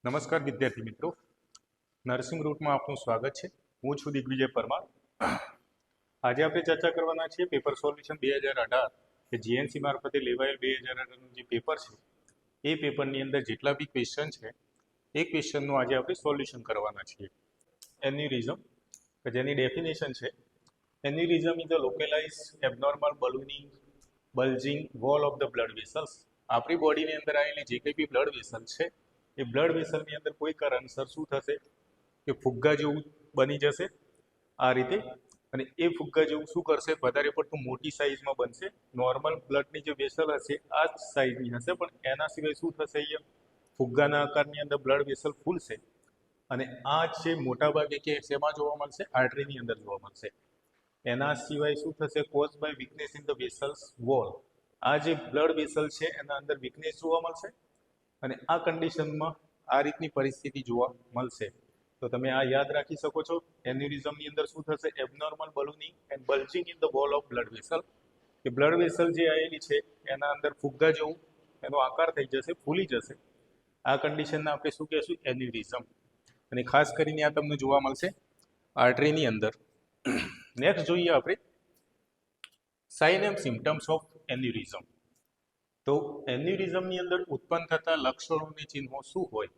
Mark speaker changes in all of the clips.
Speaker 1: નમસ્કાર વિદ્યાર્થી મિત્રો, નર્સિંગ રૂટમાં આપનું સ્વાગત છે. હું છું દિગ્વિજય પરમાર. આજે આપણે ચર્ચા કરવાના છીએ પેપર સોલ્યુશન 2018 કે જીએનસી મારફતે લેવાયેલ 2018નું જે પેપર છે એ પેપરની અંદર જેટલા બી ક્વેશ્ચન છે એ ક્વેશ્ચનનું આજે આપણે સોલ્યુશન કરવાના છીએ. એન્યુરિઝમ કે જેની ડેફિનેશન છે, aneurysm is a localised abnormal ballooning bulging wall of the blood vessels. આપણી બોડીની અંદર આવેલી જે કંઈ બી બ્લડ વેસલ છે એ બ્લડ વેસલની અંદર કોઈ કારણસર શું થશે કે ફુગ્ગા જેવું બની જશે આ રીતે, અને એ ફુગ્ગા જેવું શું કરશે, વધારે પડતું મોટી સાઇઝમાં બનશે. નોર્મલ બ્લડની જે વેસલ હશે આ જ સાઇઝની હશે, પણ એના સિવાય શું થશે, અહીંયા ફુગ્ગાના આકારની અંદર બ્લડ વેસલ ફૂલશે, અને આ છે મોટા ભાગે કે શેમાં જોવા મળશે, આર્ટરીની અંદર જોવા મળશે. એના સિવાય શું થશે, cause by weakness in the vessels wall. આ જે બ્લડ વેસલ છે એના અંદર વીકનેસ જોવા મળશે, અને આ કન્ડિશનમાં આ રીતની પરિસ્થિતિ જોવા મળશે. તો તમે આ યાદ રાખી શકો છો. એન્યુરિઝમની અંદર શું થશે, abnormal ballooning and bulging in the wall of blood vessel. કે બ્લડ વેસલ જે આવેલી છે એના અંદર ફુગ્ગા જેવું એનો આકાર થઈ જશે, ફૂલી જશે. આ કન્ડિશનને આપણે શું કહેશું, એન્યુરિઝમ. અને ખાસ કરીને આ તમને જોવા મળશે આર્ટરીની અંદર. નેક્સ્ટ જોઈએ આપણે સાઇન એન્ડ સિમ્ટમ્સ ઓફ એન્યુરિઝમ. તો એન્યુરિઝમની અંદર ઉત્પન્ન થતા લક્ષણો અને ચિહ્નો શું હોય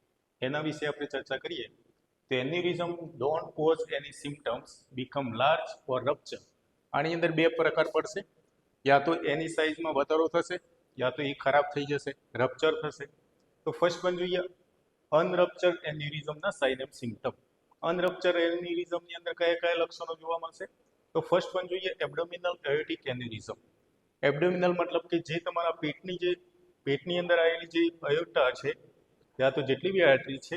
Speaker 1: એના વિશે આપણે ચર્ચા કરીએ. તો aneurysm don't cause any symptoms, become large or rupture. આની અંદર બે પ્રકાર પડશે, યા તો એની સાઇઝમાં વધારો થશે, યા તો એ ખરાબ થઈ જશે, રપ્ચર થશે. તો ફર્સ્ટ પણ જોઈએ અનરપ્ચર એન્યુરિઝમના સાઇન એન્ડ સિમ્ટમ. અનરપ્ચર એન્યુરિઝમની અંદર કયા કયા લક્ષણો જોવા મળશે. તો ફર્સ્ટ પણ જોઈએ એબ્ડોમિનલ એયોર્ટિક એન્યુરિઝમ. એબ્ડોમિનલ મતલબ કે જે તમારા પેટની અંદર આવેલી જે અયોટા છે, યા તો જેટલી બી આર્ટરી છે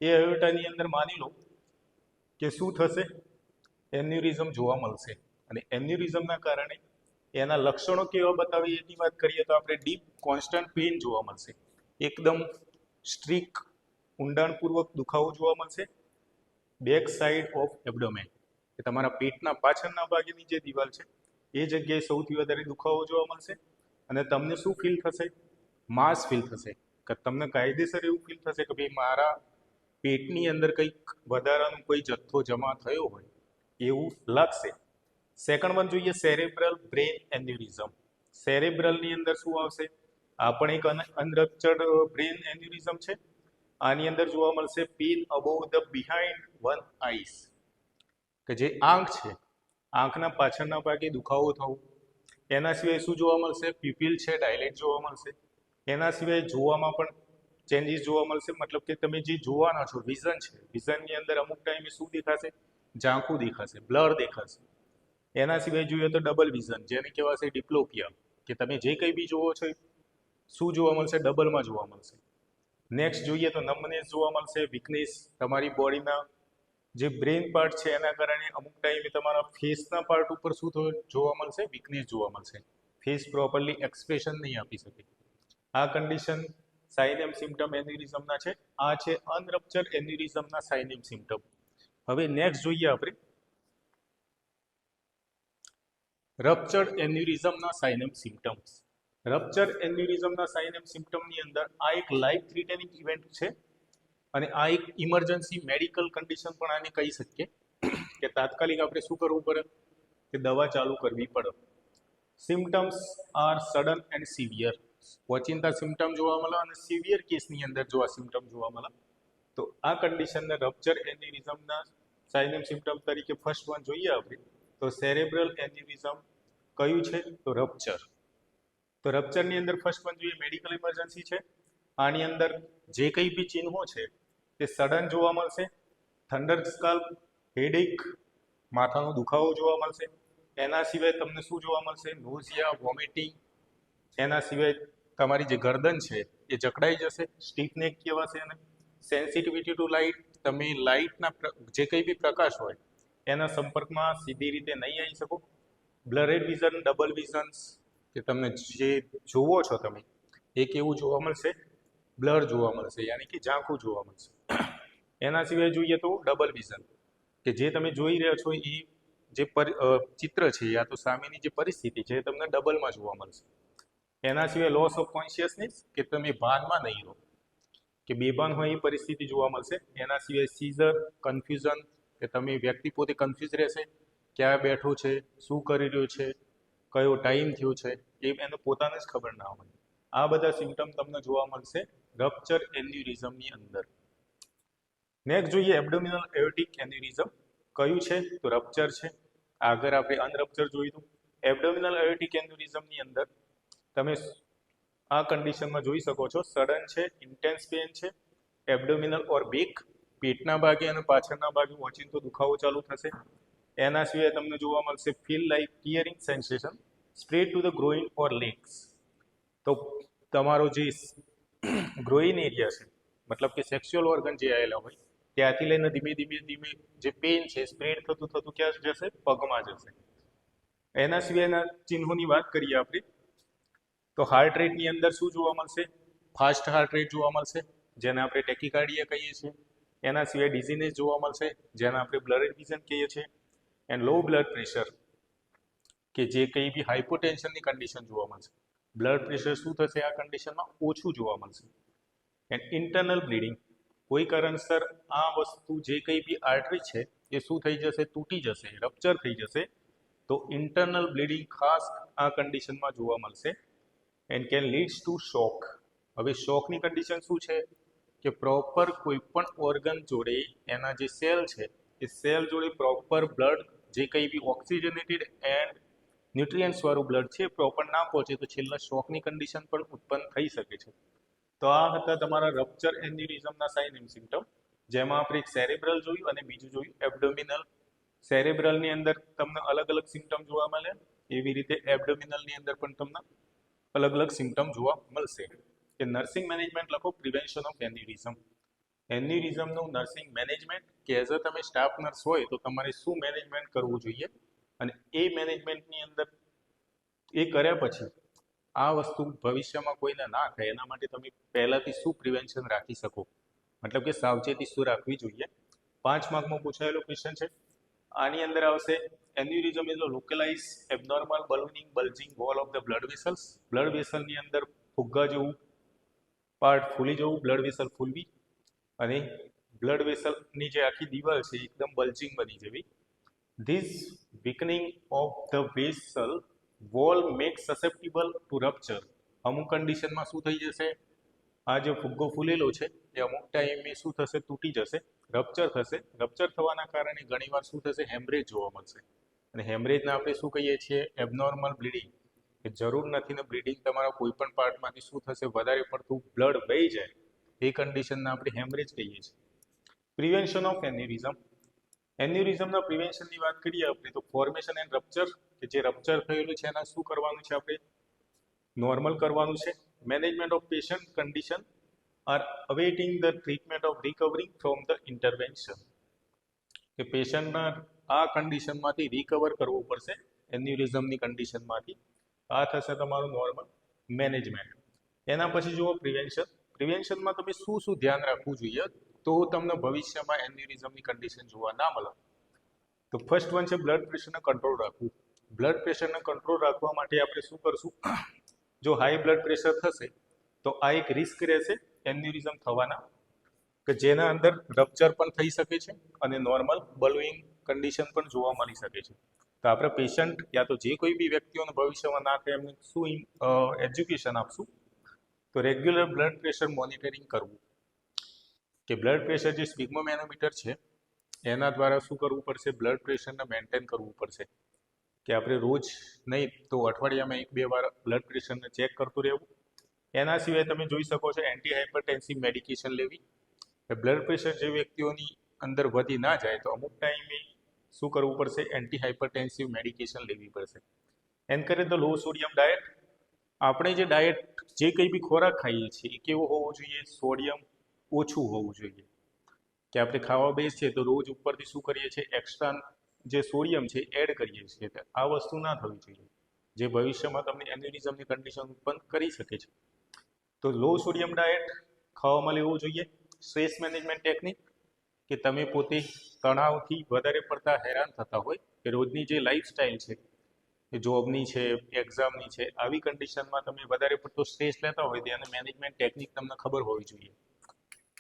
Speaker 1: એ અયોટાની અંદર માની લો કે શું થશે, એન્યુરિઝમ જોવા મળશે. અને એન્યુરિઝમના કારણે એના લક્ષણો કેવા બતાવે એની વાત કરીએ તો આપણે ડીપ કોન્સ્ટન્ટ પેઇન જોવા મળશે, એકદમ સ્ટ્રીક ઊંડાણપૂર્વક દુખાવો જોવા મળશે. બેક સાઇડ ઓફ એબ્ડોમેન, કે તમારા પેટના પાછળના ભાગની જે દિવાલ છે એ જગ્યાએ સૌથી વધારે દુખાવો જોવા મળશે. અને તમને શું ફીલ થશે, માસ ફીલ થશે, કે તમને કાયદેસર એવું ફીલ થશે કે ભાઈ મારા પેટની અંદર કંઈક વધારાનો કોઈ જથ્થો જમા થયો હોય એવું લાગશે. સેકન્ડ વન જોઈએ સેરેબ્રલ બ્રેન એન્યુરિઝમ. સેરેબ્રલની અંદર શું આવશે, આ પણ એક અનરપ્ચર્ડ બ્રેન એન્યુરિઝમ છે. આની અંદર જોવા મળશે pain above the behind one eyes, કે જે આંખ છે આંખના પાછળના ભાગે દુખાવો થવો. એના સિવાય શું જોવા મળશે, પીપીલ છે ડાયલેટ જોવા મળશે. એના સિવાય જોવામાં પણ ચેન્જીસ જોવા મળશે, મતલબ કે તમે જે જોવાના છો વિઝન છે, વિઝનની અંદર અમુક ટાઈમે શું દેખાશે, ઝાંખું દેખાશે, બ્લર દેખાશે. એના સિવાય જોઈએ તો ડબલ વિઝન, જેને કહેવાશે ડિપ્લોપિયા, કે તમે જે કંઈ બી જોવો છો શું જોવા મળશે, ડબલમાં જોવા મળશે. નેક્સ્ટ જોઈએ તો નમનેસ જોવા મળશે, વીકનેસ. તમારી બોડીના જે બ્રેન પાર્ટ છે એના કારણે અમુક ટાઈમે તમારા ફેસના પાર્ટ ઉપર શું જોવા મળશે, વીકનેસ જોવા મળશે. ફેસ પ્રોપરલી એક્સપ્રેશન નહીં આપી શકે. આ કન્ડિશન સાઇન એન્ડ સિમ્ટમ એન્યુરિઝમના છે. આ છે અનરપ્ચર એન્યુરિઝમના સાઇન એન્ડ સિમ્ટમ. હવે નેક્સ્ટ જોઈએ આપણે રપ્ચર્ડ એન્યુરિઝમના સાઇન એન્ડ સિમ્ટમ્સ. રપ્ચર એન્યુરિઝમના સાઇન એન્ડ સિમ્ટમની અંદર આ એક લાઈફ થ્રેટનિંગ ઇવેન્ટ છે, અને આ એક ઇમરજન્સી મેડિકલ કન્ડિશન પણ આને કહી શકીએ, કે તાત્કાલિક આપણે શું કરવું પડે, કે દવા ચાલુ કરવી પડે. Symptoms are sudden and severe. ઓચિંતા સિમ્ટમ જોવા મળે અને સિવિયર કેસની અંદર જો આ સિમ્ટમ જોવા મળે તો આ કન્ડિશનને રપ્ચર એન્યુરિઝમના સાઇન એન્ડ સિમ્ટમ તરીકે ફર્સ્ટ વન જોઈએ આપણે તો સેરેબ્રલ એન્યુરિઝમ કયું છે, તો રપ્ચર. તો રપ્ચરની અંદર ફર્સ્ટ વન જોઈએ મેડિકલ ઇમરજન્સી છે. આની અંદર જે કંઈ બી ચિહ્નો છે તે સડન જોવા મળશે. થંડર સ્કાલ્પ, હેડેક, માથાનો દુખાવો જોવા મળશે. એના સિવાય તમને શું જોવા મળશે, નોઝિયા, વોમિટિંગ. એના સિવાય તમારી જે ગરદન છે એ જકડાઈ જશે, સ્ટીફ નેક કહેવાશે. અને સેન્સિટિવિટી ટુ લાઇટ, તમે લાઇટના જે કંઈ બી પ્રકાશ હોય એના સંપર્કમાં સીધી રીતે નહીં આવી શકો. બ્લરેડ વિઝન, ડબલ વિઝન્સ, કે તમને જે જોવો છો તમે એ કેવું જોવા મળશે, બ્લર જોવા મળશે, યાની કે ઝાંખું જોવા મળશે. એના સિવાય જોઈએ તો ડબલ વિઝન, કે જે તમે જોઈ રહ્યા છો એ જે ચિત્ર છે યા તો સામેની જે પરિસ્થિતિ છે એ તમને ડબલમાં જોવા મળશે. એના સિવાય લોસ ઓફ કોન્શિયસનેસ, કે તમે ભાનમાં નહીં રહો. કે બેભાન હોય એ પરિસ્થિતિ જોવા મળશે. એના સિવાય સીઝર, કન્ફ્યુઝન, કે તમે વ્યક્તિ પોતે કન્ફ્યુઝ રહેશે, ક્યાં બેઠો છે, શું કરી રહ્યો છે, કયો ટાઈમ થયો છે, એ એને પોતાને જ ખબર ના હોય. આ બધા સિમ્ટમ તમને જોવા મળશે રપ્ચર એન્યુરિઝમની અંદર. નેક્સ્ટ જોઈએ એબ્ડોમિનલ એઓર્ટિક એન્યુરિઝમ. કયું છે? તો રપ્ચર છે. આગળ આપણે અનરપ્ચર જોયું. એબ્ડોમિનલ એઓર્ટિક એન્યુરિઝમની અંદર તમે આ કન્ડિશનમાં જોઈ શકો છો, સડન છે, ઇન્ટેન્સ પેન છે, એબ્ડોમિનલ ઓર બેક, પેટના ભાગે અને પાછળના ભાગે ઓચિંતો દુખાવો ચાલુ થશે. એના સિવાય તમને જોવા મળશે feel like tearing sensation spread to the groin or legs. તો તમારો જે ગ્રોઇન એરિયા છે, મતલબ કે સેક્સ્યુઅલ ઓર્ગન જે આવેલા હોય ત્યાંથી લઈને ધીમે ધીમે જે પેન છે સ્પ્રેડ થતું ક્યાં જશે? પગમાં જશે. એના સિવાયના ચિહ્નોની વાત કરીએ આપણે તો હાર્ટ રેટની અંદર શું જોવા મળશે? ફાસ્ટ હાર્ટ રેટ જોવા મળશે, જેને આપણે ટેકીકાર્ડિયા કહીએ છીએ. એના સિવાય ડિઝીનેસ જોવા મળશે, જેને આપણે બ્લડ વિઝન કહીએ છીએ. એન્ડ લો બ્લડ પ્રેશર, કે જે કંઈ બી હાઇપોટેન્શનની કન્ડિશન જોવા મળશે. બ્લડ પ્રેશર શું થશે આ કન્ડિશનમાં? ઓછું જોવા મળશે. એન્ડ ઇન્ટરનલ બ્લીડિંગ, કોઈ કારણસર આ વસ્તુ જે કંઈ બી આર્ટરી છે એ શું થઈ જશે? તૂટી જશે, રપ્ચર થઈ જશે. તો ઇન્ટરનલ બ્લીડિંગ ખાસ આ કન્ડિશનમાં જોવા મળશે. એન્ડ કેન લીડ્સ ટુ શોક. હવે શોકની કન્ડિશન શું છે? કે પ્રોપર કોઈ પણ ઓર્ગન જોડે એના જે સેલ છે એ સેલ જોડે પ્રોપર બ્લડ, જે કંઈ બી ઓક્સિજનેટેડ એન્ડ ન્યુટ્રિયન્ટ્સ વાળું બ્લડ છે પ્રોપર ના પહોંચે તો છેલ્લા શોકની કન્ડિશન પણ ઉત્પન્ન થઈ શકે છે. તો આ હતા તમારા રપ્ચર એન્યુરિઝમના સાઇન એન્ડ સિમ્ટમ, જેમાં આપણે એક સેરેબ્રલ જોયું અને બીજું જોયું એબ્ડોમિનલ. સેરેબ્રલની અંદર તમને અલગ અલગ સિમ્ટમ જોવા મળે, એવી રીતે એબ્ડોમિનલની અંદર પણ તમને અલગ અલગ સિમ્ટમ જોવા મળશે. કે નર્સિંગ મેનેજમેન્ટ લખો, પ્રિવેન્શન ઓફ એન્યુરિઝમ. એન્યુરિઝમનું નર્સિંગ મેનેજમેન્ટ, કે એઝ અ તમે સ્ટાફ નર્સ હોય તો તમારે શું મેનેજમેન્ટ કરવું જોઈએ, અને એ મેનેજમેન્ટની અંદર એ કર્યા પછી આ વસ્તુ ભવિષ્યમાં કોઈને ના થાય એના માટે તમે પહેલાથી શું પ્રિવેન્શન રાખી શકો, મતલબ કે સાવચેતી શું રાખવી જોઈએ. 5 માર્કમાં પૂછાયેલો ક્વેશ્ચન છે. આની અંદર આવશે aneurysm is a localise abnormal ballooning bulging wall of the blood vessels. Blood વેસલની અંદર ફુગ્ગા જેવું પાર્ટ ફૂલી જવું, બ્લડ વેસલ ફૂલવી, અને બ્લડ વેસલની જે આખી દિવાલ છે એકદમ બલ્જિંગ બની જવી. This weakening of the vessel wall makes susceptible to rupture. અમુક કન્ડિશનમાં શું થઈ જશે? આ જે ફુગ્ગો ફૂલેલો છે એ અમુક ટાઈમે શું થશે? તૂટી જશે, રપ્ચર થશે. રપ્ચર થવાના કારણે ઘણીવાર શું થશે? હેમરેજ જોવા મળશે. અને હેમરેજને આપણે શું કહીએ છીએ? Abnormal bleeding. કે જરૂર નથી ને બ્લીડિંગ તમારા કોઈ પણ પાર્ટમાંથી શું થશે? વધારે પડતું બ્લડ વહી જાય, એ કન્ડિશનને આપણે હેમરેજ કહીએ છીએ. Prevention of એન્યુરિઝમ. એન્યુરિઝમના પ્રિવેન્શનની વાત કરીએ આપણે તો ફોર્મેશન એન્ડ રપ્ચર, કે જે રપ્ચર થયેલું છે એના શું કરવાનું છે? આપણે નોર્મલ કરવાનું છે. Management of patient condition are awaiting the treatment of recovering from the intervention. કે પેશન્ટના આ કન્ડિશનમાંથી રિકવર કરવું પડશે એન્યુરિઝમની કન્ડિશનમાંથી. આ થશે તમારું નોર્મલ મેનેજમેન્ટ. એના પછી જુઓ પ્રિવેન્શન. પ્રિવેન્શનમાં તમે શું શું ધ્યાન રાખવું જોઈએ તો તમને ભવિષ્યમાં એન્યુરિઝમની કન્ડિશન જોવા ના મળે. તો ફર્સ્ટ વન છે બ્લડ પ્રેશરને કંટ્રોલ રાખવું. બ્લડ પ્રેશરને કંટ્રોલ રાખવા માટે આપણે શું કરશું? જો હાઈ બ્લડ પ્રેશર થશે તો આ એક રિસ્ક રહેશે એન્યુરિઝમ થવાના, કે જેના અંદર રપ્ચર પણ થઈ શકે છે અને નોર્મલ બલૂઇંગ કન્ડિશન પણ જોવા મળી શકે છે. તો આપણે પેશન્ટ યા તો જે કોઈ બી વ્યક્તિઓને ભવિષ્યમાં ના થાય એમને શું એજ્યુકેશન આપશું? તો રેગ્યુલર બ્લડ પ્રેશર મોનિટરિંગ કરવું. કે બ્લડ પ્રેશર જે સ્પિગ્મોમેનોમીટર છે એના દ્વારા શું કરવું પડશે? બ્લડ પ્રેશરને મેન્ટેન કરવું પડશે. કે આપણે રોજ નહીં તો અઠવાડિયામાં 1-2 વાર બ્લડ પ્રેશરને ચેક કરતું રહેવું. એના સિવાય તમે જોઈ શકો છો એન્ટી હાઇપરટેન્સિવ મેડિકેશન લેવી. બ્લડ પ્રેશર જે વ્યક્તિઓની અંદર વધી ના જાય તો અમુક ટાઈમે શું કરવું પડશે? એન્ટી હાઇપરટેન્સિવ મેડિકેશન લેવી પડશે. Encourage the low sodium diet. આપણે જે ડાયટ જે કંઈ બી ખોરાક ખાઈએ છીએ એ કેવો હોવો જોઈએ? સોડિયમ ઓછું હોવું જોઈએ. કે આપણે ખાવા બેસીએ તો રોજ ઉપરથી શું કરીએ છીએ? એક્સ્ટ્રા જે સોડિયમ છે એડ કરીએ છીએ. આ વસ્તુ ના થવી જોઈએ, જે ભવિષ્યમાં તમને એન્યુરિઝમની કન્ડિશન ઉત્પન્ન કરી શકે છે. તો લો સોડિયમ ડાયટ ખાવામાં લેવું જોઈએ. સ્ટ્રેસ મેનેજમેન્ટ ટેકનિક, કે તમે પોતે તણાવથી વધારે પડતા હેરાન થતા હોય, કે રોજની જે લાઈફસ્ટાઈલ છે, કે જોબની છે, એક્ઝામની છે, આવી કન્ડિશનમાં તમે વધારે પડતો સ્ટ્રેસ લેતા હોય તેની મેનેજમેન્ટ ટેકનિક તમને ખબર હોવી જોઈએ.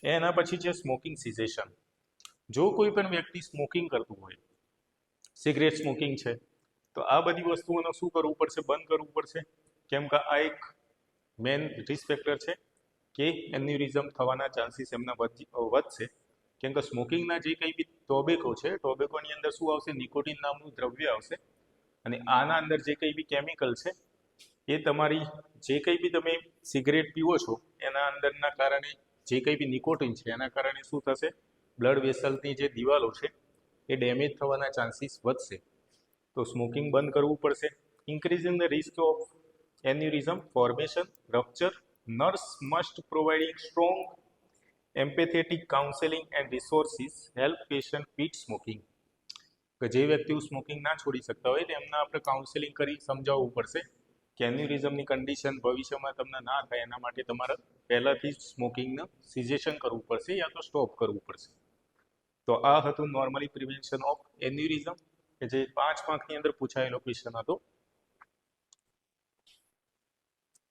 Speaker 1: એના પછી છે સ્મોકિંગ સિઝેશન. જો કોઈ પણ વ્યક્તિ સ્મોકિંગ કરતું હોય, સિગરેટ સ્મોકિંગ છે, તો આ બધી વસ્તુઓનો શું કરવું પડશે? બંધ કરવું પડશે. કેમ કે આ એક મેન રિસ્ક ફેક્ટર છે કે એન્યુરિઝમ થવાના ચાન્સીસ એમના વધશે. કેમ કે સ્મોકિંગના જે કંઈ બી ટોબેકો છે, ટોબેકોની અંદર શું આવશે? નિકોટિન નામનું દ્રવ્ય આવશે, અને આના અંદર જે કંઈ બી કેમિકલ છે એ તમારી જે કંઈ બી તમે સિગરેટ પીવો છો એના અંદરના કારણે જે કંઈ બી નિકોટિન છે એના કારણે શું થશે? બ્લડ વેસલની જે દિવાલો છે એ ડેમેજ થવાના ચાન્સીસ વધશે. તો સ્મોકિંગ બંધ કરવું પડશે. Increasing the risk of aneurysm formation, rupture. Nurse must providing strong empathetic counselling and resources help patient quit smoking. કે જે વ્યક્તિઓ સ્મોકિંગ ના છોડી શકતા હોય તેમના આપણે કાઉન્સેલિંગ કરી સમજાવવું પડશે કે એન્યુરિઝમની કન્ડિશન ભવિષ્યમાં તમને ના થાય એના માટે તમારે પહેલાથી જ સ્મોકિંગનું સિઝેશન કરવું પડશે યા તો સ્ટોપ કરવું પડશે. તો આ હતું નોર્મલી પ્રિવેન્શન ઓફ એન્યુરિઝમ, કે જે 5 માર્કની અંદર પૂછાયેલો ક્વેશ્ચન હતો.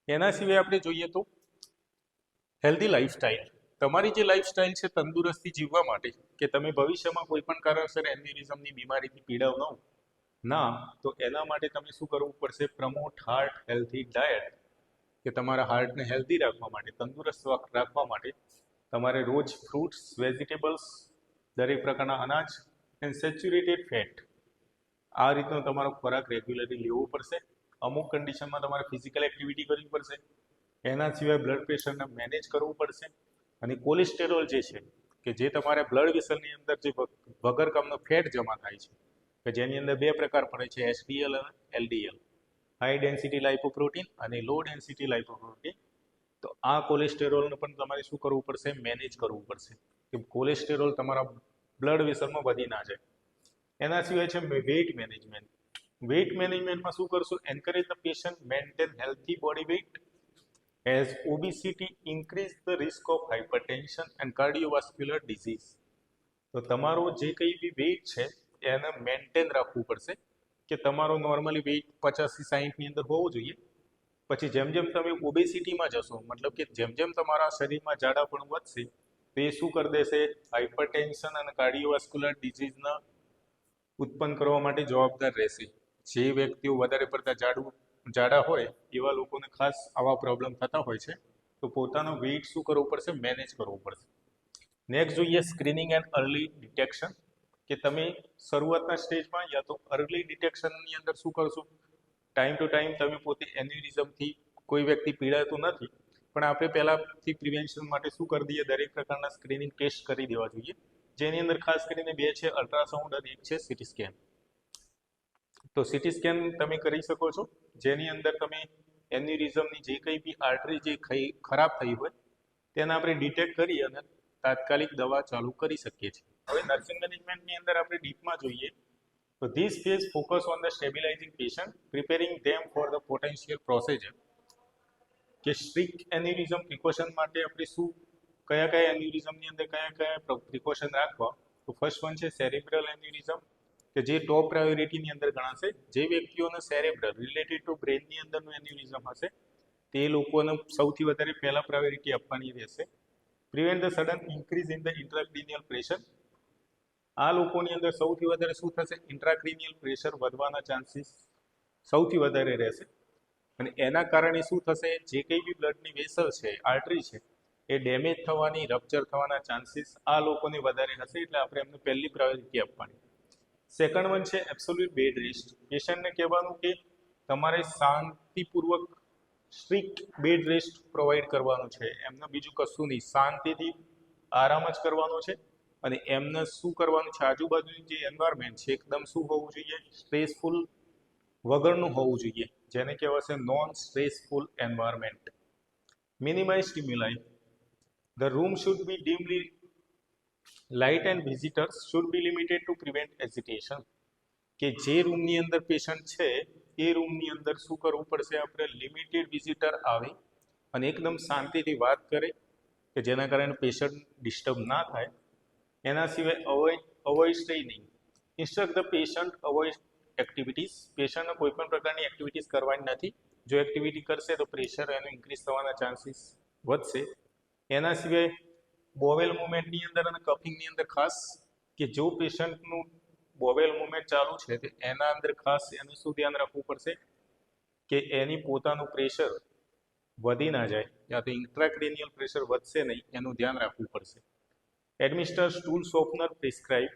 Speaker 1: એના સિવાય આપણે જોઈએ તો હેલ્ધી લાઈફસ્ટાઈલ. તમારી જે લાઈફસ્ટાઈલ છે તંદુરસ્તી જીવવા માટે, કે તમે ભવિષ્યમાં કોઈ પણ કારણસર એન્યુરિઝમની બીમારીથી પીડાવ ના, તો એના માટે તમે શું કરવું પડશે? Promote heart healthy diet. કે તમારા હાર્ટને હેલ્ધી રાખવા માટે, તંદુરસ્ત રાખવા માટે તમારે રોજ ફ્રૂટ્સ, વેજીટેબલ્સ, દરેક પ્રકારના અનાજ એન્ડ સેચ્યુરેટેડ ફેટ, આ રીતનો તમારો ખોરાક રેગ્યુલરલી લેવો પડશે. અમુક કન્ડિશનમાં તમારે ફિઝિકલ એક્ટિવિટી કરવી પડશે. એના સિવાય બ્લડ પ્રેશરને મેનેજ કરવું પડશે. અને કોલેસ્ટેરોલ જે છે, કે જે તમારે બ્લડ વેસલની અંદર જે વગર કામનો ફેટ જમા થાય છે, કે જેની અંદર 2 પ્રકાર પડે છે, HDL અને LDL, હાઈ ડેન્સિટી લાઇપોપ્રોટીન અને લો ડેન્સિટી લાઇપોપ્રોટીન. તો આ કોલેસ્ટેરોલને પણ તમારે શું કરવું પડશે? મેનેજ કરવું પડશે, કે કોલેસ્ટેરોલ તમારા બ્લડ વેસલમાં વધી ના જાય. એના સિવાય છે વેઇટ મેનેજમેન્ટ. વેઇટ મેનેજમેન્ટમાં શું કરશો? Encourage the patient maintain healthy body weight, as obesity increase the risk of hypertension and cardiovascular disease. તો તમારો જે કંઈ બી વેઇટ છે એને મેન્ટેન રાખવું પડશે, કે તમારો નોર્મલી વેઇટ 50 થી 60ની અંદર હોવું જોઈએ. પછી જેમ જેમ તમે ઓબેસિટીમાં જશો, મતલબ કે જેમ જેમ તમારા શરીરમાં જાડાપણું વધશે, તો એ શું કરી દેશે? હાઇપરટેન્શન અને કાર્ડિયોવાસ્ક્યુલર ડિઝીઝના ઉત્પન્ન કરવા માટે જવાબદાર રહેશે. જે વ્યક્તિઓ વધારે પડતા જાડા હોય એવા લોકોને ખાસ આવા પ્રોબ્લેમ થતા હોય છે. તો પોતાનો વેઇટ શું કરવું પડશે? મેનેજ કરવું પડશે. નેક્સ્ટ જોઈએ સ્ક્રીનિંગ એન્ડ અર્લી ડિટેક્શન. કે તમે શરૂઆતના સ્ટેજમાં યા તો અર્લી ડિટેક્શનની અંદર શું કરશો? ટાઈમ ટુ ટાઈમ તમે પોતે એન્યુરિઝમથી કોઈ વ્યક્તિ પીડાતું નથી, પણ આપણે પહેલાંથી પ્રિવેન્શન માટે શું કરી દઈએ? દરેક પ્રકારના સ્ક્રીનિંગ ટેસ્ટ કરી દેવા જોઈએ, જેની અંદર ખાસ કરીને 2 છે, અલ્ટ્રાસાઉન્ડ અને 1 છે સીટી સ્કેન. તો સીટી સ્કેન તમે કરી શકો છો, જેની અંદર તમે એન્યુરિઝમની જે કંઈ બી આર્ટરી જે ખરાબ થઈ હોય તેને આપણે ડિટેક્ટ કરી અને તાત્કાલિક દવા ચાલુ કરી શકીએ છીએ. હવે નર્સિંગ મેનેજમેન્ટની અંદર આપણે ડીપમાં જોઈએ તો this phase focus on the stabilising patient, preparing them for the potential procedure. કે સ્ટ્રિક્ટ એન્યુરિઝમ પ્રિકોશન માટે આપણે શું કયા એન્યુરિઝમની અંદર કયા પ્રિકોશન રાખવા? તો ફર્સ્ટ વન છે સેરેબ્રલ એન્યુરિઝમ, કે જે ટોપ પ્રાયોરિટીની અંદર ગણાશે. જે વ્યક્તિઓને સેરેબ્રલ રિલેટેડ ટુ બ્રેનની અંદરનું એન્યુરિઝમ હશે તે લોકોને સૌથી વધારે પહેલા પ્રાયોરિટી આપવાની રહેશે. Prevent the sudden increase in the intracranial pressure. આ લોકોની અંદર સૌથી વધારે શું થશે? ઇન્ટ્રાક્રિનિયલ પ્રેશર વધવાના ચાન્સીસ સૌથી વધારે રહેશે. અને એના કારણે શું થશે? જે કંઈ બી બ્લડની વેસલ છે, આર્ટરી છે, એ ડેમેજ થવાની, રપ્ચર થવાના ચાન્સીસ આ લોકોને વધારે હશે. એટલે આપણે એમને પહેલી પ્રાયોરિટી આપવાની. સેકન્ડ વન છે એબ્સોલ્યુટ બેડ રેસ્ટ. પેશન્ટને કહેવાનું કે તમારે શાંતિપૂર્વક સ્ટ્રિક્ટ બેડ રેસ્ટ પ્રોવાઈડ કરવાનું છે. એમને બીજું કશું નહીં, શાંતિથી આરામ જ કરવાનો છે. અને એમને શું કરવાનું છે? આજુબાજુની જે એન્વાયરમેન્ટ છે એકદમ શું હોવું જોઈએ? સ્ટ્રેસફુલ વગરનું હોવું જોઈએ, જેને કહેવાશે non stressful environment. Minimise stimuli. The room should be dimly light and visitors should be limited to prevent agitation. કે જે રૂમની અંદર પેશન્ટ છે એ રૂમની અંદર શું કરવું પડશે? આપણે લિમિટેડ વિઝિટર આવે અને એકદમ શાંતિથી વાત કરે, કે જેના કારણે પેશન્ટ ડિસ્ટર્બ ના થાય. એના સિવાય avoid straining. Instruct the patient avoid activities. પેશન્ટને કોઈ પણ પ્રકારની એક્ટિવિટીઝ કરવાની નથી. જો એક્ટિવિટી કરશે તો પ્રેશર એનું ઇન્ક્રીઝ થવાના ચાન્સીસ વધશે. એના સિવાય બોવેલ મુવમેન્ટની અંદર અને કફિંગની અંદર ખાસ કે જો પેશન્ટનું બોવેલ મુવમેન્ટ ચાલુ છે તો એના અંદર ખાસ એનું શું ધ્યાન રાખવું પડશે કે એની પોતાનું પ્રેશર વધી ના જાય યા તો ઇન્ટ્રાક્રેનિયલ પ્રેશર વધશે નહીં એનું ધ્યાન રાખવું પડશે. Administer stool softener prescribe.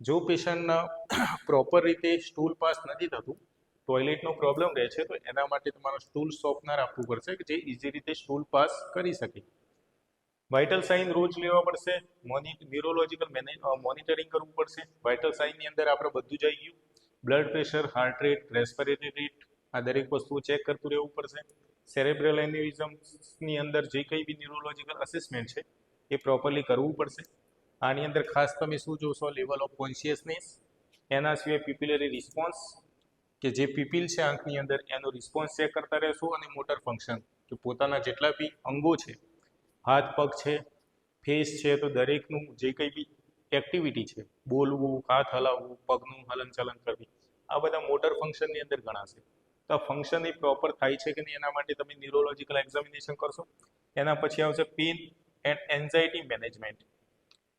Speaker 1: જો પેશન્ટના પ્રોપર રીતે સ્ટૂલ પાસ નથી થતું, ટોયલેટનો પ્રોબ્લેમ રહે છે, તો એના માટે તમારે સ્ટૂલ સોફનર આપવું પડશે કે જે ઇઝી રીતે સ્ટૂલ પાસ કરી શકે. વાઇટલ સાઇન રોજ લેવા પડશે. ન્યુરોલોજીકલ મોનિટરિંગ કરવું પડશે. વાઇટલ સાઇનની અંદર આપણે બધું જ આવી ગયું. Blood pressure, heart rate, respiratory rate, આ દરેક વસ્તુઓ ચેક કરતું રહેવું પડશે. સેરેબ્રલ એન્યુરિઝમ્સની અંદર જે કંઈ બી ન્યુરોલોજીકલ અસેસમેન્ટ છે એ પ્રોપરલી કરવું પડશે. આની અંદર ખાસ તમે શું જોશો? લેવલ ઓફ કોન્શિયસનેસ, એના સિવાય પીપિલરી રિસ્પોન્સ કે જે પીપીલ છે આંખની અંદર એનો રિસ્પોન્સ ચેક કરતા રહેશો, અને મોટર ફંક્શન કે પોતાના જેટલા બી અંગો છે, હાથ પગ છે, ફેસ છે, તો દરેકનું જે કંઈ બી એક્ટિવિટી છે, બોલવું, હાથ હલાવવું, પગનું હલનચલન કરવી, આ બધા મોટર ફંક્શનની અંદર ગણાશે. તો આ ફંક્શન એ પ્રોપર થાય છે કે નહીં એના માટે તમે ન્યુરોલોજીકલ એક્ઝામિનેશન કરશો. એના પછી આવશે પેઇન એન્ડ એન્ઝાઇટી મેનેજમેન્ટ,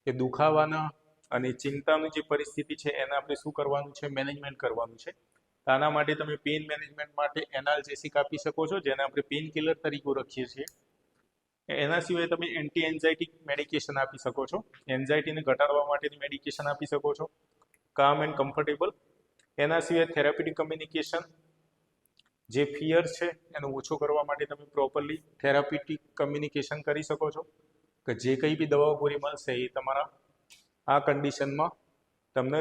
Speaker 1: કે દુખાવાના અને ચિંતાની જે પરિસ્થિતિ છે એને આપણે શું કરવાનું છે? મેનેજમેન્ટ કરવાનું છે. આના માટે તમે પેઇન મેનેજમેન્ટ માટે એનાલ્જેસિક આપી શકો છો, જેને આપણે પેઇન કિલર તરીકે ઓળખીએ છીએ. એના સિવાય તમે એન્ટી એન્ઝાઇટી મેડિકેશન આપી શકો છો. એન્ઝાઇટીને ઘટાડવા માટેની મેડિકેશન આપી શકો છો. કામ એન્ડ કમ્ફર્ટેબલ. એના સિવાય થેરાપ્યુટિક કમ્યુનિકેશન, જે ફિયર છે એને ઓછો કરવા માટે તમે પ્રોપરલી થેરાપ્યુટિક કમ્યુનિકેશન કરી શકો છો, કે જે કંઈ બી દવાઓ ગોળી મળશે એ તમારા આ કન્ડિશનમાં તમને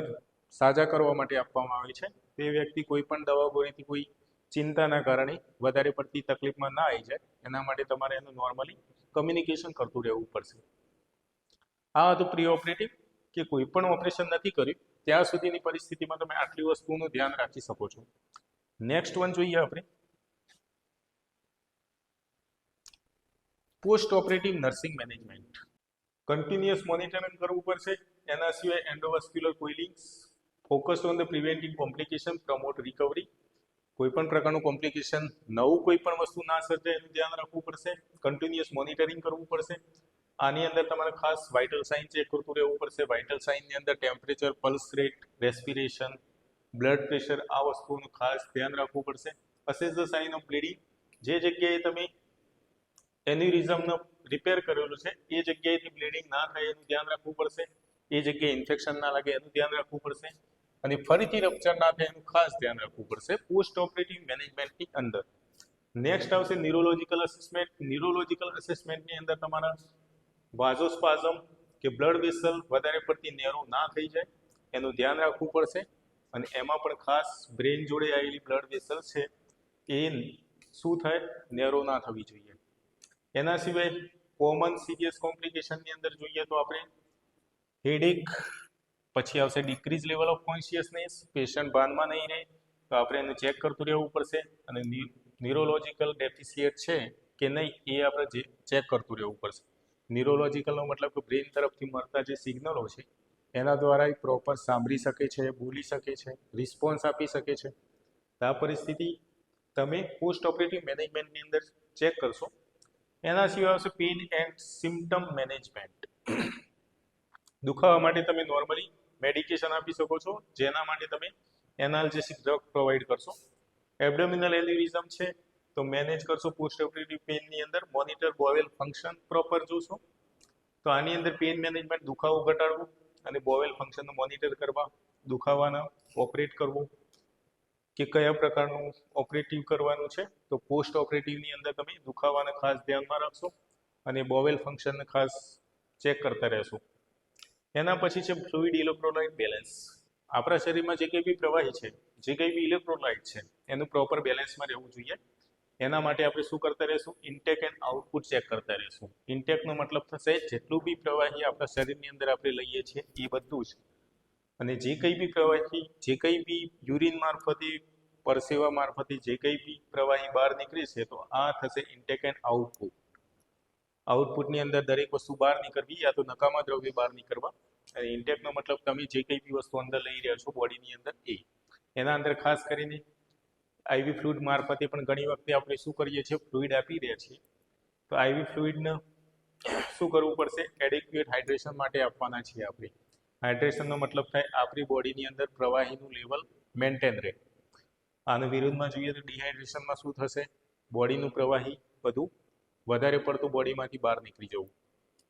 Speaker 1: સાજા કરવા માટે આપવામાં આવે છે. તે વ્યક્તિ કોઈ પણ દવા ગોળીથી કોઈ ચિંતાના કારણે વધારે પડતી તકલીફમાં ના આવી જાય એના માટે તમારે એનું નોર્મલી કમ્યુનિકેશન કરતું રહેવું પડશે. આ હતું પ્રી ઓપરેટિવ, કે કોઈ પણ ઓપરેશન નથી કર્યું ત્યાં સુધીની પરિસ્થિતિમાં તમે આટલી વસ્તુનું ધ્યાન રાખી શકો છો. નેક્સ્ટ વન જોઈએ આપણે, post operative nursing management. Continuous monitoring કરવું પડશે. એના સિવાય endovascular coilings, focus on the preventing complication, promote recovery. કોઈ પણ પ્રકારનું કોમ્પ્લિકેશન, નવું કોઈ પણ વસ્તુ ના સર્જાય એનું ધ્યાન રાખવું પડશે. કન્ટિન્યુઅસ મોનિટરિંગ કરવું પડશે. આની અંદર તમારે ખાસ વાઇટલ સાઇન ચેક કરતું રહેવું પડશે. વાઇટલ સાઇનની અંદર temperature, pulse rate, respiration, blood pressure, આ વસ્તુઓનું ખાસ ધ્યાન રાખવું પડશે. Assess the sign of bleeding, જે જગ્યાએ તમે એન્યુરિઝમનો રિપેર કરેલું છે એ જગ્યાએથી બ્લીડિંગ ના થાય એનું ધ્યાન રાખવું પડશે. એ જગ્યાએ ઇન્ફેક્શન ના લાગે એનું ધ્યાન રાખવું પડશે. અને ફરીથી રપ્ચર ના થાય એનું ખાસ ધ્યાન રાખવું પડશે પોસ્ટ ઓપરેટિવ મેનેજમેન્ટની અંદર. નેક્સ્ટ આવશે ન્યુરોલોજીકલ અસેસમેન્ટ. ન્યુરોલોજીકલ અસેસમેન્ટની અંદર તમારા વાઝોસ્પાઝમ કે બ્લડ વેસલ વધારે પડતી નેરો ના થઈ જાય એનું ધ્યાન રાખવું પડશે. અને એમાં પણ ખાસ બ્રેન જોડે આવેલી બ્લડ વેસલ છે એ શું થાય? નેરો ના થવી જોઈએ. એના સિવાય કોમન સિરિયસ કોમ્પ્લિકેશનની અંદર જોઈએ તો આપણે હેડેક, પછી આવશે decrease level of consciousness, patient ભાનમાં નહીં રહે તો આપણે એને ચેક કરતું રહેવું પડશે. અને ન્યુરોલોજીકલ ડેફિસિયટ છે કે નહીં એ આપણે ચેક કરતું રહેવું પડશે. ન્યુરોલોજીકલનો મતલબ કે બ્રેન તરફથી મળતા જે સિગ્નલો છે એના દ્વારા એ પ્રોપર સાંભળી શકે છે, બોલી શકે છે, રિસ્પોન્સ આપી શકે છે. આ પરિસ્થિતિ તમે પોસ્ટ ઓપરેટિવ મેનેજમેન્ટની અંદર ચેક કરશો. એના સિવાય આવશે પેઇન એન્ડ સિમ્પટમ મેનેજમેન્ટ. દુખાવા માટે તમે નોર્મલી મેડિકેશન આપી શકો છો, જેના માટે તમે એનાલ્જેસિક ડ્રગ પ્રોવાઈડ કરશો. એબ્ડોમિનલ એન્યુરિઝમ છે તો મેનેજ કરશો પોસ્ટ ઓપરેટિવ પેઇનની અંદર. મોનિટર બોવેલ ફંક્શન પ્રોપર જોશો. તો આની અંદર પેઇન મેનેજમેન્ટ, દુખાવો ઘટાડવું અને બોવેલ ફંક્શનનું મોનિટર કરવા, દુખાવાના ઓપરેટ કરવું કે કયા પ્રકારનું ઓપરેટિવ કરવાનું છે. તો પોસ્ટ ઓપરેટિવની અંદર તમે દુખાવાને ખાસ ધ્યાનમાં રાખશો અને બોવેલ ફંક્શનને ખાસ ચેક કરતા રહેશો. એના પછી છે ફ્લુઇડ ઇલેક્ટ્રોલાઇટ બેલેન્સ. આપણા શરીરમાં જે કંઈ બી પ્રવાહી છે, જે કંઈ બી ઇલેક્ટ્રોલાઇટ છે એનું પ્રોપર બેલેન્સમાં રહેવું જોઈએ. એના માટે આપણે શું કરતા રહીશું? ઇન્ટેક એન્ડ આઉટપુટ ચેક કરતા રહીશું. ઇન્ટેકનો મતલબ થશે જેટલું બી પ્રવાહી આપણા શરીરની અંદર આપણે લઈએ છીએ એ બધું જ, અને જે કંઈ બી પ્રવાહી, જે કંઈ બી યુરિન મારફતે, પરસેવા મારફતે જે કંઈ બી પ્રવાહી બહાર નીકળે છે તો આ થશે ઇન્ટેક એન્ડ આઉટપુટ. આઉટપુટની અંદર દરેક વસ્તુ બહાર નીકળવી યા તો નકામા દ્રવ્ય બહાર નીકળવા. અને ઇન્ટેકનો મતલબ તમે જે કંઈ બી વસ્તુ અંદર લઈ રહ્યા છો બોડીની અંદર એ. એના અંદર ખાસ કરીને આઈવી ફ્લુઇડ મારફતે પણ ઘણી વખતે આપણે શું કરીએ છીએ? ફ્લુઇડ આપી રહ્યા છીએ. તો આઈવી ફ્લુઇડને શું કરવું પડશે? એડિક્યુએટ હાઇડ્રેશન માટે આપવાના છીએ આપણે. હાઇડ્રેશનનો મતલબ થાય આપણી બોડીની અંદર પ્રવાહીનું લેવલ મેન્ટેન રહે. આના વિરુદ્ધમાં જોઈએ તો ડિહાઇડ્રેશનમાં શું થશે? બોડીનું પ્રવાહી બધું વધારે પડતું બોડીમાંથી બહાર નીકળી જવું,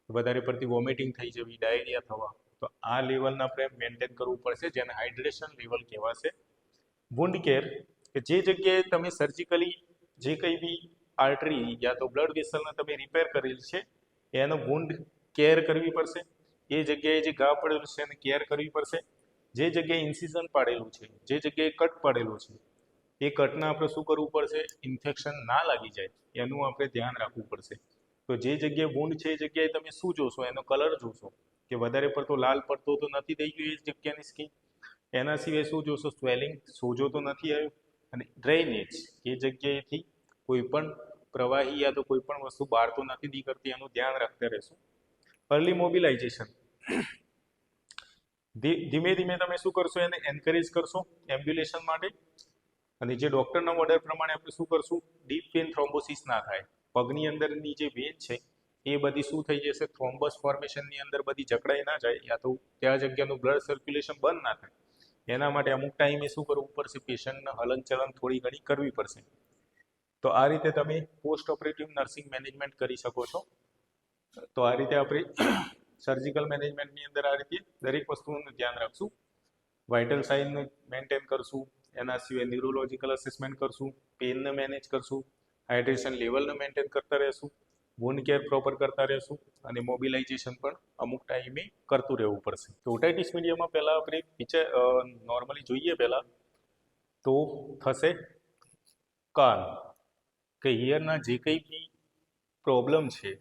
Speaker 1: વધારે પડતી વોમિટિંગ થઈ જવી, ડાયરિયા થવા. તો આ લેવલના આપણે મેન્ટેન કરવું પડશે, જેને હાઇડ્રેશન લેવલ કહેવાશે. વુન્ડ કેર, કે જે જગ્યાએ તમે સર્જિકલી જે કંઈ બી આર્ટરી યા તો બ્લડ વેસલને તમે રિપેર કરેલી છે એનો વુન્ડ કેર કરવી પડશે. એ જગ્યાએ જે ઘા પડેલું છે એને કેર કરવી પડશે. જે જગ્યાએ ઇન્સિઝન પાડેલું છે, જે જગ્યાએ કટ પાડેલું છે, એ કટને આપણે શું કરવું પડશે? ઇન્ફેક્શન ના લાગી જાય એનું આપણે ધ્યાન રાખવું પડશે. તો જે જગ્યાએ વુન્ડ છે એ જગ્યાએ તમે શું જોશો? એનો કલર જોશો કે વધારે પડતો લાલ પડતો તો નથી થઈ ગયો એ જગ્યાની સ્કિન. એના સિવાય શું જોશો? સ્વેલિંગ, સોજો તો નથી આવ્યો. અને ડ્રેનેજ, એ જગ્યાએથી કોઈ પણ પ્રવાહી યા તો કોઈ પણ વસ્તુ બહાર તો નથી નીકળતી, એનું ધ્યાન રાખતા રહેશો. અર્લી મોબિલાઇઝેશન, ધીમે ધીમે તમે શું કરશો? એને એન્કરેજ કરશો એમ્બ્યુલેશન માટે. અને જે ડૉક્ટરના ઓર્ડર પ્રમાણે આપણે શું કરશું? ડીપ વેન થ્રોમ્બોસિસ ના થાય. પગની અંદરની જે વેન છે એ બધી શું થઈ જશે? થ્રોમ્બસ ફોર્મેશનની અંદર બધી જકડાઈ ના જાય, યા તો ત્યાં જગ્યાનું બ્લડ સર્ક્યુલેશન બંધ ના થાય. એના માટે અમુક ટાઈમે શું કરવું પડશે? પેશન્ટને હલનચલન થોડી ઘણી કરવી પડશે. તો આ રીતે તમે પોસ્ટ ઓપરેટિવ નર્સિંગ મેનેજમેન્ટ કરી શકો છો. તો આ રીતે આપણે સર્જિકલ મેનેજમેન્ટની અંદર આ રીતે દરેક વસ્તુનું ધ્યાન રાખશું. વાઇટલ સાઇનને મેન્ટેન કરશું, એના સિવાય ન્યુરોલોજીકલ અસેસમેન્ટ કરશું, પેનને મેનેજ કરશું, હાઇડ્રેશન લેવલને મેન્ટેન કરતા રહેશું, વુન્ડ કેર પ્રોપર કરતા રહેશું, અને મોબિલાઇઝેશન પણ અમુક ટાઈમે કરતું રહેવું પડશે. તો ઓટાઇટિસ મીડિયામાં પહેલાં આપણે નોર્મલી જોઈએ પહેલાં તો થશે કાન, કે ઈયરના જે કંઈ બી પ્રોબ્લેમ છે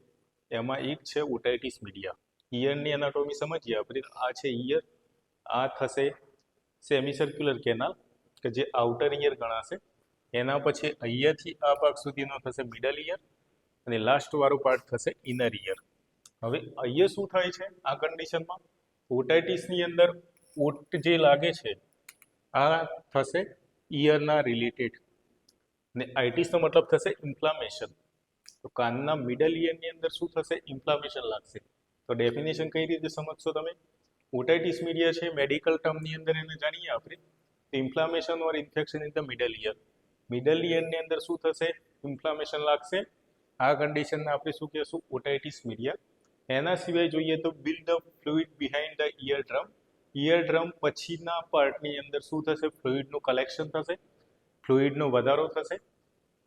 Speaker 1: એમાં એક છે ઓટાઇટિસ મીડિયા. ઈયરની એનાટોમી સમજીએ આપણે. આ છે ઈયર, આ થશે સેમી સર્ક્યુલર કેનાલ કે જે આઉટર ઈયર ગણાશે. એના પછી અહીંયાથી આ ભાગ સુધીનો થશે મિડલ ઈયર, અને લાસ્ટ વાળો પાર્ટ થશે ઇનર ઈયર. હવે અહીંયા શું થાય છે આ કન્ડિશનમાં? ઓટાઇટિસની અંદર ઓટ જે લાગે છે આ થશે ઈયરના રિલેટેડ, અને આઇટિસનો મતલબ થશે ઇન્ફ્લામેશન. તો કાનના મિડલ ઈયરની અંદર શું થશે? ઇન્ફ્લામેશન લાગશે. તો ડેફિનેશન કઈ રીતે સમજશો તમે? ઓટાઇટિસ મીડિયા છે મેડિકલ ટર્મની અંદર એને જાણીએ આપણે. Inflammation or infection in the middle ear. Middle ઈયરની અંદર શું થશે? ઇન્ફ્લામેશન લાગશે. આ કન્ડિશનને આપણે શું કહેશું? Otitis media. એના સિવાય જોઈએ તો build up fluid behind the year drum. Year drum પછીના પાર્ટની અંદર શું થશે? ફ્લુઇડનું કલેક્શન થશે, ફ્લુઇડનો વધારો થશે.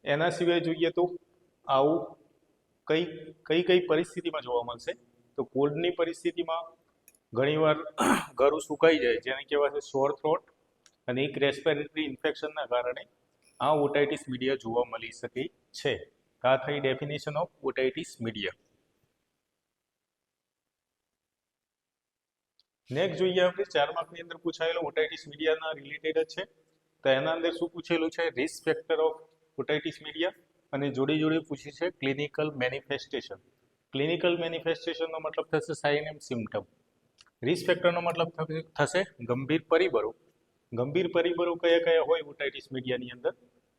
Speaker 1: એના સિવાય જોઈએ તો આવું કઈ કઈ પરિસ્થિતિમાં જોવા મળશે? તો કોલ્ડની પરિસ્થિતિમાં ઘણીવાર ગળું સુકાઈ જાય, જેને કહેવાય છે સોર થ્રોટ, અને એક રેસ્પિરેટરી ઇન્ફેક્શનના કારણે આ ઓટાઇટિસ મીડિયા જોવા મળી શકે છે. આ થઈ definition of otitis media. Next જોઈએ આપણે 4 માર્કની અંદર પૂછાયેલો ઓટાઇટિસ મીડિયાના રિલેટેડ જ છે. તો એના અંદર શું પૂછેલું છે? Risk factor of otitis media, અને જોડે જોડે પૂછ્યું છે ક્લિનિકલ મેનિફેસ્ટેશન. ક્લિનિકલ મેનિફેસ્ટેશનનો મતલબ થશે સાઇન એન્ડ સિમ્ટમ. રિસ્ક ફેક્ટરનો મતલબ થશે ગંભીર પરિબળો. ગંભીર પરિબળો કયા કયા હોય ઓટાઇટિસ મીડિયાની અંદર?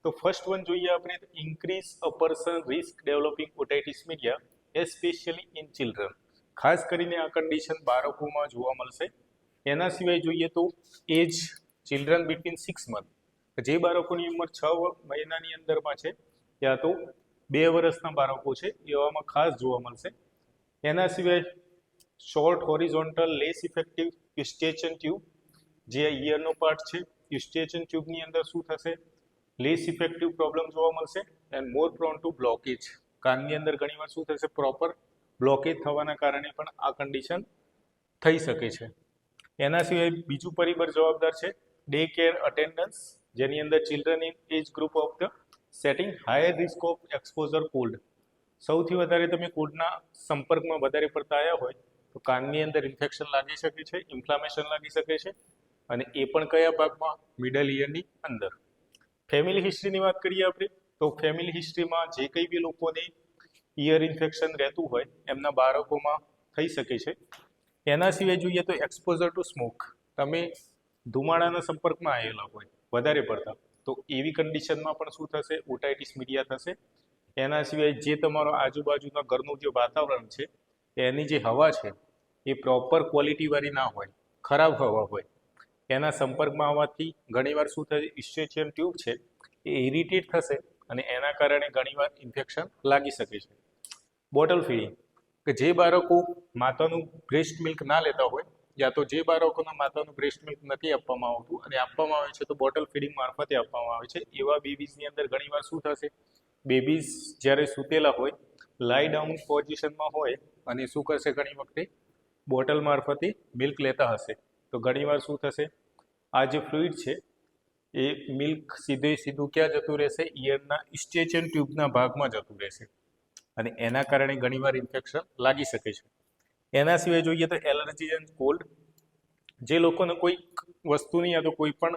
Speaker 1: તો ફર્સ્ટ વન જોઈએ આપણે, increase a person risk developing otitis media especially in children. ખાસ કરીને આ કન્ડિશન બાળકોમાં જોવા મળશે. એના સિવાય જોઈએ તો એજ ચિલ્ડ્રન બિટવીન 6 મંથ, જે બાળકોની ઉંમર 6 મહિનાની અંદરમાં છે યા તો 2 વર્ષના બાળકો છે એવામાં ખાસ જોવા મળશે. એના સિવાય short horizontal less effective eustachian tube, જે ઈયરનો પાર્ટ છે. યુસ્ટેચન ટ્યુબની અંદર શું થશે? લેસ ઇફેક્ટિવ પ્રોબ્લેમ જોવા મળશે. And more prone to blockage. કાનની અંદર ઘણીવાર શું થશે? પ્રોપર બ્લોકેજ થવાના કારણે પણ આ કન્ડિશન થઈ શકે છે. એના સિવાય બીજું પરિબળ જવાબદાર છે ડે કેર અટેન્ડન્સ, જેની અંદર children in age group of the setting higher risk of exposure cold. સૌથી વધારે તમે કોલ્ડના સંપર્કમાં વધારે પડતા આવ્યા હોય તો કાનની અંદર ઇન્ફેક્શન લાગી શકે છે, ઇન્ફ્લામેશન લાગી શકે છે, અને એ પણ કયા ભાગમાં? મિડલ ઈયરની અંદર. ફેમિલી હિસ્ટ્રીની વાત કરીએ આપણે તો ફેમિલી હિસ્ટ્રીમાં જે કંઈ બી લોકોને ઈયર ઇન્ફેક્શન રહેતું હોય એમના બાળકોમાં થઈ શકે છે. એના સિવાય જોઈએ તો એક્સપોઝર ટુ સ્મોક. તમે ધુમાડાના સંપર્કમાં આવેલા હોય વધારે પડતા, તો એવી કન્ડિશનમાં પણ શું થશે? ઓટાઇટિસ મીડિયા થશે. એના સિવાય જે તમારો આજુબાજુના ઘરનું જે વાતાવરણ છે એની જે હવા છે એ પ્રોપર ક્વોલિટીવાળી ના હોય, ખરાબ હવા હોય, એના સંપર્કમાં આવવાથી ઘણીવાર શું થશે, ઇસ્યુચિયન ટ્યુબ છે એ ઇરિટેટ થશે અને એના કારણે ઘણીવાર ઇન્ફેક્શન લાગી શકે છે. બોટલ ફીડિંગ, કે જે બાળકો માતાનું બ્રેસ્ટ મિલ્ક ના લેતા હોય, યા તો જે બાળકોના માતાનું બ્રેસ્ટ મિલ્ક નથી આપવામાં આવતું અને આપવામાં આવે છે તો બોટલ ફીડિંગ મારફતે આપવામાં આવે છે, એવા બેબીઝની અંદર ઘણીવાર શું થશે, બેબીઝ જ્યારે સૂતેલા હોય, લાઈ ડાઉન પોઝિશનમાં હોય અને શું કરશે, ઘણી વખતે બોટલ મારફતે મિલ્ક લેતા હશે તો ઘણીવાર શું થશે, આ જે ફ્લુઇડ છે એ મિલ્ક સીધું ક્યાં જતું રહેશે, ઇયરના ઇસ્યુચિયન ટ્યુબના ભાગમાં જતું રહેશે અને એના કારણે ઘણીવાર ઇન્ફેક્શન લાગી શકે છે. એના સિવાય જોઈએ તો એલર્જી એન્ડ કોલ્ડ, જે લોકોને કોઈ વસ્તુની યા તો કોઈ પણ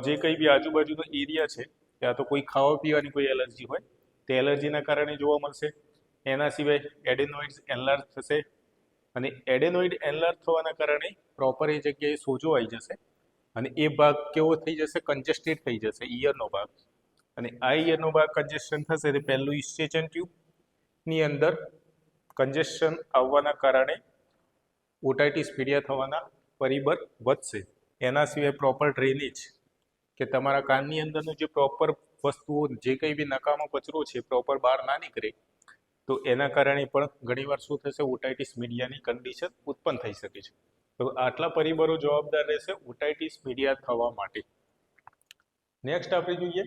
Speaker 1: જે કંઈ બી આજુબાજુનો એરિયા છે યા તો કોઈ ખાવા પીવાની કોઈ એલર્જી હોય તે એલર્જીના કારણે જોવા મળશે. એના સિવાય એડેનોઇડ્સ એનલાર્જ થશે અને એડેનોઇડ એનલાર્જ થવાના કારણે પ્રોપર એ જગ્યાએ સોજો આવી જશે અને એ ભાગ કેવો થઈ જશે, કન્જેસ્ટેડ થઈ જશે, ઇયરનો ભાગ. અને આ ઇયરનો ભાગ કન્જેસ્શન થશે તો પહેલું ઇસ્યુચિયન ટ્યુબની અંદર કન્જેસ્શન આવવાના કારણે ઓટાઇટિસ મીડિયા થવાના પરિબળ વધશે. એના સિવાય પ્રોપર ડ્રેનેજ, કે તમારા કાનની અંદરનું જે પ્રોપર વસ્તુઓ, જે કંઈ બી નકામો કચરો છે પ્રોપર બહાર ના નીકળે તો એના કારણે પણ ઘણીવાર શું થશે, ઓટાઇટિસ મીડિયાની કન્ડિશન ઉત્પન્ન થઈ શકે છે. તો આટલા પરિબળો જવાબદાર રહેશે ઓટાઇટિસ મીડિયા થવા માટે. નેક્સ્ટ આપણે જોઈએ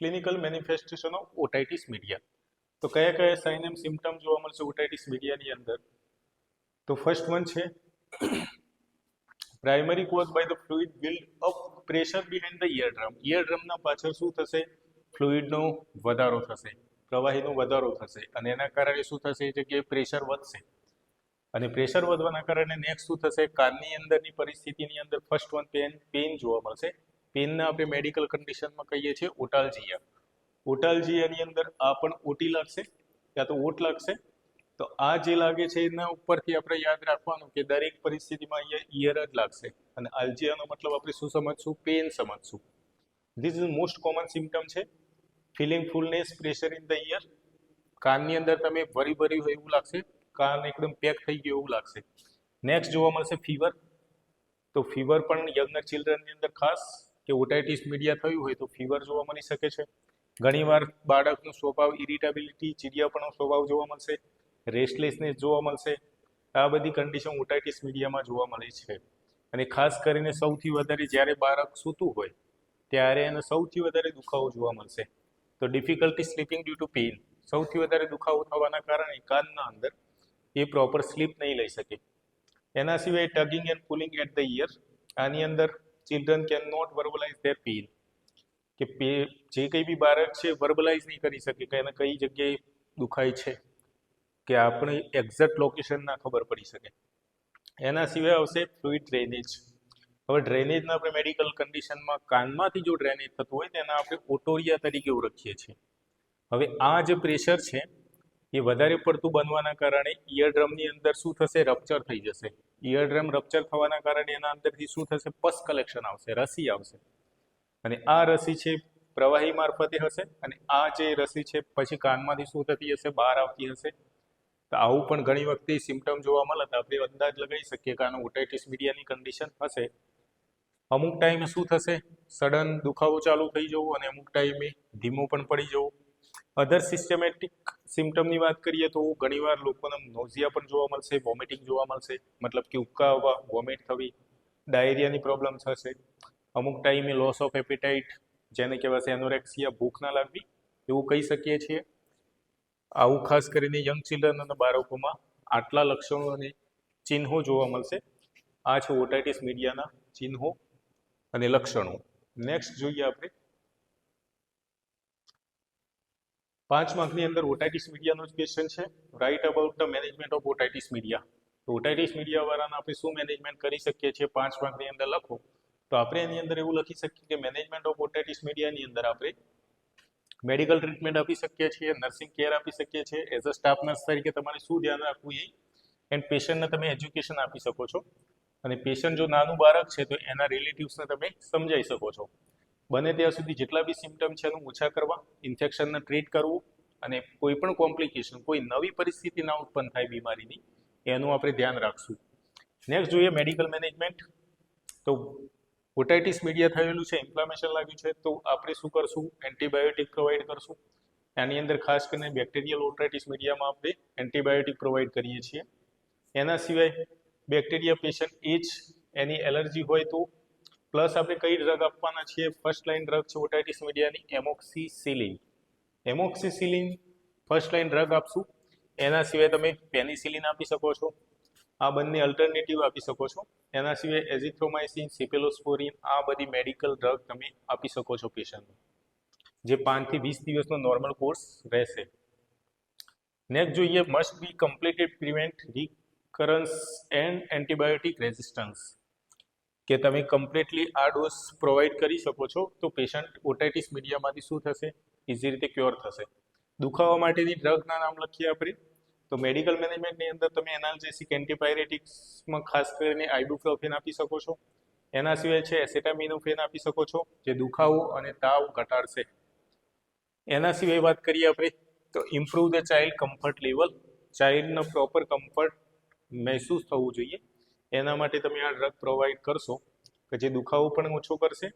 Speaker 1: clinical manifestation of otitis media. તો કયા કયા સાઇન એન્ડ સિમ્પટમ જોવા મળશે ઓટાઇટિસ મીડિયાની અંદર? તો ફર્સ્ટ વન છે primary cause by the fluid build up pressure behind the eardrum. ઇયરડ્રમના પાછળ શું થશે, ફ્લુઇડનો વધારો થશે, પ્રવાહીનો વધારો થશે અને એના કારણે શું થશે, એ જગ્યાએ પ્રેશર વધશે અને પ્રેશર વધવાના કારણે નેક્સ્ટ શું થશે, કાનની અંદરની પરિસ્થિતિની અંદર ફર્સ્ટ વન પેઇન જોવા મળશે. પેઇનને આપણે મેડિકલ કન્ડિશનમાં કહીએ છીએ ઓટાલ્જિયા. ઓટાલ્જિયાની અંદર આ પણ ઓટી લાગશે યા તો ઓટ લાગશે. તો આ જે લાગે છે એના ઉપરથી આપણે યાદ રાખવાનું કે દરેક પરિસ્થિતિમાં અહીંયા ઇયર જ લાગશે અને આલ્જિયાનો મતલબ આપણે શું સમજશું, પેઇન સમજશું. This is most common symptom છે. Feeling fullness, pressure in the ear, કાનની અંદર તમે ભરી હોય એવું લાગશે, કાન એકદમ પેક થઈ ગયું એવું લાગશે. નેક્સ્ટ જોવા મળશે ફીવર. તો ફીવર પણ યંગર ચિલ્ડ્રનની અંદર ખાસ કે ઓટાઇટિસ મીડિયા થયું હોય તો ફીવર જોવા મળી શકે છે. ઘણીવાર બાળકનો સ્વભાવ ઇરિટેબિલિટી, ચીડિયાપણો સ્વભાવ જોવા મળશે, રેસ્ટલેસનેસ જોવા મળશે. આ બધી કન્ડિશન ઓટાઇટિસ મીડિયામાં જોવા મળે છે. અને ખાસ કરીને સૌથી વધારે જ્યારે બાળક સૂતું હોય ત્યારે એને સૌથી વધારે દુખાવો જોવા મળશે. તો difficulty sleeping due to pain, સૌથી વધારે દુખાવો થવાના કારણે કાનના અંદર એ પ્રોપર સ્લીપ નહીં લઈ શકે. એના સિવાય tugging and pulling at the ear, આની અંદર children can not verbalise their pain, કે જે કંઈ બી બાળક છે વર્બલાઇઝ નહીં કરી શકે કે એને કઈ જગ્યાએ દુખાય છે, કે આપણે એક્ઝેક્ટ લોકેશન ના ખબર પડી શકે. એના સિવાય આવશે ફ્લુઇડ ડ્રેનેજ. હવે ડ્રેનેજના આપણે મેડિકલ કન્ડિશનમાં કાનમાંથી જો ડ્રેનેજ થતું હોય તેના આપણે ઓટોરિયા તરીકે ઓળખીએ છીએ. હવે આ જે પ્રેશર છે એ વધારે પડતું બનવાના કારણે ઇયરડ્રમની અંદર શું થશે, રપ્ચર થઈ જશે. ઇયરડ્રમ રપ્ચર થવાના કારણે એના અંદરથી શું થશે, પસ કલેક્શન આવશે, રસી આવશે અને આ રસી છે પ્રવાહી મારફતે હશે અને આ જે રસી છે પછી કાનમાંથી શું થતી હશે, બહાર આવતી હશે. તો આવું પણ ઘણી વખતે સિમ્પટમ જોવા મળે તો આપણે અંદાજ લગાવી શકીએ કે આનો ઓટાઇટિસ મીડિયાની કન્ડિશન હશે. અમુક ટાઈમે શું થશે, સડન દુખાવો ચાલુ થઈ જવું અને અમુક ટાઈમે ધીમો પણ પડી જવું. અધર સિસ્ટમેટિક સિમ્પટમની વાત કરીએ તો ઘણીવાર લોકોને નોઝિયા પણ જોવા મળશે, વોમિટિંગ જોવા મળશે, મતલબ કે ઉબકા આવવા, વોમિટ થવી, ડાયરિયાની પ્રોબ્લેમ થશે. અમુક ટાઈમે લોસ ઓફ એપેટાઇટ, જેને કહેવાશે એનોરેક્સિયા, ભૂખ ના લાગવી, એવું કહી શકીએ છીએ. આવું ખાસ કરીને યંગ ચિલ્ડ્રન અને બાળકોમાં આટલા લક્ષણો અને ચિહ્નો જોવા મળશે. આ છે ઓટાઇટિસ મીડિયાના ચિહ્નો અને લક્ષણો. નેક્સ્ટ જોઈએ આપણે 5 માર્કની અંદર ઓટાઇટિસ મીડિયાનો જ ક્વેશ્ચન છે. Write about the management of otitis media. તો ઓટાઇટિસ મીડિયા વાળાને આપણે શું મેનેજમેન્ટ કરી શકીએ છીએ, 5 માર્કની અંદર લખો તો આપણે એની અંદર એવું લખી શકીએ કે મેનેજમેન્ટ ઓફ ઓટાઇટિસ મીડિયાની અંદર આપણે મેડિકલ ટ્રીટમેન્ટ આપી શકીએ છીએ, નર્સિંગ કેર આપી શકીએ છીએ. એઝ અ સ્ટાફ નર્સ તરીકે તમારે શું ધ્યાન રાખવું એ એન્ડ પેશન્ટને તમે એજ્યુકેશન આપી શકો છો અને પેશન્ટ જો નાનું બાળક છે તો એના રિલેટિવ્સને તમે સમજાવી શકો છો. બને ત્યાં સુધી જેટલા બી સિમ્ટમ છે એનું ઓછા કરવા, ઇન્ફેક્શનને ટ્રીટ કરવું, અને કોઈ પણ કોમ્પ્લિકેશન, કોઈ નવી પરિસ્થિતિ ના ઉત્પન્ન થાય બીમારીની, એનું આપણે ધ્યાન રાખશું. નેક્સ્ટ જોઈએ મેડિકલ મેનેજમેન્ટ. તો ઓટાઇટિસ મીડિયા થયેલું છે, ઇન્ફ્લામેશન લાગ્યું છે, તો આપણે શું કરશું? એન્ટીબાયોટિક પ્રોવાઈડ કરશું. આની અંદર ખાસ કરીને બેક્ટેરિયલ ઓટાઇટિસ મીડિયામાં આપણે એન્ટીબાયોટિક પ્રોવાઈડ કરીએ છીએ. એના સિવાય બેક્ટેરિયા પેશન્ટ એની એલર્જી હોય તો પ્લસ આપણે કઈ ડ્રગ આપવાના છીએ? ફર્સ્ટ લાઇન ડ્રગ છે ઓટાઇટિસ મીડિયાની એમોક્સિસિલિન. એમોક્સિસિલિન ફર્સ્ટ લાઇન ડ્રગ આપશું. એના સિવાય તમે પેનિસિલિન આપી શકો છો. આ બંને અલ્ટરનેટિવ આપી શકો છો. એના સિવાય એઝિથ્રોમાઇસિન, સિફેલોસ્પોરિન, આ બધી મેડિકલ ડ્રગ તમે આપી શકો છો પેશન્ટને, જે 5 થી 20 દિવસનો નોર્મલ કોર્સ રહેશે. નેક્સ્ટ જોઈએ must be completed prevent recurrence and antibiotic resistance. કે તમે કમ્પ્લીટલી આ ડોઝ પ્રોવાઈડ કરી શકો છો તો પેશન્ટ ઓટાઇટિસ મીડિયામાંથી શું થશે? ઇઝી રીતે ક્યોર થશે. દુખાવા માટેની ડ્રગના નામ લખીએ આપણે. તો મેડિકલ મેનેજમેન્ટની અંદર તમે એનાલ્જેસિક એન્ટીપાયરેટિક્સમાં ખાસ કરીને આઇબુપ્રોફેન આપી શકો છો. એના સિવાય છે એસેટામિનોફેન આપી શકો છો, જે દુખાવો અને તાવ ઘટાડશે. એના સિવાય વાત કરીએ આપણે તો improve the child comfort level. ચાઇલ્ડનો પ્રોપર કમ્ફર્ટ મહેસૂસ થવું જોઈએ, એના માટે તમે આ ડ્રગ પ્રોવાઈડ કરશો કે જે દુખાવો પણ ઓછો કરશે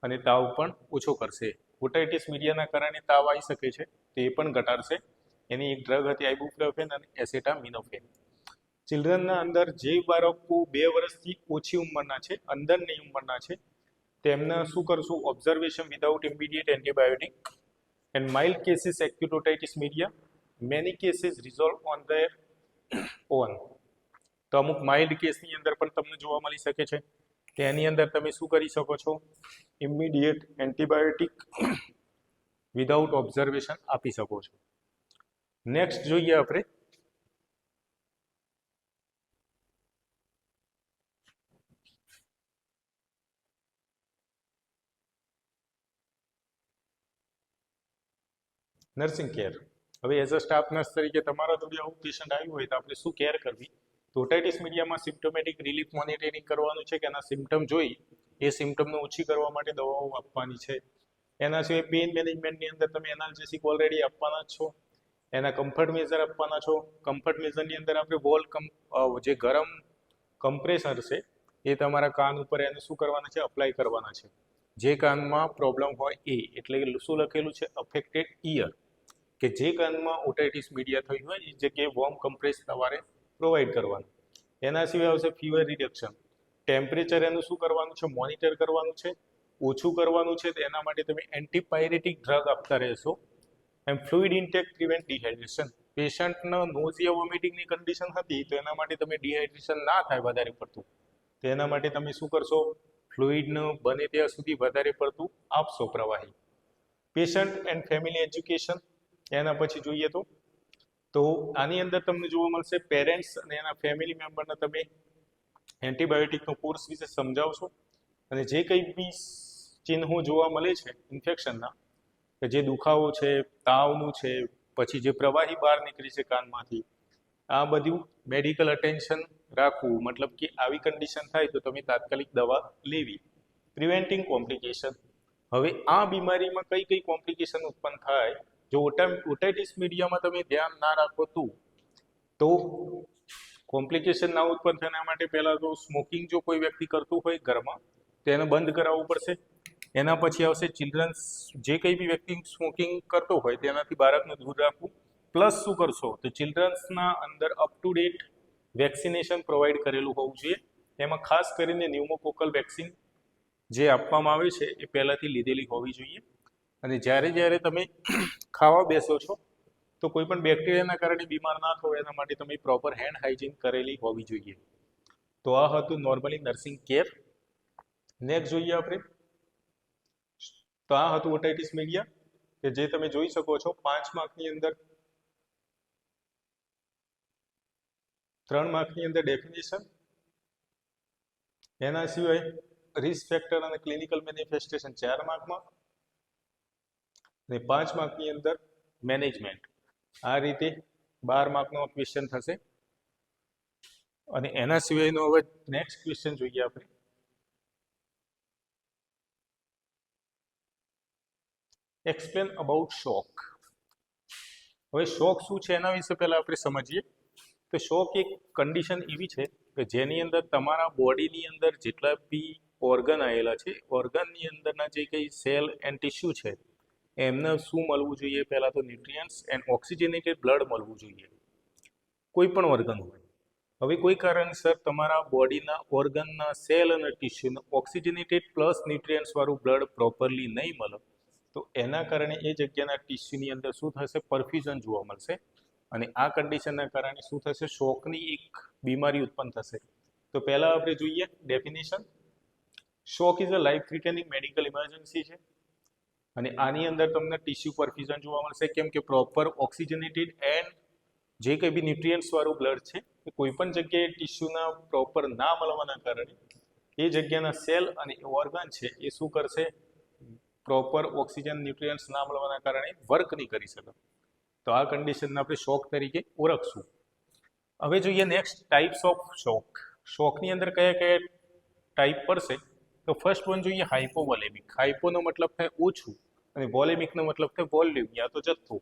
Speaker 1: અને તાવ પણ ઓછો કરશે. ઓટાઇટિસ મીડિયાના કારણે તાવ આવી શકે છે, તો એ પણ ઘટાડશે. એની એક ડ્રગ હતી આઇબુપ્રોફેન અને એસેટામિનોફેન. ચિલ્ડ્રનના અંદર જે બાળકો 2 વર્ષથી ઓછી ઉંમરના છે, અંદરની ઉંમરના છે, તેમને શું કરશું? Observation without immediate antibiotic. And mild cases acute otitis media, many cases resolve on their own. તો અમુક માઇલ્ડ કેસની અંદર પણ તમને જોવા મળી શકે છે. તેની અંદર તમે શું કરી શકો છો? ઇમિડિયેટ એન્ટીબાયોટિક વિધાઉટ ઓબ્ઝર્વેશન આપી શકો છો. નેક્સ્ટ જોઈએ આપણે નર્સિંગ કેર. હવે એઝ અ સ્ટાફ નર્સ તરીકે તમારા જોડે આવું પેશન્ટ આવ્યું હોય તો આપણે શું કેર કરવી? તો ઓટાઇટિસ મીડિયામાં સિમ્પ્ટોમેટિક રિલીફ મોનિટરિંગ કરવાનું છે કે એના સિમ્ટમ જોઈ એ સિમ્ટમને ઓછી કરવા માટે દવાઓ આપવાની છે. એના સિવાય પેઇન મેનેજમેન્ટની અંદર તમે એનાલ્જેસિક ઓલરેડી આપવાના જ છો. એના કમ્ફર્ટ મેઝર આપવાના છો. કમ્ફર્ટ મેઝરની અંદર આપણે જે ગરમ કમ્પ્રેસર છે એ તમારા કાન ઉપર એને શું કરવાના છે? અપ્લાય કરવાના છે. જે કાનમાં પ્રોબ્લેમ હોય એ, એટલે શું લખેલું છે? અફેક્ટેડ ઇયર, કે જે કાનમાં ઓટાઇટિસ મીડિયા થઈ હોય એ જગ્યાએ વોર્મ કમ્પ્રેસ તમારે પ્રોવાઈડ કરવાનું. એના સિવાય આવશે ફીવર રિડક્શન. ટેમ્પરેચર એનું શું કરવાનું છે? મોનિટર કરવાનું છે, ઓછું કરવાનું છે. તો એના માટે તમે એન્ટીપાયરેટિક ડ્રગ આપતા રહેશો. And fluid intake prevent dehydration. પેશન્ટનો નોઝિયા વોમિટિંગની કન્ડિશન હતી, તો એના માટે તમે ડિહાઇડ્રેશન ના થાય વધારે પડતું, તો એના માટે તમે શું કરશો? ફ્લુઇડનું બને ત્યાં સુધી વધારે પડતું આપશો પ્રવાહી. Patient and family education. એના પછી જોઈએ તો આની અંદર તમને જોવા મળશે પેરેન્ટ્સ અને એના ફેમિલી મેમ્બરને તમે એન્ટીબાયોટિકનો કોર્સ વિશે સમજાવશો. અને જે કંઈ બી ચિહ્નો જોવા મળે છે ઇન્ફેક્શનના, કે જે દુખાવો છે, તાવનું છે, પછી જે પ્રવાહી બહાર નીકળી છે કાનમાંથી, આ બધું મેડિકલ અટેન્શન રાખવું. મતલબ કે આવી કન્ડિશન થાય તો તમે તાત્કાલિક દવા લેવી. Preventing complication. હવે આ બીમારીમાં કઈ કઈ કોમ્પ્લિકેશન ઉત્પન્ન થાય જો ઓટાઇટિસ મીડિયામાં તમે ધ્યાન ના રાખો તો કોમ્પ્લિકેશન ના ઉત્પન્ન થવા માટે પહેલા તો સ્મોકિંગ જો કોઈ વ્યક્તિ કરતું હોય ઘરમાં તો એને બંધ કરાવવું પડશે. એના પછી આવશે ચિલ્ડ્રન્સ. જે કંઈ બી વ્યક્તિ સ્મોકિંગ કરતો હોય તેનાથી બાળકને દૂર રાખવું. પ્લસ શું કરશો? તો ચિલ્ડ્રન્સના અંદર up to date vaccination provide કરેલું હોવું જોઈએ. એમાં ખાસ કરીને ન્યુમોકોકલ વેક્સિન જે આપવામાં આવે છે એ પહેલાંથી લીધેલી હોવી જોઈએ. અને જ્યારે તમે ખાવા બેસો છો તો કોઈ પણ બેક્ટેરિયાના કારણે બીમાર ના થો એના માટે તમે પ્રોપર હેન્ડ હાઇજીન કરેલી હોવી જોઈએ. તો આ હતું નોર્મલી નર્સિંગ કેર. નેક્સ્ટ જોઈએ આપણે તો આ હતું ઓટાઇટિસ મીડિયા, કે જે તમે જોઈ શકો છો 5 માર્કની અંદર 3 માર્કની અંદર ડેફિનેશન, એના સિવાય રિસ્ક ફેક્ટર અને ક્લિનિકલ મેનિફેસ્ટેશન 4 માર્કમાં, અને 5 માર્કની અંદર મેનેજમેન્ટ. આ રીતે 12 માર્કનો ક્વેશ્ચન થશે. અને એના સિવાયનો હવે નેક્સ્ટ ક્વેશ્ચન જોઈએ આપણે એક્સપ્લેન અબાઉટ શોક. હવે શોક શું છે એના વિશે પહેલા આપણે સમજીએ. તો શોક એક કન્ડિશન એવી છે કે જેની અંદર તમારા બોડીની અંદર જેટલા બી ઓર્ગન આવેલા છે, ઓર્ગનની અંદરના જે કંઈ સેલ એન્ડ ટિશ્યુ છે એમને શું મળવું જોઈએ? પહેલાં તો ન્યુટ્રિયન્ટ્સ એન્ડ ઓક્સિજનેટેડ બ્લડ મળવું જોઈએ, કોઈ પણ ઓર્ગન હોય. હવે કોઈ કારણસર તમારા બોડીના ઓર્ગનના સેલ અને ટિશ્યુને ઓક્સિજનેટેડ પ્લસ ન્યુટ્રિયન્ટ્સવાળું બ્લડ પ્રોપરલી નહીં મળે તો એના કારણે એ જગ્યાના ટિશ્યુની અંદર શું થશે? પરફ્યુઝન જોવા મળશે. અને આ કન્ડિશનના કારણે શું થશે? શોકની એક બીમારી ઉત્પન્ન થશે. તો પહેલાં આપણે જોઈએ definition. Shock is a life threatening medical emergency છે અને આની અંદર તમને ટિશ્યુ પરફ્યુઝન જોવા મળશે. કેમ કે પ્રોપર ઓક્સિજનેટેડ એન્ડ જે કંઈ બી ન્યુટ્રિયન્ટ્સવાળું બ્લડ છે એ કોઈ પણ જગ્યાએ ટિશ્યુના પ્રોપર ના મળવાના કારણે એ જગ્યાના સેલ અને ઓર્ગન છે એ શું કરશે? પ્રોપર ઓક્સિજન ન્યુટ્રિયન્ટ્સ ના મળવાના કારણે વર્ક નહીં કરી શકે. તો આ કન્ડિશનને આપણે શોક તરીકે ઓળખશું. હવે જોઈએ નેક્સ્ટ ટાઈપ્સ ઓફ શોક. શોકની અંદર કયા કયા ટાઈપ પડશે? તો ફર્સ્ટ વન જોઈએ હાઇપોવોલેમિક. હાઇપોનો મતલબ થાય ઓછું અને વોલેમિકનો મતલબ થાય વોલ્યુમ યા તો જથ્થો.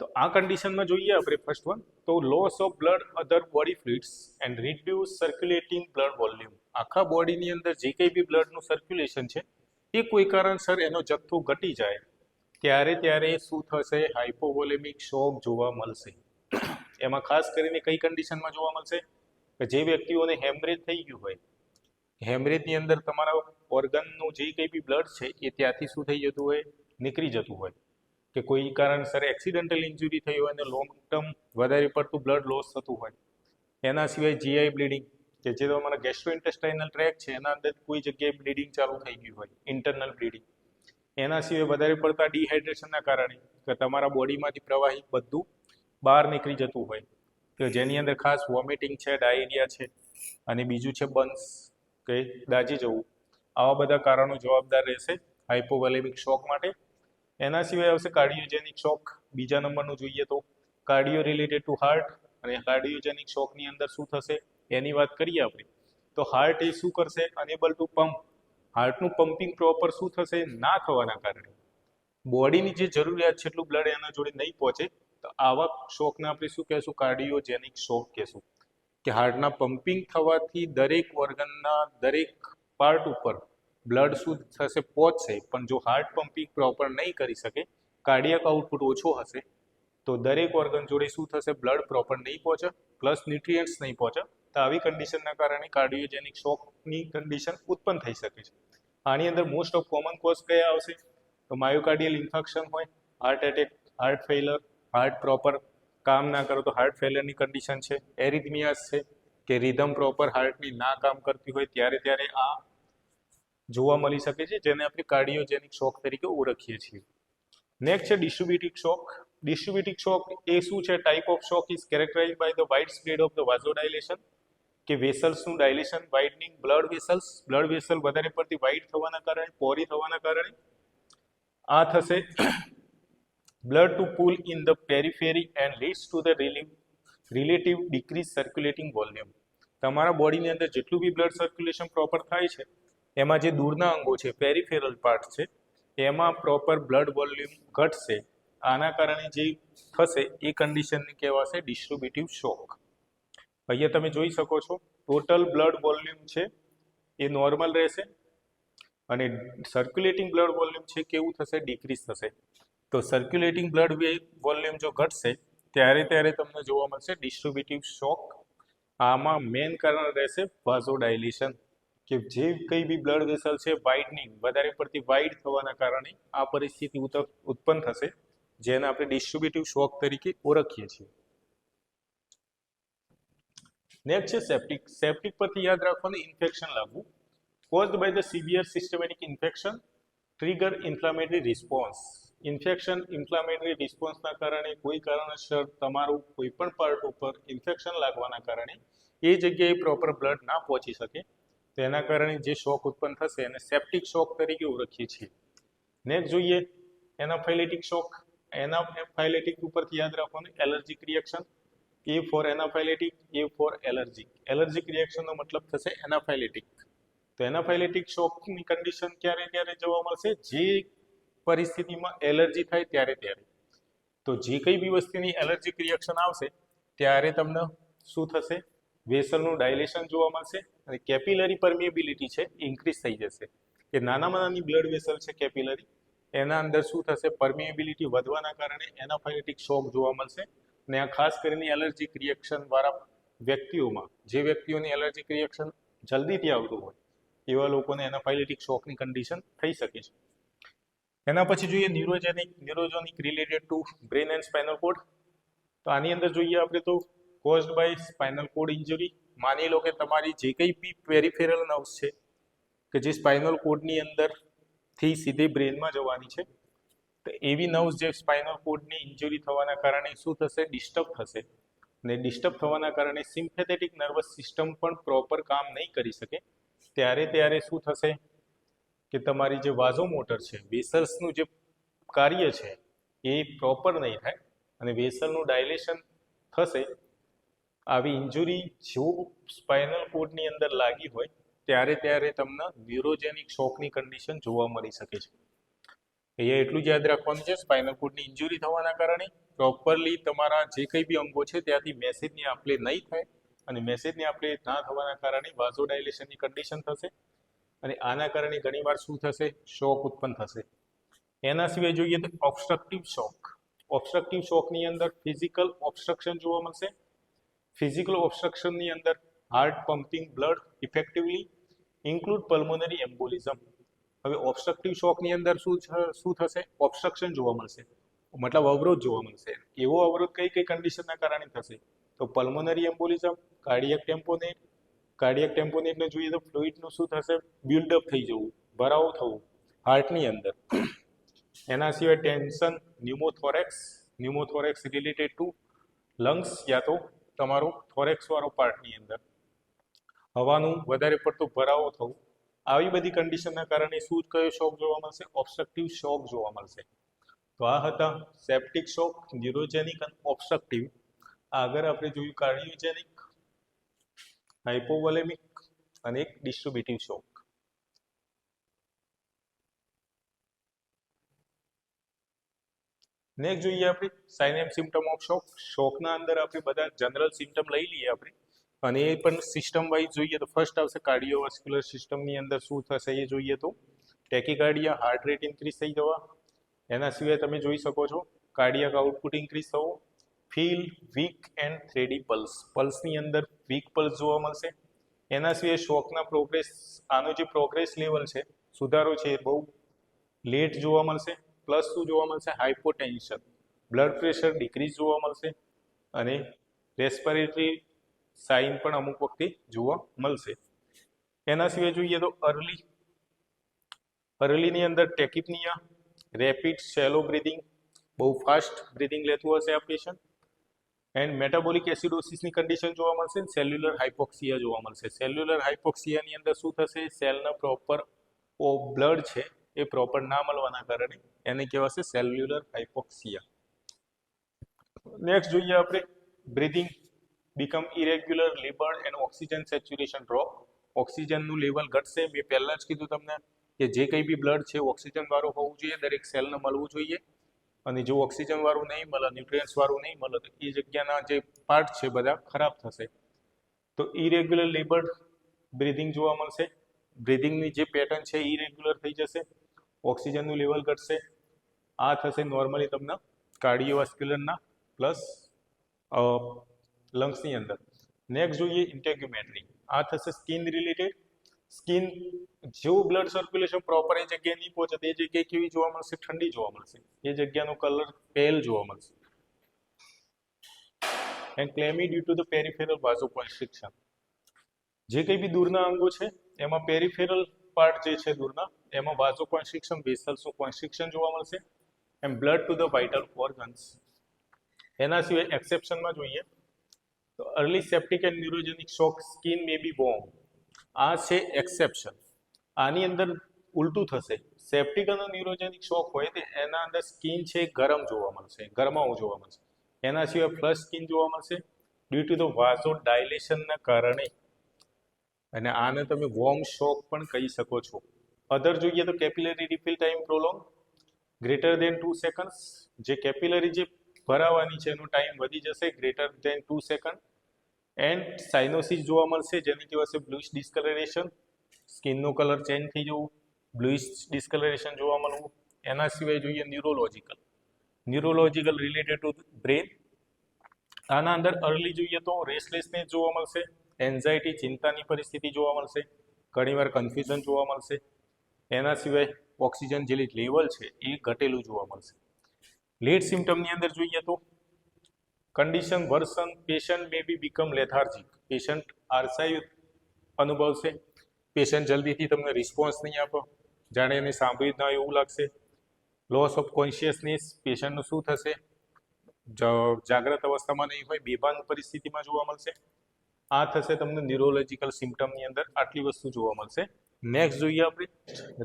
Speaker 1: તો આ કન્ડિશનમાં જોઈએ આપણે ફર્સ્ટ વન તો loss of blood other body fluids and reduce circulating blood volume. આખા બોડીની અંદર જે કંઈ બી બ્લડનું સર્ક્યુલેશન છે એ કોઈ કારણસર એનો જથ્થો ઘટી જાય ત્યારે શું થશે? હાઇપોવોલેમિક શોક જોવા મળશે. એમાં ખાસ કરીને કઈ કન્ડિશનમાં જોવા મળશે? કે જે વ્યક્તિઓને હેમરેજ થઈ ગયું હોય, હેમરેજની અંદર તમારા ઓર્ગનનું જે કંઈ બી બ્લડ છે એ ત્યાંથી શું થઈ જતું હોય? નીકળી જતું હોય. કે કોઈ કારણસર એક્સિડન્ટલ ઇન્જુરી થઈ હોય અને લોંગ ટર્મ વધારે પડતું બ્લડ લોસ થતું હોય. એના સિવાય જીઆઈ બ્લીડિંગ, કે જે તમારા ગેસ્ટ્રોઇન્ટેસ્ટાઇનલ ટ્રેક છે એના અંદર કોઈ જગ્યાએ બ્લીડિંગ ચાલુ થઈ ગયું હોય, ઇન્ટરનલ બ્લીડિંગ. એના સિવાય વધારે પડતા ડિહાઇડ્રેશનના કારણે કે તમારા બોડીમાંથી પ્રવાહી બધું બહાર નીકળી જતું હોય, કે જેની અંદર ખાસ વોમિટિંગ છે, ડાયરિયા છે અને બીજું છે બર્ન્સ, કે દાજી જવું. આવા બધા કારણો જવાબદાર રહેશે હાઇપોવોલેમિક શોક માટે. એના સિવાય આવશે કાર્ડિયોજેનિક શોક. બીજા નંબરનું જોઈએ તો કાર્ડિયો રિલેટેડ ટુ હાર્ટ. અને કાર્ડિયોજેનિક શોકની અંદર શું થશે એની વાત કરીએ આપણે તો હાર્ટ એ શું કરશે? Unable to pump. હાર્ટનું પમ્પિંગ પ્રોપર શું થશે? ના થવાના કારણે બોડીની જે જરૂરિયાત છે એટલું બ્લડ એના જોડે નહીં પહોંચે તો આવા શોકને આપણે શું કહેશું? કાર્ડિયોજેનિક શોક કહેશું. કે હાર્ટના પમ્પિંગ થવાથી દરેક ઓર્ગનના દરેક પાર્ટ ઉપર બ્લડ શું થશે? પહોંચશે. પણ જો હાર્ટ પમ્પિંગ પ્રોપર નહીં કરી શકે, કાર્ડિયક આઉટપુટ ઓછો હશે તો દરેક ઓર્ગન જોડે શું થશે? બ્લડ પ્રોપર નહીં પહોંચે, પ્લસ ન્યુટ્રિયન્ટ્સ નહીં પહોંચે. તો આવી કન્ડિશનના કારણે કાર્ડિયોજેનિક શોકની કન્ડિશન ઉત્પન્ન થઈ શકે છે. આની અંદર મોસ્ટ ઓફ કોમન કોઝ કયા આવશે? તો માયોકાર્ડિયલ ઇન્ફેક્શન હોય, heart attack, heart failure, heart proper કામ ના કરો તો હાર્ટ ફેઇલરની કન્ડિશન છે, એરિથમિયાસ છે કે રિધમ પ્રોપર હાર્ટની ના કામ કરતી હોય ત્યારે આ જોવા મળી શકે છે, જેને આપણે કાર્ડિયોજેનિક શોક તરીકે ઓળખીએ છીએ. નેક્સ્ટ છે ડિસ્ટ્રીબ્યુટિવ શોક. ડિસ્ટ્રીબ્યુટિવ શોક એ શું છે? Type of shock is characterised by the wide spread of the vasodilation, કે વેસલ્સનું ડાયલેશન, વાઇડનિંગ બ્લડ વેસલ વધારે પડતી વાઇડ થવાના કારણે, પોરી થવાના કારણે આ થશે blood to pool in the periphery and leads to the relative decrease circulating volume. તમારા બોડીની અંદર જેટલું બી બ્લડ સર્ક્યુલેશન પ્રોપર થાય છે એમાં જે દૂરના અંગો છે, પેરિફેરલ પાર્ટ છે, એમાં પ્રોપર બ્લડ વોલ્યુમ ઘટશે. આના કારણે જે થશે એ કન્ડિશનને કહેવાશે ડિસ્ટ્રીબ્યુટિવ શોક. અહીંયા તમે જોઈ શકો છો ટોટલ બ્લડ વોલ્યુમ છે એ નોર્મલ રહેશે અને સર્ક્યુલેટિંગ બ્લડ વોલ્યુમ છે કેવું થશે? ડિક્રીઝ થશે. તો સર્ક્યુલેટિંગ બ્લડ વોલ્યુમ જો ઘટશે ત્યારે તમને જોવા મળશે ડિસ્ટ્રીબ્યુટિવ શોક. આમાં મેઇન કારણ રહેશે વાઝોડાયલેશન, કે જે કંઈ બી બ્લડ વેસલ છે વાઇડનિંગ, વધારે પડતી વાઇડ થવાના કારણે આ પરિસ્થિતિ ઉત્પન્ન થશે, જેને આપણે ડિસ્ટ્રીબ્યુટિવ શોક તરીકે ઓળખીએ છીએ. નેક્સ્ટ છે સેપ્ટિક. સેપ્ટિક પરથી યાદ રાખવાનું ઇન્ફેક્શન લાગવું. Caused by the severe systematic infection trigger inflammatory response. Infection inflammatory રિસ્પોન્સના કારણે કોઈ કારણસર તમારું કોઈ પણ પાર્ટ ઉપર ઇન્ફેક્શન લાગવાના કારણે એ જગ્યાએ પ્રોપર બ્લડ ના પહોંચી શકે, તેના કારણે જે શોક ઉત્પન્ન થશે એને સેપ્ટિક શોક તરીકે ઓળખીએ છીએ. નેક્સ્ટ જોઈએ એનાફાઇલેટિક શોક. એનાફાઇલેટિક ઉપરથી યાદ રાખવાનું એલર્જીક રિએક્શન. એ ફોર એનાફાઇલેટિક, એ ફોર એલર્જીક. એલર્જીક રિએક્શનનો મતલબ થશે એનાફાઇલેટિક. તો એનાફાઇલેટિક શોકની કન્ડિશન ક્યારે જોવા મળશે? જે પરિસ્થિતિમાં એલર્જી થાય ત્યારે તો જે કઈ બી વસ્તુની એલર્જીક રિએક્શન આવશે ત્યારે તમને શું થશે? વેસલનું ડાયલેશન જોવા મળશે અને કેપિલરી પરમિએબિલિટી છે ઇન્ક્રીઝ થઈ જશે. કે નાનામાં નાની બ્લડ વેસલ છે કેપિલરી, એના અંદર શું થશે? પરમિએબિલિટી વધવાના કારણે એનાફાઇલેટિક શોક જોવા મળશે. અને આ ખાસ કરીને એલર્જીક રિએક્શન વાળા વ્યક્તિઓમાં, જે વ્યક્તિઓની એલર્જીક રિએક્શન જલ્દીથી આવતું હોય એવા લોકોને એનાફાઇલેટિક શોકની કન્ડિશન થઈ શકે છે. એના પછી જોઈએ neurogenic related to brain and spinal cord. તો આની અંદર જોઈએ આપણે તો caused by spinal cord injury. માની લો કે તમારી જે કંઈ બી પેરિફેરલ નર્વ્સ છે કે જે સ્પાઇનલ કોડની અંદરથી સીધી બ્રેનમાં જવાની છે, તો એવી નર્વ્સ જે સ્પાઇનલ કોડની ઇન્જરી થવાના કારણે શું થશે? ડિસ્ટર્બ થશે. અને ડિસ્ટર્બ થવાના કારણે સિમ્પેથેટિક નર્વસ સિસ્ટમ પણ પ્રોપર કામ નહીં કરી શકે. ત્યારે શું થશે? કે તમારી જે વાઝોમોટર છે, વેસલ્સનું જે કાર્ય છે એ પ્રોપર નહીં થાય અને વેસલનું ડાયલેશન થશે. આવી ઇન્જુરી જો સ્પાઇનલ કોડની અંદર લાગી હોય ત્યારે તમને ન્યુરોજેનિક શોકની કન્ડિશન જોવા મળી શકે છે. અહીંયા એટલું જ યાદ રાખવાનું છે, સ્પાઇનલ કોડની ઇન્જુરી થવાના કારણે પ્રોપરલી તમારા જે કંઈ બી અંગો છે ત્યાંથી મેસેજની આપલે નહીં થાય અને મેસેજની આપલે ના થવાના કારણે વાઝોડાયલેશનની કન્ડિશન થશે અને આના કારણે ઘણીવાર શું થશે? શોક ઉત્પન્ન થશે. એના સિવાય જોઈએ તો ઓબ્સ્ટ્રક્ટિવ શોક. ઓબ્સ્ટ્રક્ટિવ શોકની અંદર ફિઝિકલ ઓબ્સ્ટ્રક્શન જોવા મળશે. ફિઝિકલ ઓબ્સ્ટ્રક્શનની અંદર heart pumping blood effectively include pulmonary embolism. હવે ઓબ્સ્ટ્રક્ટિવ શોકની અંદર શું થશે? ઓબ્સ્ટ્રક્શન જોવા મળશે, મતલબ અવરોધ જોવા મળશે. એવો અવરોધ કઈ કન્ડિશનના કારણે થશે? તો પલ્મોનરી એમ્બોલિઝમ, કાર્ડિયક ટેમ્પોનેટને જોઈએ તો ફ્લુઇડનું શું થશે? બિલ્ડઅપ થઈ જવું, ભરાવો થવું હાર્ટની અંદર. એના સિવાય ટેન્શન, ન્યુમોથોરેક્સ રિલેટેડ ટુ લંગ્સ, યા તો તમારો થોરેક્સ વાળો પાર્ટની અંદર હવાનું વધારે પડતું ભરાવો થવું. આવી બધી કન્ડિશનના કારણે શું કયો શોક જોવા મળશે? ઓબ્સ્ટ્રક્ટિવ શોક જોવા મળશે. તો આ હતા સેપ્ટિક શોક, ન્યુરોજેનિક અને ઓબ્સ્ટ્રક્ટિવ. આગળ આપણે જોયું કાર્ડિયોજેનિક, હાઇપોવોલેમિક અને એક ડિસ્ટ્રીબ્યુટિવ શોક. નેક્સ્ટ જોઈએ આપણે સાઇન એન્ડ સિમ્ટમ ઓફ શોક. શોકના અંદર આપણે બધા જનરલ સિમ્ટમ લઈ લઈએ આપણે, અને એ પણ સિસ્ટમ વાઇઝ જોઈએ તો ફર્સ્ટ આવશે કાર્ડિયોવાસ્ક્યુલર સિસ્ટમની અંદર શું થશે એ જોઈએ તો ટેકીકાર્ડિયા, હાર્ટ રેટ ઇન્ક્રીઝ થઈ જવા. એના સિવાય તમે જોઈ શકો છો કાર્ડિયાક આઉટપુટ ઇન્ક્રીઝ થવો. ફીલ વીક એન્ડ થ્રેડી પલ્સ, પલ્સની અંદર વીક પલ્સ જોવા મળશે. એના સિવાય શોકના આનો જે પ્રોગ્રેસ લેવલ છે, સુધારો છે, એ બહુ લેટ જોવા મળશે. પ્લસ શું જોવા મળશે? હાઇપોટેન્શન, બ્લડ પ્રેશર ડિક્રીઝ જોવા મળશે અને રેસ્પિરેટરી સાઇન પણ અમુક વખતે જોવા મળશે. એના સિવાય જોઈએ તો અર્લીની અંદર ટેકિપનિયા, રેપિડ શેલો બ્રીધિંગ, બહુ ફાસ્ટ બ્રીધિંગ લેતું હશે આ પેશન્ટ, એન્ડ મેટાબોલિક એસિડોસિસની કન્ડિશન જોવા મળશે. સેલ્યુલર હાઇપોક્સિયા જોવા મળશે. સેલ્યુલર હાઇપોક્સિયાની અંદર શું થશે? સેલના પ્રોપર બ્લડ છે એ પ્રોપર ના મળવાના કારણે એને કહેવાશે સેલ્યુલર હાઇપોક્સિયા. નેક્સ્ટ જોઈએ આપણે breathing become irregular, laboured and oxygen saturation drop. ઓક્સિજનનું લેવલ ઘટશે. મેં પહેલાં જ કીધું તમને કે જે કંઈ બી બ્લડ છે ઓક્સિજન વાળું હોવું જોઈએ, દરેક સેલને મળવું જોઈએ. અને જો ઓક્સિજન વાળું નહીં મળે, ન્યુટ્રિયન્ટ્સ વાળું નહીં મળે, તો એ જગ્યાના જે પાર્ટ છે બધા ખરાબ થશે. તો ઇરેગ્યુલર લેબર્ડ બ્રીધિંગ જોવા મળશે. બ્રીધિંગની જે પેટર્ન છે ઇરેગ્યુલર થઈ જશે, ઓક્સિજનનું લેવલ ઘટશે. આ થશે નોર્મલી તમને કાર્ડિયોવાસ્ક્યુલરના પ્લસ લંગ્સની અંદર. નેક્સ્ટ જોઈએ ઇન્ટેગ્યુમેટ્રી. આ થશે સ્કિન રિલેટેડ. સ્કિન જો બ્લડ સર્ક્યુલેશન પ્રોપર એ જગ્યાએ નહીં પહોંચે તો એ જગ્યાએ કેવી જોવા મળશે? ઠંડી જોવા મળશે. એ જગ્યાનો કલર પેલ જોવા મળશે. And clammy due to the peripheral vasoconstriction. જે કંઈ બી દૂરના અંગો છે એમાં પેરિફેરલ પાર્ટ જે છે દૂરના, એમાં વાઝોકોન્સ્ટ્રિક્શન, વેસલ્સનું કોન્સ્ટ્રિક્શન જોવા મળશે. And blood to the vital organs. એના સિવાય એક્સેપ્શનમાં જોઈએ તો early septic and neurogenic shock, skin may be warm. આ છે એક્સેપ્શન. આની અંદર ઉલટું થશે. સેપ્ટિક અને ન્યુરોજેનિક શોક હોય તો એના અંદર સ્કિન છે ગરમ જોવા મળશે, ગરમાવું જોવા મળશે. એના સિવાય ફ્લશ સ્કિન જોવા મળશે ડ્યુ ટુ ધ વાઝો ડાયલેશનના કારણે, અને આને તમે વોર્મ શોક પણ કહી શકો છો. અધર જોઈએ તો capillary refill time prolong, greater than 2 seconds, જે કેપિલરી જે ભરાવાની છે એનો ટાઈમ વધી જશે greater than 2 second. And cyanosis જોવા મળશે, જેને કહેવાશે બ્લુઇશ ડિસ્કલરેશન, સ્કિનનો કલર ચેન્જ થઈ જવું, બ્લુઇશ ડિસ્કલરેશન જોવા મળવું. એના સિવાય જોઈએ ન્યુરોલોજિકલ રિલેટેડ ટુ બ્રેન. આના અંદર અર્લી જોઈએ તો રેસ્ટલેસનેસ જોવા મળશે, એન્ઝાઇટી ચિંતાની પરિસ્થિતિ જોવા મળશે, ઘણીવાર કન્ફ્યુઝન જોવા મળશે. એના સિવાય ઓક્સિજન જે લેવલ છે એ ઘટેલું જોવા મળશે. લેટ સિમ્ટમની અંદર જોઈએ તો કન્ડિશન વર્સન, પેશન્ટ મે બી બીકમ લેથાર્જિક, પેશન્ટ આળસાઈ અનુભવશે, પેશન્ટ જલ્દીથી તમને રિસ્પોન્સ નહીં આપો, જાણે એને સાંભળી જ ના એવું લાગશે. લોસ ઓફ કોન્શિયસનેસ, પેશન્ટનું શું થશે, જાગ્રત અવસ્થામાં નહીં હોય, બેભાન પરિસ્થિતિમાં જોવા મળશે. આ થશે તમને ન્યુરોલોજિકલ સિમ્ટમની અંદર આટલી વસ્તુ જોવા મળશે. નેક્સ્ટ જોઈએ આપણે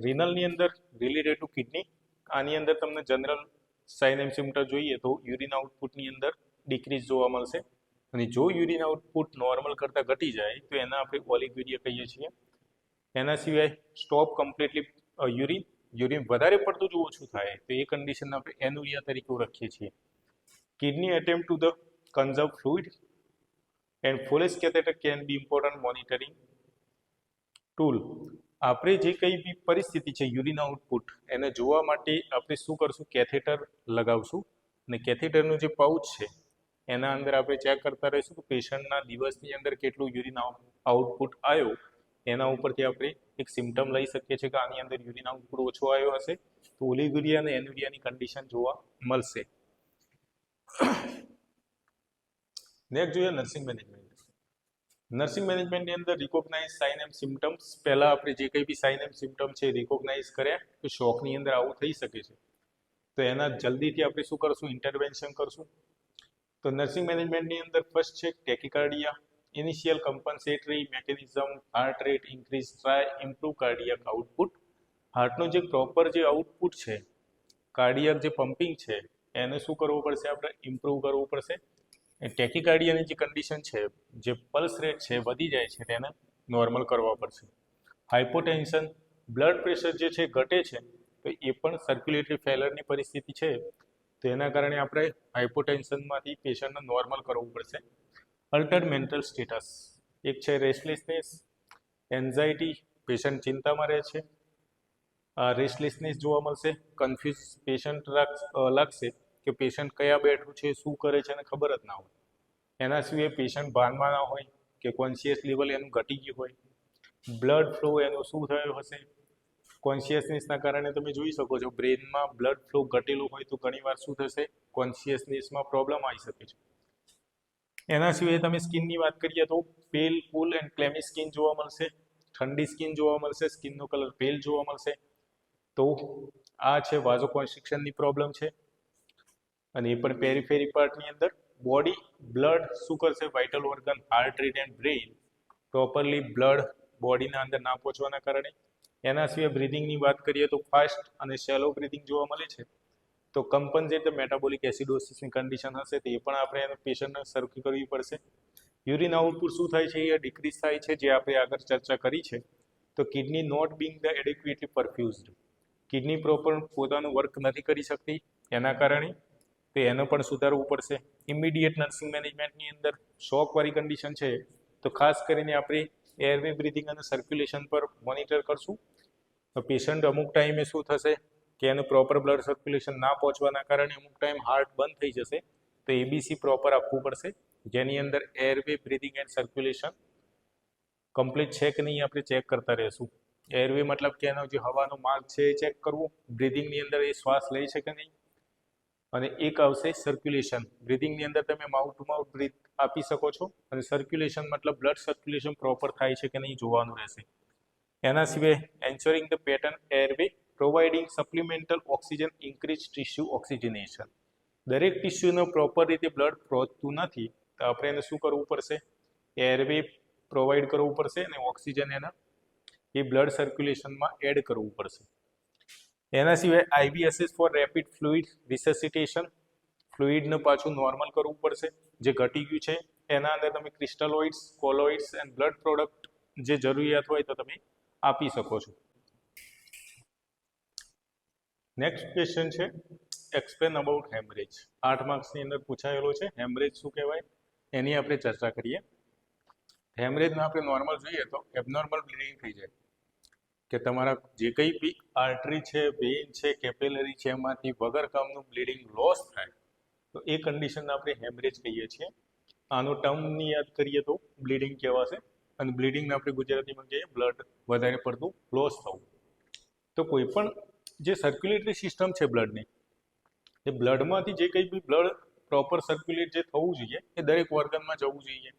Speaker 1: રિનલની અંદર રિલેટેડ ટુ કિડની. આની અંદર તમને જનરલ સાઇન એન્ડ સિમ્ટમ જોઈએ તો યુરિન આઉટપુટની અંદર ડિક્રીઝ જોવા મળશે, અને જો યુરિન આઉટપુટ નોર્મલ કરતાં ઘટી જાય તો એના આપણે ઓલિગ્યુરિયા કહીએ છીએ. એના સિવાય સ્ટોપ કમ્પ્લીટલી યુરિન વધારે પડતું જો ઓછું થાય તો એ કન્ડિશન આપણે એનુરિયા તરીકે ઓળખીએ છીએ. Kidney attempt to the conserve fluid and Foley's catheter can be important monitoring tool. આપણે જે કંઈ બી પરિસ્થિતિ છે યુરિન આઉટપુટ એને જોવા માટે આપણે શું કરશું, કેથેટર લગાવશું, અને કેથેટરનું જે પાઉચ છે એના અંદર આપણે ચેક કરતા રહીશું કે પેશન્ટના દિવસની અંદર કેટલું યુરિન આઉટપુટ આવ્યો. એના ઉપરથી આપણે એક સિમ્ટમ લઈ શકીએ છીએ કે આની અંદર યુરિન આઉટપુટ ઓછો આવ્યો હશે તો ઓલિગુરિયા અને એનુરિયાની કન્ડિશન જોવા મળશે. નેક્સ્ટ જોઈએ નર્સિંગ મેનેજમેન્ટ. નર્સિંગ મેનેજમેન્ટની અંદર રિકોગ્નાઇઝ સાઇન એન્ડ સિમ્ટમ્સ. પહેલાં આપણે જે કંઈ બી સાઇન એન્ડ સિમ્ટમ છે રિકોગ્નાઇઝ કર્યા તો શોકની અંદર આવું થઈ શકે છે, તો એના જલ્દીથી આપણે શું કરશું, ઇન્ટરવેન્શન કરશું. તો નર્સિંગ મેનેજમેન્ટની અંદર ફર્સ્ટ છે tachycardia, initial compensatory mechanism, heart rate increase, try improve cardiac output. હાર્ટનું જે પ્રોપર જે આઉટપુટ છે, કાર્ડિયાક જે પમ્પિંગ છે એને શું કરવું પડશે, આપણે ઇમ્પ્રૂવ કરવું પડશે. ટેકિકાર્ડિયાની જે કન્ડિશન છે, જે પલ્સ રેટ છે વધી જાય છે તેને નોર્મલ કરવા પડશે. હાઇપોટેન્શન, બ્લડ પ્રેશર જે છે ઘટે છે તો એ પણ સર્ક્યુલેટરી ફેલરની પરિસ્થિતિ છે, તો એના કારણે આપણે હાઇપોટેન્શનમાંથી પેશન્ટને નોર્મલ કરવું પડશે. અલ્ટર્ડ મેન્ટલ સ્ટેટસ, એક છે રેસ્ટલેસનેસ, એન્ઝાઇટી, પેશન્ટ ચિંતામાં રહે છે, રેસ્ટલેસનેસ જોવા મળશે, કન્ફ્યુઝ પેશન્ટ લાગશે કે પેશન્ટ કયા બેઠું છે, શું કરે છે અને ખબર જ ના હોય. એના સિવાય પેશન્ટ ભાનમાં ના હોય કે કોન્શિયસ લેવલ એનું ઘટી ગયું હોય. બ્લડ ફ્લો એનું શું થયું હશે, કોન્શિયસનેસના કારણે તમે જોઈ શકો છો બ્રેનમાં બ્લડ ફ્લો ઘટેલું હોય તો ઘણીવાર શું થશે, કોન્શિયસનેસમાં પ્રોબ્લેમ આવી શકે છે. એના સિવાય તમે સ્કિનની વાત કરીએ તો પેલ, કુલ એન્ડ ક્લેમી સ્કિન જોવા મળશે, ઠંડી સ્કિન જોવા મળશે, સ્કિનનો કલર પેલ જોવા મળશે. તો આ છે વાઝોકોન્સ્ટ્રિક્શનની પ્રોબ્લેમ છે, અને એ પણ પેરીફેરી પાર્ટની અંદર. બોડી બ્લડ શું કરશે, vital organ, heart rate and brain properly blood બોડીના અંદર ના પહોંચવાના કારણે. એના સિવાય બ્રિધિંગની વાત કરીએ તો ફાસ્ટ અને શેલો બ્રિધિંગ જોવા મળે છે, તો કમ્પન્સેટ મેટાબોલિક એસિડોસિસની કન્ડિશન હશે તો એ પણ આપણે એને પેશન્ટને સરખી કરવી પડશે. યુરિન આઉટપુટ શું થાય છે, એ ડિક્રીઝ થાય છે, જે આપણે આગળ ચર્ચા કરી છે. તો kidney not being the adequately perfused, kidney proper પોતાનું વર્ક નથી કરી શકતી, એના કારણે તો એને પણ સુધારવું પડશે. ઇમિડિયેટ નર્સિંગ મેનેજમેન્ટની અંદર શોકવાળી કન્ડિશન છે તો ખાસ કરીને આપણે એરવે બ્રિધિંગ અને સર્ક્યુલેશન પર મોનિટર કરશું. તો પેશન્ટ અમુક ટાઈમે શું થશે કે એનું પ્રોપર બ્લડ સર્ક્યુલેશન ના પહોંચવાના કારણે અમુક ટાઈમ હાર્ટ બંધ થઈ જશે, તો એબીસી પ્રોપર આપવું પડશે, જેની અંદર એરવે બ્રિધિંગ એન્ડ સર્ક્યુલેશન કમ્પ્લીટ છે કે નહીં આપણે ચેક કરતા રહેશું. એરવે મતલબ કે એનો જે હવાનો માર્ગ છે એ ચેક કરવું, બ્રિધિંગની અંદર એ શ્વાસ લે છે કે નહીં, અને એક આવશે સર્ક્યુલેશન. બ્રિધિંગની અંદર તમે માઉથ ટુ માઉથ બ્રીથ આપી શકો છો, અને સર્ક્યુલેશન મતલબ બ્લડ સર્ક્યુલેશન પ્રોપર થાય છે કે નહીં જોવાનું રહેશે. એના સિવાય ensuring the pattern airway, providing supplemental oxygen, increase tissue oxygenation. દરેક ટિશ્યુનો પ્રોપર રીતે બ્લડ પહોંચતું નથી તો આપણે એને શું કરવું પડશે, એરવે પ્રોવાઈડ કરવું પડશે, અને ઓક્સિજન એના એ બ્લડ સર્ક્યુલેશનમાં એડ કરવું પડશે. એના સિવાય આઈવીએસએસ ફોર રેપિડ ફ્લુઇડ રિસસિટેશન, ફ્લુઇડને પાછું નોર્મલ કરવું પડશે, જે ઘટી ગયું છે એના અંદર તમે ક્રિસ્ટલોઇડ્સ, કોલોઇડ્સ એન્ડ બ્લડ પ્રોડક્ટ જે જરૂરિયાત હોય તો તમે આપી શકો છો. નેક્સ્ટ ક્વેશ્ચન છે એક્સપ્લેન અબાઉટ હેમરેજ. 8 માર્ક્સની અંદર પૂછાયેલો છે હેમરેજ શું કહેવાય એની આપણે ચર્ચા કરીએ. હેમરેજમાં આપણે નોર્મલ જોઈએ તો એબનોર્મલ બ્લીડિંગ થઈ જાય કે તમારા જે કંઈ બી આર્ટરી છે, વેઇન છે, કેપિલરી છે એમાંથી વગર કામનું બ્લીડિંગ લોસ થાય તો એ કન્ડિશનને આપણે હેમરેજ કહીએ છીએ. આનો ટર્મની યાદ કરીએ તો બ્લીડિંગ કહેવાશે અને બ્લીડિંગને આપણે ગુજરાતીમાં કહીએ બ્લડ વધારે પડતું લોસ થવું. તો કોઈ પણ જે સર્ક્યુલેટરી સિસ્ટમ છે બ્લડની, એ બ્લડમાંથી જે કંઈ બી બ્લડ પ્રોપર સર્ક્યુલેટ જે થવું જોઈએ એ દરેક ઓર્ગનમાં જવું જોઈએ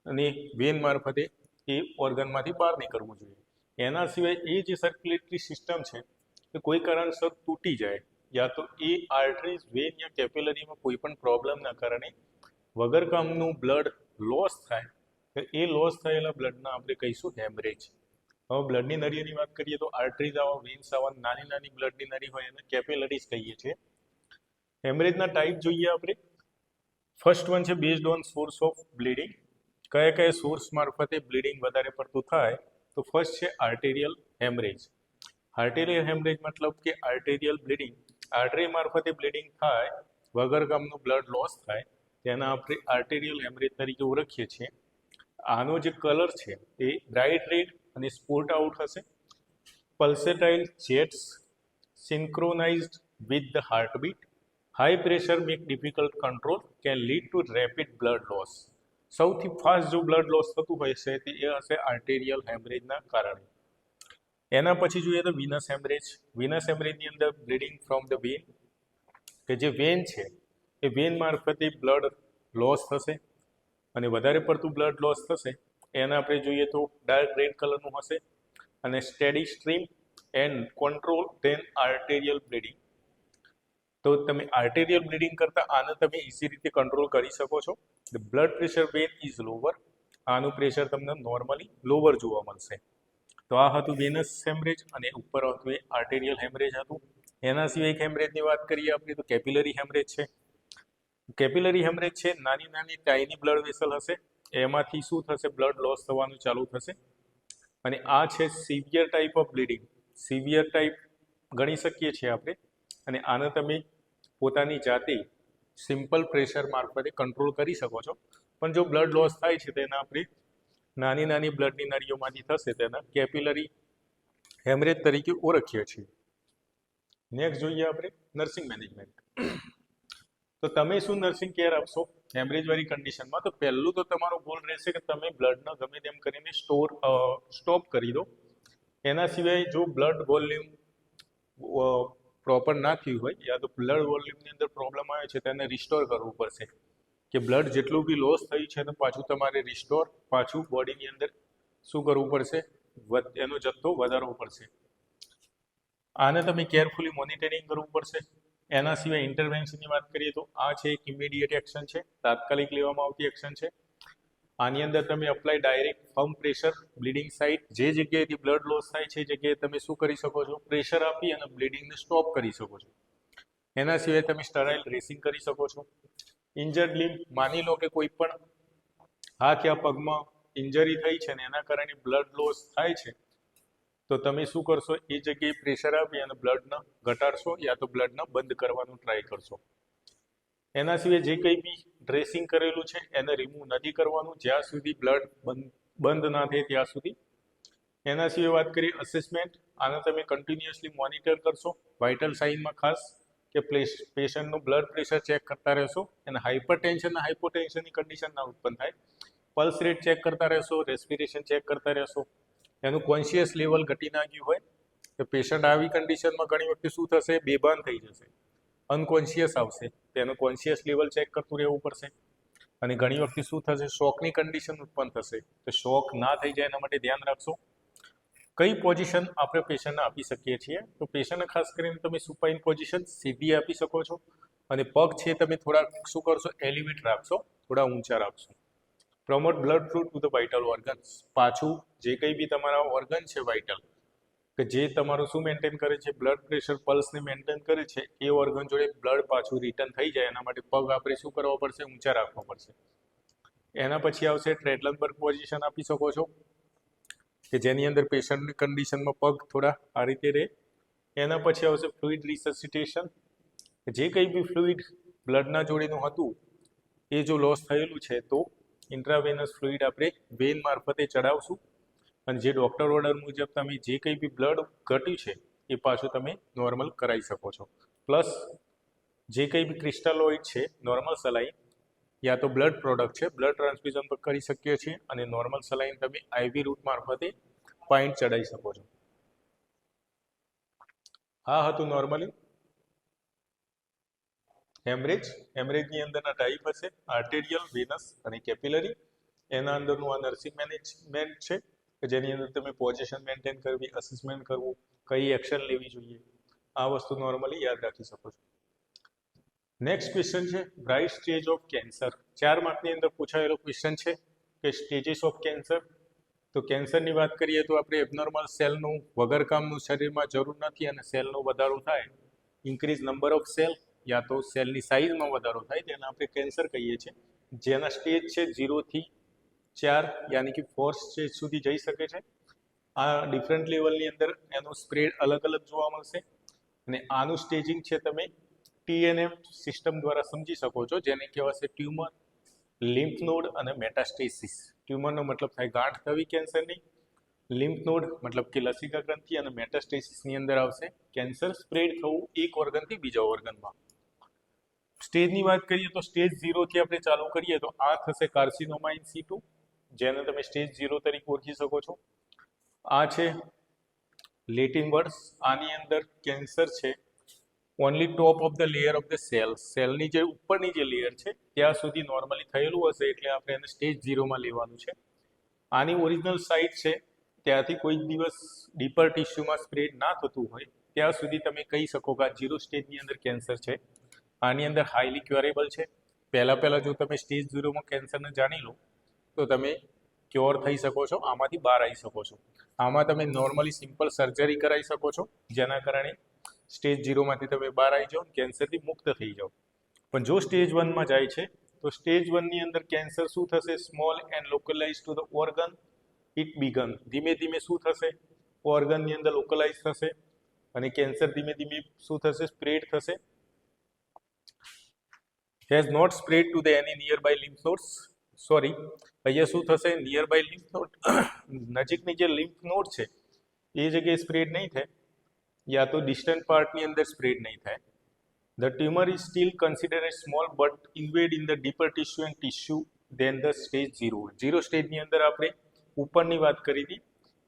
Speaker 1: અને વેન મારફતે એ ઓર્ગનમાંથી બહાર નીકળવું જોઈએ. એના સિવાય એ જે સર્ક્યુલેટરી સિસ્ટમ છે એ કોઈ કારણસર તૂટી જાય યા તો એ આર્ટરીઝ, વેન યા કેપિલરીમાં કોઈ પણ પ્રોબ્લેમના કારણે વગર કામનું બ્લડ લોસ થાય તો એ લોસ થયેલા બ્લડના આપણે કહીશું હેમરેજ. હવે બ્લડની નળીઓની વાત કરીએ તો આર્ટરીઝ આવા, વેન્સ આવા, નાની નાની બ્લડની નળી હોય એને કેપિલરીઝ કહીએ છીએ. હેમરેજના ટાઈપ જોઈએ આપણે. ફર્સ્ટ વન છે based on source of bleeding. કયા કયા સોર્સ મારફતે બ્લીડિંગ વધારે પડતું થાય તો ફર્સ્ટ છે આર્ટેરિયલ હેમરેજ. આર્ટેરિયલ હેમરેજ મતલબ કે આર્ટેરિયલ બ્લીડિંગ, આર્ટરી મારફતે બ્લીડિંગ થાય, વગર કામનું બ્લડ લોસ થાય તેના આપણે આર્ટેરિયલ હેમરેજ તરીકે ઓળખીએ છીએ. આનો જે કલર છે એ બ્રાઇટ રેડ અને સ્પોટ આઉટ હશે. Pulsatile jets synchronised with the heartbeat. High pressure make difficult control, can lead to rapid blood loss. સૌથી ફાસ્ટ જો બ્લડ લોસ થતું હોય છે તે એ હશે આર્ટેરિયલ હેમરેજના કારણે. એના પછી જોઈએ તો વિનસ હેમરેજ. વિનસ હેમરેજની અંદર બ્લીડિંગ ફ્રોમ ધ વેન, કે જે વેન છે એ વેન મારફતે બ્લડ લોસ થશે અને વધારે પડતું બ્લડ લોસ થશે એને આપણે જોઈએ તો ડાર્ક રેડ કલરનું હશે અને steady stream and control then arterial bleeding. તો તમે આર્ટેરિયલ બ્લીડિંગ કરતાં આને તમે ઇઝી રીતે કંટ્રોલ કરી શકો છો. The blood pressure when is lower. આનું પ્રેશર તમને નોર્મલી લોવર જોવા મળશે. તો આ હતું વેનસ હેમરેજ અને ઉપર હતું એ આર્ટેરિયલ હેમરેજ હતું. એના સિવાય એક હેમરેજની વાત કરીએ આપણે તો કેપિલરી હેમરેજ છે. કેપિલરી હેમરેજ છે નાની નાની ટાઇની બ્લડ વેસલ હશે, એમાંથી શું થશે બ્લડ લોસ થવાનું ચાલુ થશે અને આ છે severe type of bleeding. Severe type ગણી શકીએ છીએ આપણે અને આને તમે પોતાની જાતે સિમ્પલ પ્રેશર મારફતે કંટ્રોલ કરી શકો છો. પણ જો બ્લડ લોસ થાય છે તેના આપણે નાની નાની બ્લડની નળીઓમાંથી થશે તેના કેપિલરી હેમરેજ તરીકે ઓળખીએ છીએ. નેક્સ્ટ જોઈએ આપણે નર્સિંગ મેનેજમેન્ટ. તો તમે શું નર્સિંગ કેર આપશો હેમરેજવાળી કન્ડિશનમાં? તો પહેલું તો તમારો ગોલ રહેશે કે તમે બ્લડને ગમે તેમ કરીને સ્ટોપ કરી દો. એના સિવાય જો બ્લડ વોલ્યુમ પ્રોપર ના થયું હોય યા તો બ્લડ વોલ્યુમની અંદર પ્રોબ્લેમ આવે છે તેને રિસ્ટોર કરવું પડશે. કે બ્લડ જેટલું બી લોસ થયું છે તો પાછું તમારે રિસ્ટોર પાછું બોડીની અંદર શું કરવું પડશે, એનો જથ્થો વધારવો પડશે. આને તમે કેરફુલી મોનિટરિંગ કરવું પડશે. એના સિવાય ઇન્ટરવેન્શનની વાત કરીએ તો આ છે એક ઇમિડિયેટ એક્શન છે, તાત્કાલિક લેવામાં આવતી એક્શન છે. આની અંદર તમે apply direct firm pressure bleeding site, જે જગ્યાએથી બ્લડ લોસ થાય છે એ જગ્યાએ તમે શું કરી શકો છો, પ્રેશર આપી અને બ્લીડિંગને સ્ટોપ કરી શકો છો. એના સિવાય તમે સ્ટરાઇલ ડ્રેસિંગ કરી શકો છો. ઇન્જર્ડ લિમ્બ, માની લો કે કોઈ પણ હાથ યા પગમાં ઇન્જરી થઈ છે ને એના કારણે બ્લડ લોસ થાય છે તો તમે શું કરશો, એ જગ્યાએ પ્રેશર આપી અને બ્લડને ઘટાડશો યા તો બ્લડને બંધ કરવાનું ટ્રાય કરશો. એના સિવાય જે કંઈ બી ડ્રેસિંગ કરેલું છે એને રિમૂવ નથી કરવાનું જ્યાં સુધી બ્લડ બંધ ના થાય ત્યાં સુધી. એના સિવાય વાત કરીએ અસેસમેન્ટ, આને તમે કન્ટિન્યુઅસલી મોનિટર કરશો વાઇટલ સાઇનમાં ખાસ, કે પેશન્ટનું બ્લડ પ્રેશર ચેક કરતા રહેશો અને હાઇપરટેન્શન અને હાઇપોટેન્શનની કન્ડિશન ના ઉત્પન્ન થાય. પલ્સ રેટ ચેક કરતા રહેશો, રેસ્પિરેશન ચેક કરતા રહેશો. એનું કોન્શિયસ લેવલ ઘટી ના ગયું હોય તો પેશન્ટ આવી કન્ડિશનમાં ઘણી વખતે શું થશે, બેભાન થઈ જશે, અનકોન્શિયસ આવશે, તેનું કોન્શિયસ લેવલ ચેક કરતું રહેવું પડશે. અને ઘણી વખતે શું થશે, શોકની કન્ડિશન ઉત્પન્ન થશે તો શોક ના થઈ જાય એના માટે ધ્યાન રાખશો. કઈ પોઝિશન આપણે પેશન્ટને આપી શકીએ છીએ તો પેશન્ટને ખાસ કરીને તમે સુપાઇન પોઝિશન સીધી આપી શકો છો અને પગ છે તમે થોડા શું કરશો, એલિવેટ રાખશો, થોડા ઊંચા રાખશો. Promote blood flow two the vital organs, પાછું જે કંઈ બી તમારા ઓર્ગન છે વાઇટલ કે જે તમારું શું મેન્ટેન કરે છે, બ્લડ પ્રેશર પલ્સને મેન્ટેન કરે છે, એ ઓર્ગન જોડે બ્લડ પાછું રિટર્ન થઈ જાય એના માટે પગ આપણે શું કરવા પડશે, ઊંચા રાખવા પડશે. એના પછી આવશે ટ્રેટલનબર્ગ પોઝિશન આપી શકો છો કે જેની અંદર પેશન્ટની કન્ડિશનમાં પગ થોડા આ રીતે રહે. એના પછી આવશે ફ્લુઇડ રિસસિટેશન. જે કંઈ બી ફ્લુઇડ બ્લડના જોડેનું હતું એ જો લોસ થયેલું છે તો ઇન્ટ્રાવેનસ ફ્લુઇડ આપણે વેન મારફતે ચડાવશું અને જે ડૉક્ટર ઓર્ડર મુજબ તમે જે કંઈ બી બ્લડ ઘટ્યું છે એ પાછું તમે નોર્મલ કરાવી શકો છો. પ્લસ જે કંઈ બી ક્રિસ્ટલોઇડ છે નોર્મલ સલાઈન યા તો બ્લડ પ્રોડક્ટ છે બ્લડ ટ્રાન્સફ્યુઝન પર કરી શકીએ છીએ અને નોર્મલ સલાઈન તમે આઈવી રૂટ મારફતે પાઇન્ટ ચડાવી શકો છો. આ હતું નોર્મલી હેમરેજની અંદરના ટાઈપ હશે આર્ટેરિયલ, વેનસ અને કેપિલરી. એના અંદરનું આ નર્સિંગ મેનેજમેન્ટ છે કે જેની અંદર તમે પોઝિશન મેન્ટેન કરવી, અસેસમેન્ટ કરવું, કઈ એક્શન લેવી જોઈએ, આ વસ્તુ નોર્મલી યાદ રાખી શકો છો. નેક્સ્ટ ક્વેશ્ચન છે બ્રાઇટ સ્ટેજ ઓફ કેન્સર. 4 માર્કની અંદર પૂછાયેલો ક્વેશ્ચન છે કે સ્ટેજીસ ઓફ કેન્સર. તો કેન્સરની વાત કરીએ તો આપણે એબનોર્મલ સેલનું વગર કામનું શરીરમાં જરૂર નથી અને સેલનો વધારો થાય, ઇન્ક્રીઝ નંબર ઓફ સેલ યા તો સેલની સાઇઝમાં વધારો થાય તેને આપણે કેન્સર કહીએ છીએ. જેના સ્ટેજ છે 0 થી 4 યાની કે 4 સ્ટેજ સુધી જઈ શકે છે. આ ડિફરન્ટ લેવલની અંદર એનો સ્પ્રેડ અલગ અલગ જોવા મળશે અને આનું સ્ટેજિંગ છે તમે TNM સિસ્ટમ દ્વારા સમજી શકો છો, જેને કહેવાશે ટ્યુમર, લિમ્ફ નોડ અને મેટાસ્ટેસિસ. ટ્યુમરનો મતલબ થાય ગાંઠ થવી કેન્સરની, લિમ્ફ નોડ મતલબ કે લસિકા ગ્રંથિ અને મેટાસ્ટેસિસની અંદર આવશે કેન્સર સ્પ્રેડ થવું એક ઓર્ગનથી બીજા ઓર્ગનમાં. સ્ટેજની વાત કરીએ તો સ્ટેજ 0 થી આપણે ચાલુ કરીએ તો આ થશે કાર્સિનોમા ઇન સિટુ, જેને તમે સ્ટેજ 0 તરીકે ઓળખી શકો છો. આ છે લેટિન વર્ડ્સ. આની અંદર કેન્સર છે only top of the layer of the cell, સેલની જે ઉપરની જે લેયર છે ત્યાં સુધી નોર્મલી થયેલું હશે એટલે આપણે એને સ્ટેજ 0માં લેવાનું છે. આની ઓરિજિનલ સાઇટ છે ત્યાંથી કોઈ દિવસ ડીપર ટિશ્યુમાં સ્પ્રેડ ના થતું હોય ત્યાં સુધી તમે કહી શકો કે આ 0 સ્ટેજની અંદર કેન્સર છે. આની અંદર હાઈલી ક્યોરેબલ છે. પહેલાં જો તમે સ્ટેજ 0માં કેન્સરને જાણી લો તો તમે ક્યોર થઈ શકો છો, આમાંથી બહાર આવી શકો છો. આમાં તમે નોર્મલી સિમ્પલ સર્જરી કરાવી શકો છો જેના કારણે સ્ટેજ 0માંથી તમે બહાર આવી જાઓ, કેન્સરથી મુક્ત થઈ જાઓ. પણ જો સ્ટેજ 1માં જાય છે તો સ્ટેજ 1ની અંદર કેન્સર શું થશે, small and localise to the organ it began. ધીમે ધીમે શું થશે, ઓર્ગનની અંદર લોકલાઇઝ થશે અને કેન્સર ધીમે ધીમે શું થશે, સ્પ્રેડ થશે. Has not spread to the any nearby lymph nodes. Sorry, અહીંયા શું થશે, નિયર બાય લિમ્ફ નોડ, નજીકની જે લિમ્ફ નોડ છે એ જગ્યાએ સ્પ્રેડ નહીં થાય યા તો ડિસ્ટન્ટ પાર્ટની અંદર સ્પ્રેડ નહીં થાય. The tumor is still considered as small but invade in the deeper tissue and tissue than the stage 0. 0 સ્ટેજની અંદર આપણે ઉપરની વાત કરી હતી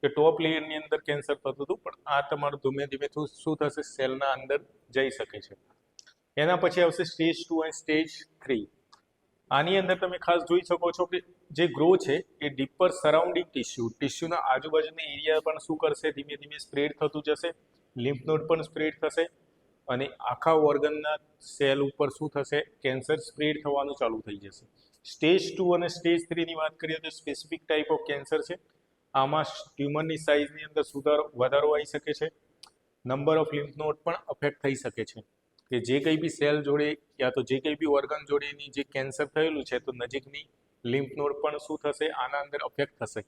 Speaker 1: કે ટોપ લેયરની અંદર કેન્સર થતું હતું, પણ આ તમારું ધીમે ધીમે શું થશે, સેલના અંદર જઈ શકે છે. એના પછી આવશે સ્ટેજ 2 અને સ્ટેજ 3. આની અંદર તમે ખાસ જોઈ શકો છો કે જે ગ્રો છે એ ડીપર સરાઉન્ડિંગ ટિશ્યુના આજુબાજુના એરિયા પણ શું કરશે, ધીમે ધીમે સ્પ્રેડ થતું જશે, લિમ્ફ નોડ પણ સ્પ્રેડ થશે અને આખા ઓર્ગનના સેલ ઉપર શું થશે, કેન્સર સ્પ્રેડ થવાનું ચાલુ થઈ જશે. સ્ટેજ 2 અને સ્ટેજ 3ની વાત કરીએ તો સ્પેસિફિક ટાઈપ ઓફ કેન્સર છે. આમાં ટ્યુમરની સાઇઝની અંદર વધારો આવી શકે છે, નંબર ઓફ લિમ્ફ નોડ પણ અફેક્ટ થઈ શકે છે કે જે કંઈ બી સેલ જોડે યા તો જે કંઈ બી ઓર્ગન જોડેની જે કેન્સર થયેલું છે તો નજીકની લિમ્ફ નોડ પણ શું થશે, આના અંદર અફેક્ટ થશે.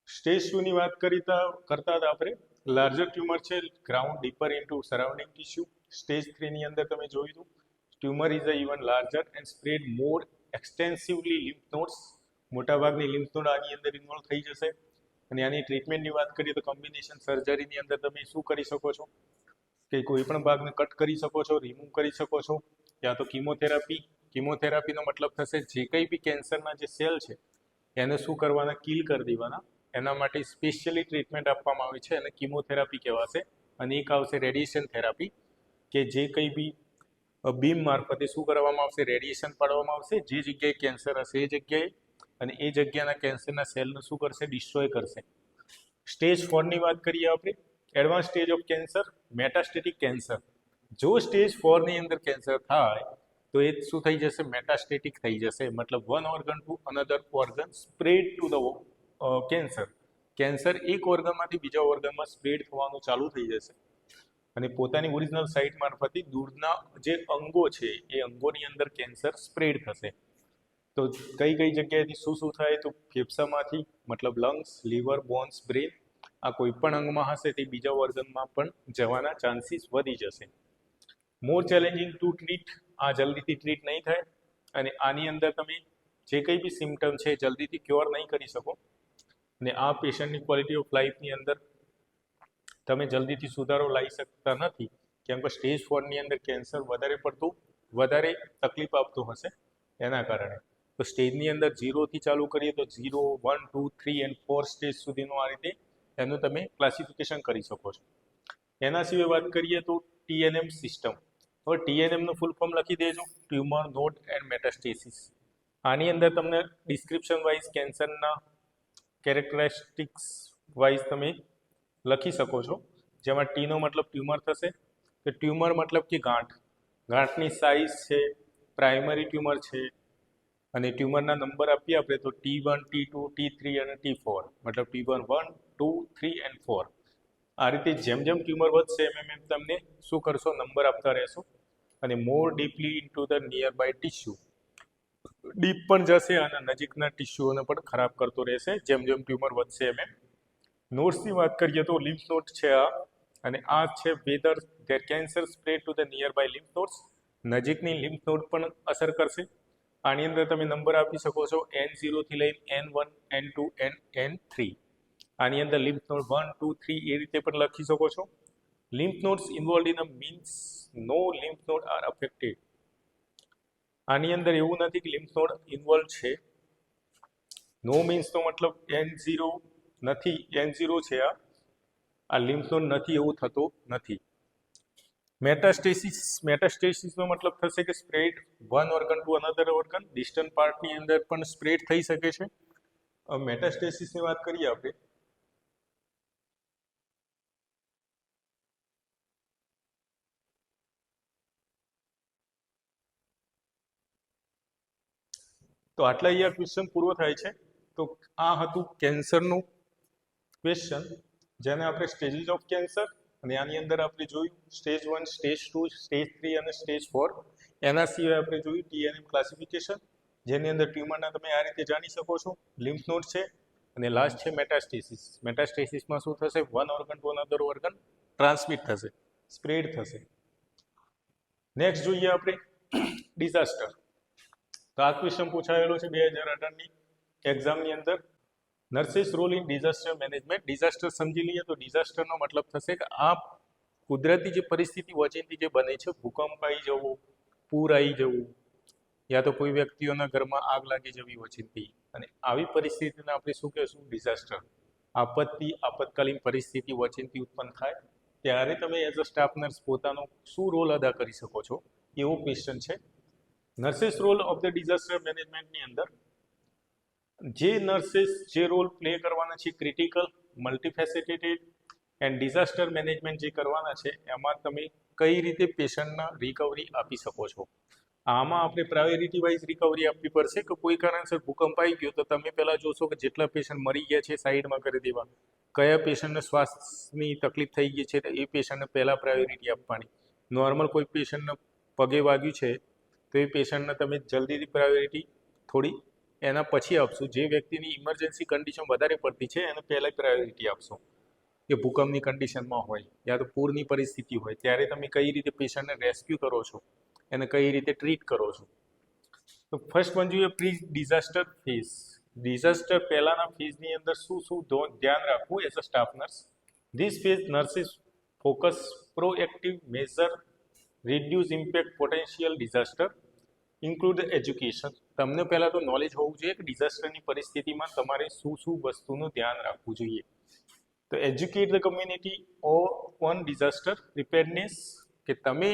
Speaker 1: સ્ટેજ 2ની વાત કરતા હતા આપણે, લાર્જર ટ્યુમર છે, ground deeper into surrounding tissue. Stage 3ની અંદર તમે જોયું હતું tumour is a even larger and spread more extensively lymph nodes. મોટાભાગની લિમ્ફ નોડ આની અંદર ઇન્વોલ્વ થઈ જશે અને આની ટ્રીટમેન્ટની વાત કરીએ તો કોમ્બિનેશન સર્જરીની અંદર તમે શું કરી શકો છો કે કોઈ પણ ભાગને કટ કરી શકો છો, રિમૂવ કરી શકો છો યા તો કિમોથેરાપીનો મતલબ થશે જે કંઈ બી કેન્સરના જે સેલ છે એને શું કરવાના, કિલ કરી દેવાના. એના માટે સ્પેશિયલી ટ્રીટમેન્ટ આપવામાં આવે છે અને કિમોથેરાપી કહેવાશે. અને એક આવશે રેડિયેશન થેરાપી કે જે કંઈ બી બીમ મારફતે શું કરવામાં આવશે, રેડિયેશન પાડવામાં આવશે જે જગ્યાએ કેન્સર હશે એ જગ્યાએ, અને એ જગ્યાના કેન્સરના સેલને શું કરશે, ડિસ્ટ્રોય કરશે. સ્ટેજ 4ની વાત કરીએ આપણે, advance stage of cancer, metastatic cancer. જો સ્ટેજ 4ની અંદર કેન્સર થાય તો એ શું થઈ જશે, મેટાસ્ટેટિક થઈ જશે, મતલબ one organ to another organ spread to the cancer. Cancer એક ઓર્ગનમાંથી બીજા ઓર્ગનમાં સ્પ્રેડ થવાનું ચાલુ થઈ જશે અને પોતાની ઓરિજિનલ સાઇટ મારફતે દૂરના જે અંગો છે એ અંગોની અંદર કેન્સર સ્પ્રેડ થશે. તો કઈ કઈ જગ્યાએથી શું થાય? તો ફેફસામાંથી મતલબ લંગ્સ, લીવર, બોન્સ, બ્રેન, આ કોઈ પણ અંગમાં હશે તે બીજા ઓર્ગનમાં પણ જવાના ચાન્સીસ વધી જશે. મોર ચેલેન્જિંગ ટુ ટ્રીટ, આ જલ્દીથી ટ્રીટ નહીં થાય અને આની અંદર તમે જે કંઈ બી સિમ્ટમ છે જલ્દીથી ક્યોર નહીં કરી શકો અને આ પેશન્ટની ક્વોલિટી ઓફ લાઈફની અંદર તમે જલ્દીથી સુધારો લાવી શકતા નથી, કેમ કે સ્ટેજ 4ની અંદર કેન્સર વધારે તકલીફ આપતું હશે એના કારણે. તો સ્ટેજની અંદર 0થી ચાલુ કરીએ તો 0, 1, 2, 3 એન્ડ 4 સ્ટેજ સુધીનું આ રીતે એનું તમે ક્લાસિફિકેશન કરી શકો છો. એના સિવાય વાત કરીએ તો TNM સિસ્ટમ. હવે TNMનું ફૂલ ફોર્મ લખી દેજો, ટ્યુમર, નોડ એન્ડ મેટાસ્ટેસિસ. આની અંદર તમને ડિસ્ક્રિપ્શન વાઇઝ કેન્સરના કેરેક્ટરિસ્ટિક્સ વાઇઝ તમે લખી શકો છો, જેમાં ટીનો મતલબ ટ્યુમર થશે, કે ટ્યુમર મતલબ કે ગાંઠની સાઇઝ છે, પ્રાઇમરી ટ્યુમર છે, અને ટ્યુમરના નંબર આપીએ આપણે તો T1, T2, T3 અને T4, મતલબ T1, 1, 2, 3 એન્ડ 4. આ રીતે જેમ જેમ ટ્યુમર વધશે એમ તમને શું કરશો? નંબર આપતા રહેશો. અને more deeply into the nearby tissue, deep પણ જશે અને નજીકના ટિશ્યુઓને પણ ખરાબ કરતો રહેશે જેમ જેમ ટ્યુમર વધશે એમ. નોડ્સની વાત કરીએ તો લિમ્ફ નોડ છે આ, અને આ છે whether there cancer spread to the nearby lymph nodes, નજીકની લિમ્ફ નોડ પણ અસર કરશે. આની અંદર તમે નંબર આપી શકો છો N0 થી લઈને N1, N2, N3. આની અંદર લિમ્ફ નોડ 1, 2, 3 એ રીતે પણ લખી શકો છો. Lymph nodes involved in a means no lymph node are affected. આની અંદર એવું નથી કે લિમ્ફ નોડ ઇન્વોલ્વ છે. નો મીન્સનો મતલબ N0 નથી, N0 છે આ લિમ્ફ નોડ નથી એવું થતું નથી. મેટાસ્ટેસિસનો મતલબ થશે કે spread one organ to another organ, distant પાર્ટની અંદર પણ સ્પ્રેડ થઈ શકે છે. મેટાસ્ટેસિસની વાત કરીએ આપણે તો આટલા અહીંયા ક્વેશ્ચન પૂરો થાય છે. તો આ હતું કેન્સરનું ક્વેશ્ચન, જેને આપણે સ્ટેજીસ ઓફ કેન્સર, અને આની અંદર આપણે જોયું સ્ટેજ 1, સ્ટેજ 2, સ્ટેજ 3 અને સ્ટેજ 4. એના સિવાય આપણે જોયું TNM ક્લાસિફિકેશન, જેની અંદર ટ્યુમરના તમે આ રીતે જાણી શકો છો, લિમ્ફ નોડ છે, અને લાસ્ટ છે મેટાસ્ટેસિસ. મેટાસ્ટેસિસમાં શું થશે? One organ to another organ transmit થશે, સ્પ્રેડ થશે. નેક્સ્ટ જોઈએ આપણે ડિઝાસ્ટર. તો આ ક્વેશ્ચન પૂછાયેલો છે 2018ની એક્ઝામની અંદર. Nurses role in disaster management. Disaster સમજી લઈએ તો ડિઝાસ્ટરનો મતલબ થશે કે આ કુદરતી જે પરિસ્થિતિ વચ્ચેથી જે બને છે, ભૂકંપ આવી જવું, પૂર આવી જવું, યા તો કોઈ વ્યક્તિઓના ઘરમાં આગ લાગી જવી વચ્ચેથી, અને આવી પરિસ્થિતિને આપણે શું કહેશું? ડિઝાસ્ટર. આપતકાલીન પરિસ્થિતિ વચ્ચેથી ઉત્પન્ન થાય ત્યારે તમે એઝ અ સ્ટાફ નર્સ પોતાનો શું રોલ અદા કરી શકો છો, એવો ક્વેશ્ચન છે. Nurses role of the disaster મેનેજમેન્ટની અંદર જે નર્સિસ જે રોલ પ્લે કરવાના છે, critical, multifaceted and disaster management જે કરવાના છે, એમાં તમે કઈ રીતે પેશન્ટના રિકવરી આપી શકો છો. આમાં આપણે પ્રાયોરિટી વાઇઝ રિકવરી આપવી પડશે કે કોઈ કારણસર ભૂકંપ આવી ગયો તો તમે પહેલાં જોશો કે જેટલા પેશન્ટ મરી ગયા છે સાઈડમાં કરી દેવા, કયા પેશન્ટને શ્વાસની તકલીફ થઈ ગઈ છે તો એ પેશન્ટને પહેલાં પ્રાયોરિટી આપવાની. નોર્મલ કોઈ પેશન્ટને પગે વાગ્યું છે તો એ પેશન્ટને તમે જલ્દીથી પ્રાયોરિટી થોડી એના પછી આપશો. જે વ્યક્તિની ઇમરજન્સી કન્ડિશન વધારે પડતી છે એને પહેલાં પ્રાયોરિટી આપશો. કે ભૂકંપની કન્ડિશનમાં હોય યા તો પૂરની પરિસ્થિતિ હોય ત્યારે તમે કઈ રીતે પેશન્ટને રેસ્ક્યુ કરો છો, એને કઈ રીતે ટ્રીટ કરો છો. તો ફર્સ્ટ વન જોઈએ પ્રી ડિઝાસ્ટર ફેઝ. ડિઝાસ્ટર પહેલાના ફેઝની અંદર શું ધ્યાન રાખવું as a staff nurse. This phase nurses focus proactive measure reduce impact potential disaster include education. તમને પહેલાં તો નોલેજ હોવું જોઈએ કે ડિઝાસ્ટરની પરિસ્થિતિમાં તમારે શું વસ્તુનું ધ્યાન રાખવું જોઈએ. તો educate the community on disaster preparedness, કે તમે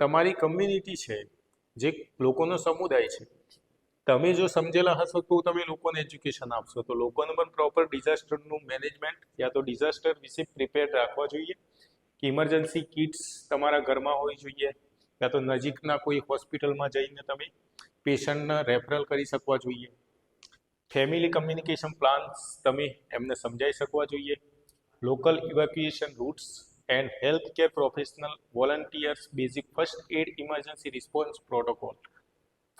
Speaker 1: તમારી કમ્યુનિટી છે, જે લોકોનો સમુદાય છે, તમે જો સમજેલા હશો તો તમે લોકોને એજ્યુકેશન આપશો, તો લોકોને પણ પ્રોપર ડિઝાસ્ટરનું મેનેજમેન્ટ યા તો ડિઝાસ્ટર વિશે પ્રિપેર રાખવા જોઈએ. કે ઇમરજન્સી કિટ્સ તમારા ઘરમાં હોવી જોઈએ, યા તો નજીકના કોઈ હોસ્પિટલમાં જઈને તમે પેશન્ટને રેફરલ કરી શકવા જોઈએ. ફેમિલી કમ્યુનિકેશન પ્લાન્સ તમે એમને સમજાવી શકવા જોઈએ. Local evacuation routes and health care professional volunteers basic first aid emergency response protocol.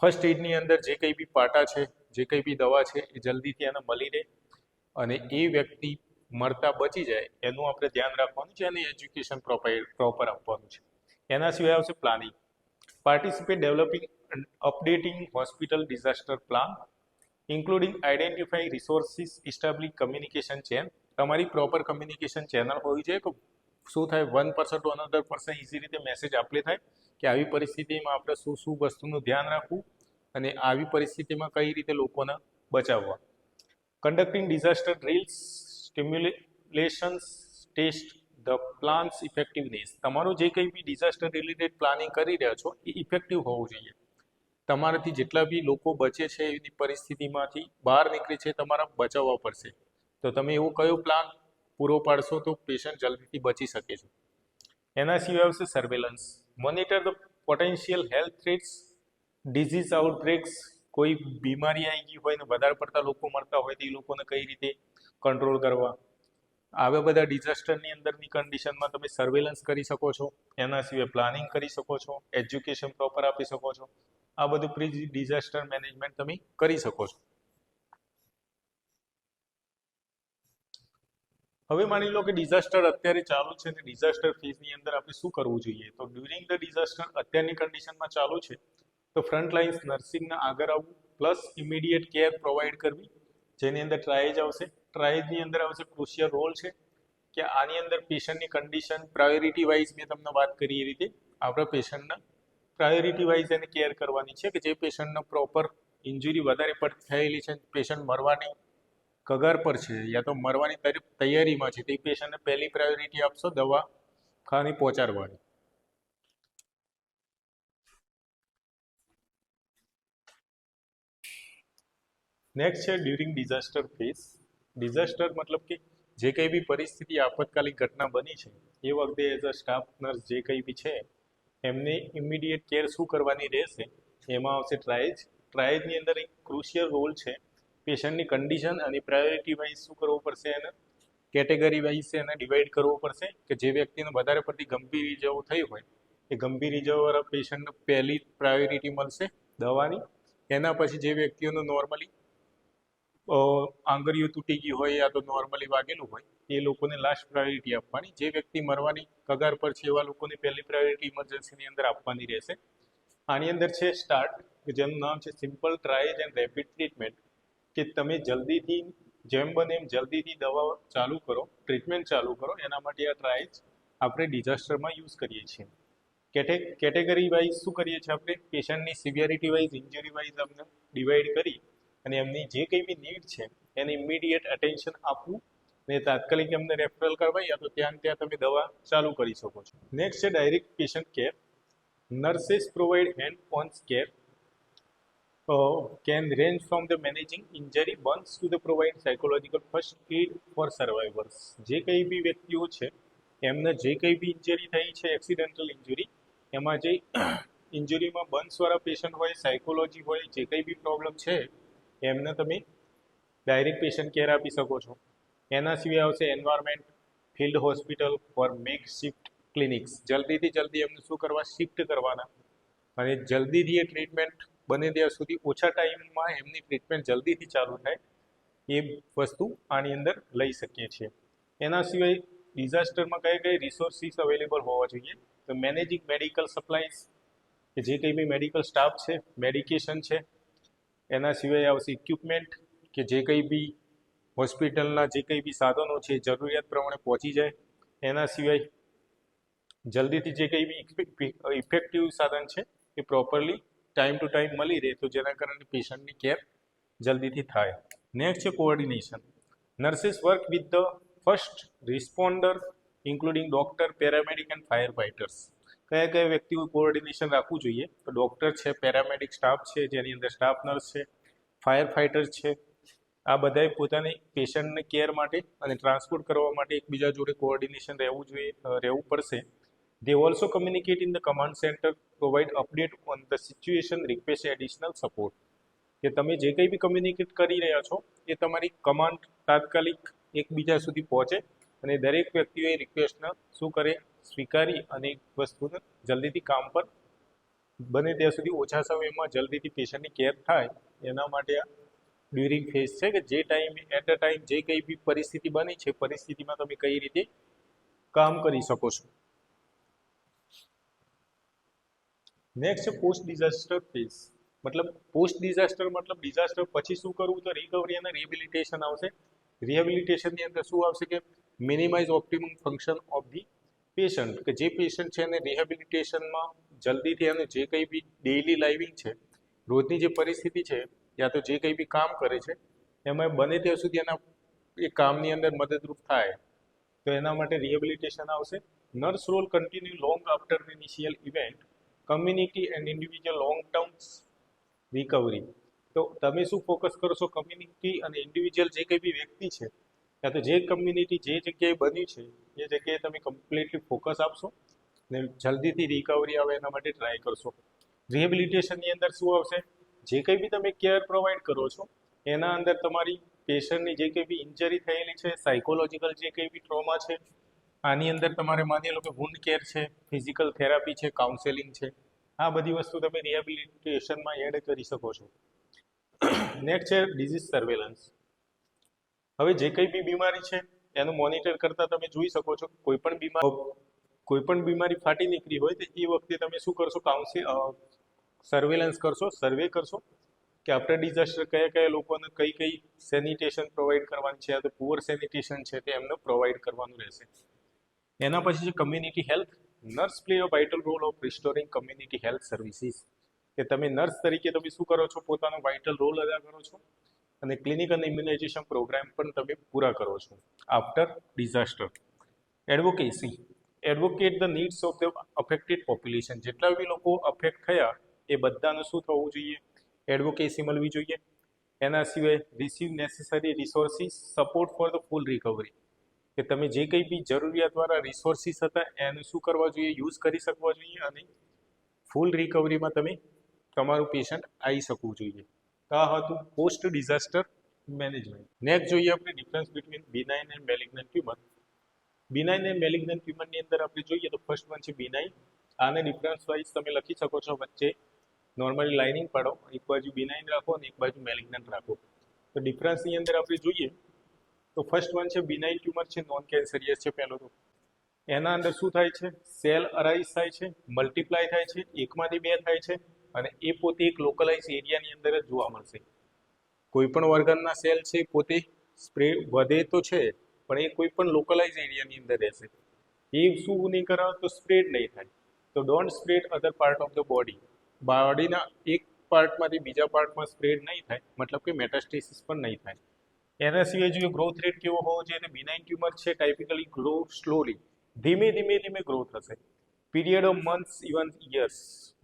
Speaker 1: First એડની અંદર જે કંઈ બી પાટા છે, જે કંઈ બી દવા છે એ જલ્દીથી એને મળી રહે અને એ વ્યક્તિ મળતા બચી જાય એનું આપણે ધ્યાન રાખવાનું છે અને એજ્યુકેશન પ્રોપર આપવાનું છે. એના સિવાય આવશે planning. Participate developing updating hospital disaster plan including identify resources ઇસ્ટાબ્લિશ communication chain. તમારી પ્રોપર કમ્યુનિકેશન ચેનલ હોવી જોઈએ કે શું થાય 1% ટુ અનધર પર્સન ઇઝી રીતે મેસેજ આપલે થાય કે આવી પરિસ્થિતિમાં આપણે શું વસ્તુનું ધ્યાન રાખવું અને આવી પરિસ્થિતિમાં કઈ રીતે લોકોને બચાવવા. Conducting disaster drills stimulations test the plans effectiveness. તમારું જે કંઈ બી ડિઝાસ્ટર રિલેટેડ પ્લાનિંગ કરી રહ્યા છો એ ઇફેક્ટિવ હોવું જોઈએ. તમારાથી જેટલા બી લોકો બચે છે એની પરિસ્થિતિમાંથી બહાર નીકળે છે તમારા બચાવવા પડશે. તો તમે એવો કયો પ્લાન પૂરો પાડશો તો પેશન્ટ જલ્દીથી બચી શકે છે. એના સિવાય આવશે surveillance. Monitor the potential health threats disease outbreaks. કોઈ બીમારી આવી ગઈ હોય ને વધારે પડતા લોકો મળતા હોય તો એ લોકોને કઈ રીતે કંટ્રોલ કરવા. આવા બધા ડિઝાસ્ટરની અંદરની કન્ડિશનમાં તમે સર્વેલન્સ કરી શકો છો. એના સિવાય પ્લાનિંગ કરી શકો છો, એજ્યુકેશન પ્રોપર આપી શકો છો. આ બધું પ્રી ડિઝાસ્ટર મેનેજમેન્ટ તમે કરી શકો છો. હવે માની લો કે ડિઝાસ્ટર અત્યારે ચાલુ છે અને ડિઝાસ્ટર ફેઝની અંદર આપણે શું કરવું જોઈએ. તો ડ્યુરિંગ ધ ડિઝાસ્ટર અત્યારની કન્ડિશનમાં ચાલુ છે તો ફ્રન્ટ લાઇન્સ નર્સિંગના આગળ આવવું પ્લસ ઇમિડિયેટ કેર પ્રોવાઈડ કરવી, જેની અંદર ટ્રાયેજ આવશે. ટ્રાયેજની અંદર આવશે ક્રુશિયલ રોલ છે કે આની અંદર પેશન્ટની કન્ડિશન પ્રાયોરિટી વાઇઝ મેં તમને વાત કરી એ રીતે આપણે પેશન્ટને પ્રાયોરિટી વાઇઝ એને કેર કરવાની છે કે જે પેશન્ટને પ્રોપર ઇન્જુરી વધારે પડતી થયેલી છે, પેશન્ટ મરવાની કગાર પર છે યા તો મરવાની તૈયારીમાં છે તે પેશન્ટને પહેલી પ્રાયોરિટી આપશો દવા ખાની પહોંચાડવાની. નેક્સ્ટ છે ડ્યુરિંગ ડિઝાસ્ટર ફેઝ. ડિઝાસ્ટર મતલબ કે જે કંઈ બી પરિસ્થિતિ આપતકાલિક ઘટના બની છે એ વખતે એઝ અ સ્ટાફ નર્સ જે કંઈ બી છે એમને ઇમિડિયેટ કેર શું કરવાની રહેશે એમાં આવશે ટ્રાયેજ. ટ્રાયેજની અંદર એક ક્રુશિયલ રોલ છે. પેશન્ટની કન્ડિશન અને પ્રાયોરિટી વાઇઝ શું કરવું પડશે એને કેટેગરી વાઇઝ એને ડિવાઈડ કરવો પડશે કે જે વ્યક્તિને વધારે પડતી ગંભીર ઇજાઓ થઈ હોય એ ગંભીર ઇજાઓવાળા પેશન્ટને પહેલી પ્રાયોરિટી મળશે દવાની. એના પછી જે વ્યક્તિઓને નોર્મલી આંગળીઓ તૂટી ગઈ હોય યા તો નોર્મલી વાગેલું હોય એ લોકોને લાસ્ટ પ્રાયોરિટી આપવાની. જે વ્યક્તિ મરવાની કગાર પર છે એવા લોકોને પહેલી પ્રાયોરિટી ઇમરજન્સીની અંદર આપવાની રહેશે. આની અંદર છે સ્ટાર્ટ કે જેનું નામ છે સિમ્પલ ટ્રાયેજ એન્ડ રેપિડ ટ્રીટમેન્ટ કે તમે જલ્દીથી જેમ બને એમ જલ્દીથી દવા ચાલુ કરો, ટ્રીટમેન્ટ ચાલુ કરો. એના માટે આ ટ્રાયેજ આપણે ડિઝાસ્ટરમાં યુઝ કરીએ છીએ. કેટેગરી વાઇઝ શું કરીએ છીએ આપણે પેશન્ટની સિવિયરિટી વાઇઝ ઇન્જરી વાઇઝ અમને ડિવાઈડ કરી અને એમની જે કંઈ બી નીડ છે એને ઇમિડિયેટ અટેન્શન આપવું ને તાત્કાલિક એમને રેફરલ કરવા યા તો ત્યાં તમે દવા ચાલુ કરી શકો છો. નેક્સ્ટ છે direct patient care. Nurses provide hand on care can range from the managing injury burns to the provide psychological first aid for survivors. જે કંઈ બી વ્યક્તિઓ છે એમને જે કંઈ બી ઇન્જરી થઈ છે એક્સિડેન્ટલ ઇન્જરી એમાં જે ઇન્જરીમાં બર્ન્સવાળા પેશન્ટ હોય, સાયકોલોજી હોય, જે કંઈ બી પ્રોબ્લેમ છે એમને તમે ડાયરેક્ટ પેશન્ટ કેર આપી શકો છો. એના સિવાય આવશે environment field hospital four make shift clinics. જલ્દીથી જલ્દી એમને શું કરવા શિફ્ટ કરવાના અને જલ્દીથી એ ટ્રીટમેન્ટ બને ત્યાં સુધી ઓછા ટાઈમમાં એમની ટ્રીટમેન્ટ જલ્દીથી ચાલુ થાય એ વસ્તુ આની અંદર લઈ શકીએ છીએ. એના સિવાય ડિઝાસ્ટરમાં કઈ કઈ રિસોર્સિસ અવેલેબલ હોવા જોઈએ તો મેનેજિંગ મેડિકલ સપ્લાયઝ કે જે કંઈ બી મેડિકલ સ્ટાફ છે, મેડિકેશન છે. એના સિવાય આવશે ઇક્વિપમેન્ટ કે જે કંઈ બી હોસ્પિટલના જે કંઈ બી સાધનો છે જરૂરિયાત પ્રમાણે પહોંચી જાય. એના સિવાય જલ્દીથી જે કંઈ બી ઇફેક્ટિવ સાધન છે એ પ્રોપરલી ટાઈમ ટુ ટાઈમ મળી રહે તો જેના કારણે પેશન્ટની કેર જલ્દીથી થાય. નેક્સ્ટ છે coordination. Nurses work with the first responder including doctor, paramedic and fire fighters. કયા કયા વ્યક્તિઓ કોઓર્ડિનેશન રાખવું જોઈએ તો ડોક્ટર છે, પેરામેડિક સ્ટાફ છે જેની અંદર સ્ટાફ નર્સ છે, ફાયર ફાઇટર્સ છે. આ બધાએ પોતાની પેશન્ટને કેર માટે અને ટ્રાન્સપોર્ટ કરવા માટે એકબીજા જોડે કોઓર્ડિનેશન રહેવું પડશે. They also communicate in the command center, provide update on the situation, request additional support. કે તમે જે કંઈ બી કમ્યુનિકેટ કરી રહ્યા છો એ તમારી કમાન્ડ તાત્કાલિક એકબીજા સુધી પહોંચે અને દરેક વ્યક્તિઓ એ રિક્વેસ્ટને શું કરે, સ્વીકારી અને વસ્તુને જલ્દીથી કામ પર બને ત્યાં સુધી ઓછા સમયમાં જલ્દીથી પેશન્ટની કેર થાય એના માટે આ ડ્યુરિંગ ફેઝ છે કે જે ટાઈમ એટ અ ટાઈમ જે કંઈ બી પરિસ્થિતિ બની છે પરિસ્થિતિમાં તમે કઈ રીતે કામ કરી શકો છો. નેક્સ્ટ છે પોસ્ટ ડિઝાસ્ટર ફેઝ. મતલબ પોસ્ટ ડિઝાસ્ટર મતલબ ડિઝાસ્ટર પછી શું કરવું, તો રિકવરી અને રિહેબિલિટેશન આવશે. રિહેબિલિટેશનની અંદર શું આવશે કે minimise optimum function of the patient, કે જે પેશન્ટ છે એને રિહેબિલિટેશનમાં જલ્દીથી એનું જે કંઈ બી ડેઇલી લાઇવિંગ છે, રોજની જે પરિસ્થિતિ છે યા તો જે કંઈ બી કામ કરે છે એમાં બને ત્યાં સુધી એના એ કામની અંદર મદદરૂપ થાય, તો એના માટે રિહેબિલિટેશન આવશે. Nurse role continue long after initial event, community and individual long term recovery. તો તમે શું ફોકસ કરો છો, કમ્યુનિટી અને ઇન્ડિવિજ્યુઅલ જે કંઈ બી વ્યક્તિ છે યા તો જે કમ્યુનિટી જે જગ્યાએ બન્યું છે એ જગ્યાએ તમે કમ્પ્લીટલી ફોકસ આપશો ને જલ્દીથી રિકવરી આવે એના માટે ટ્રાય કરશો. રિહેબિલિટેશનની અંદર શું આવશે, જે કંઈ બી તમે કેર પ્રોવાઈડ કરો છો એના અંદર તમારી પેશન્ટની જે કંઈ બી ઇન્જરી થયેલી છે, સાયકોલોજીકલ જે કંઈ બી ટ્રોમા છે, આની અંદર તમારે માની લો કે વુન્ડ કેર છે, ફિઝિકલ થેરાપી છે, કાઉન્સેલિંગ છે, આ બધી વસ્તુ તમે રિહેબિલિટેશનમાં એડ કરી શકો છો. નેક્સ્ટ છે ડિઝીઝ સર્વેલન્સ. હવે જે કંઈ બી બીમારી છે એનું મોનિટર કરતા તમે જોઈ શકો છો, કોઈ પણ બીમારી ફાટી નીકળી હોય તો એ વખતે તમે શું કરશો, સર્વેલન્સ કરશો, સર્વે કરશો કે આફ્ટર ડિઝાસ્ટર કયા કયા લોકોને કઈ સેનિટેશન પ્રોવાઈડ કરવાની છે, તો પુઅર સેનિટેશન છે તે એમને પ્રોવાઈડ કરવાનું રહેશે. એના પછી છે community health. Nurse play a vital role of restoring community health services, કે તમે નર્સ તરીકે તમે શું કરો છો, પોતાનો વાઇટલ રોલ અદા કરો છો અને ક્લિનિક અને ઇમ્યુનાઇઝેશન પ્રોગ્રામ પણ તમે પૂરા કરો છો. After disaster advocacy, advocate the needs of the affected population. જેટલા બી લોકો અફેક્ટ થયા એ બધાનું શું થવું જોઈએ, એડવોકેસી મળવી જોઈએ. એના સિવાય receive necessary resources support for the full recovery, કે તમે જે કંઈ બી જરૂરિયાતવાળા રિસોર્સિસ હતા એને શું કરવા જોઈએ, યુઝ કરી શકવા જોઈએ અને ફૂલ રિકવરીમાં તમે તમારું પેશન્ટ આવી શકવું જોઈએ. તો આ હતું પોસ્ટ ડિઝાસ્ટર મેનેજમેન્ટ. નેક્સ્ટ જોઈએ આપણે difference between benign and malignant tumour. Benign and malignant ટ્યુમરની અંદર આપણે જોઈએ તો ફર્સ્ટ વન છે બિનાઇન. આને ડિફરન્સ વાઇઝ તમે લખી શકો છો, વચ્ચે નોર્મલી લાઇનિંગ પાડો, એક બાજુ બિનાઇન રાખો અને એક બાજુ મેલિગ્નન્ટ રાખો. તો ડિફરન્સની અંદર આપણે જોઈએ તો ફર્સ્ટ વન છે બિનાઇન ટ્યુમર છે, નોન કેન્સરિયસ છે પહેલો. તો એના અંદર શું થાય છે, સેલ અરાઇઝ થાય છે, મલ્ટીપ્લાય થાય છે, એકમાંથી બે થાય છે અને એ પોતે એક લોકલાઇઝ એરિયાની અંદર જ જોવા મળશે. કોઈ પણ ઓર્ગનના સેલ છે પોતે સ્પ્રેડ વધે તો છે પણ એ કોઈ પણ લોકલાઇઝ એરિયાની અંદર રહેશે. એ શું નહીં કરે તો સ્પ્રેડ નહીં થાય. તો don't spread other part of the body. બોડીના એક પાર્ટમાંથી બીજા પાર્ટમાં સ્પ્રેડ નહીં થાય, મતલબ કે મેટાસ્ટેસિસ પણ નહીં થાય. એના સિવાય જોઈએ ગ્રોથ રેટ કેવો હોવો જોઈએ, બિનાઇન ટ્યુમર છે ટાઇપિકલી ગ્રો સ્લોલી, ધીમે ધીમે ગ્રો થશે. Period of months even years,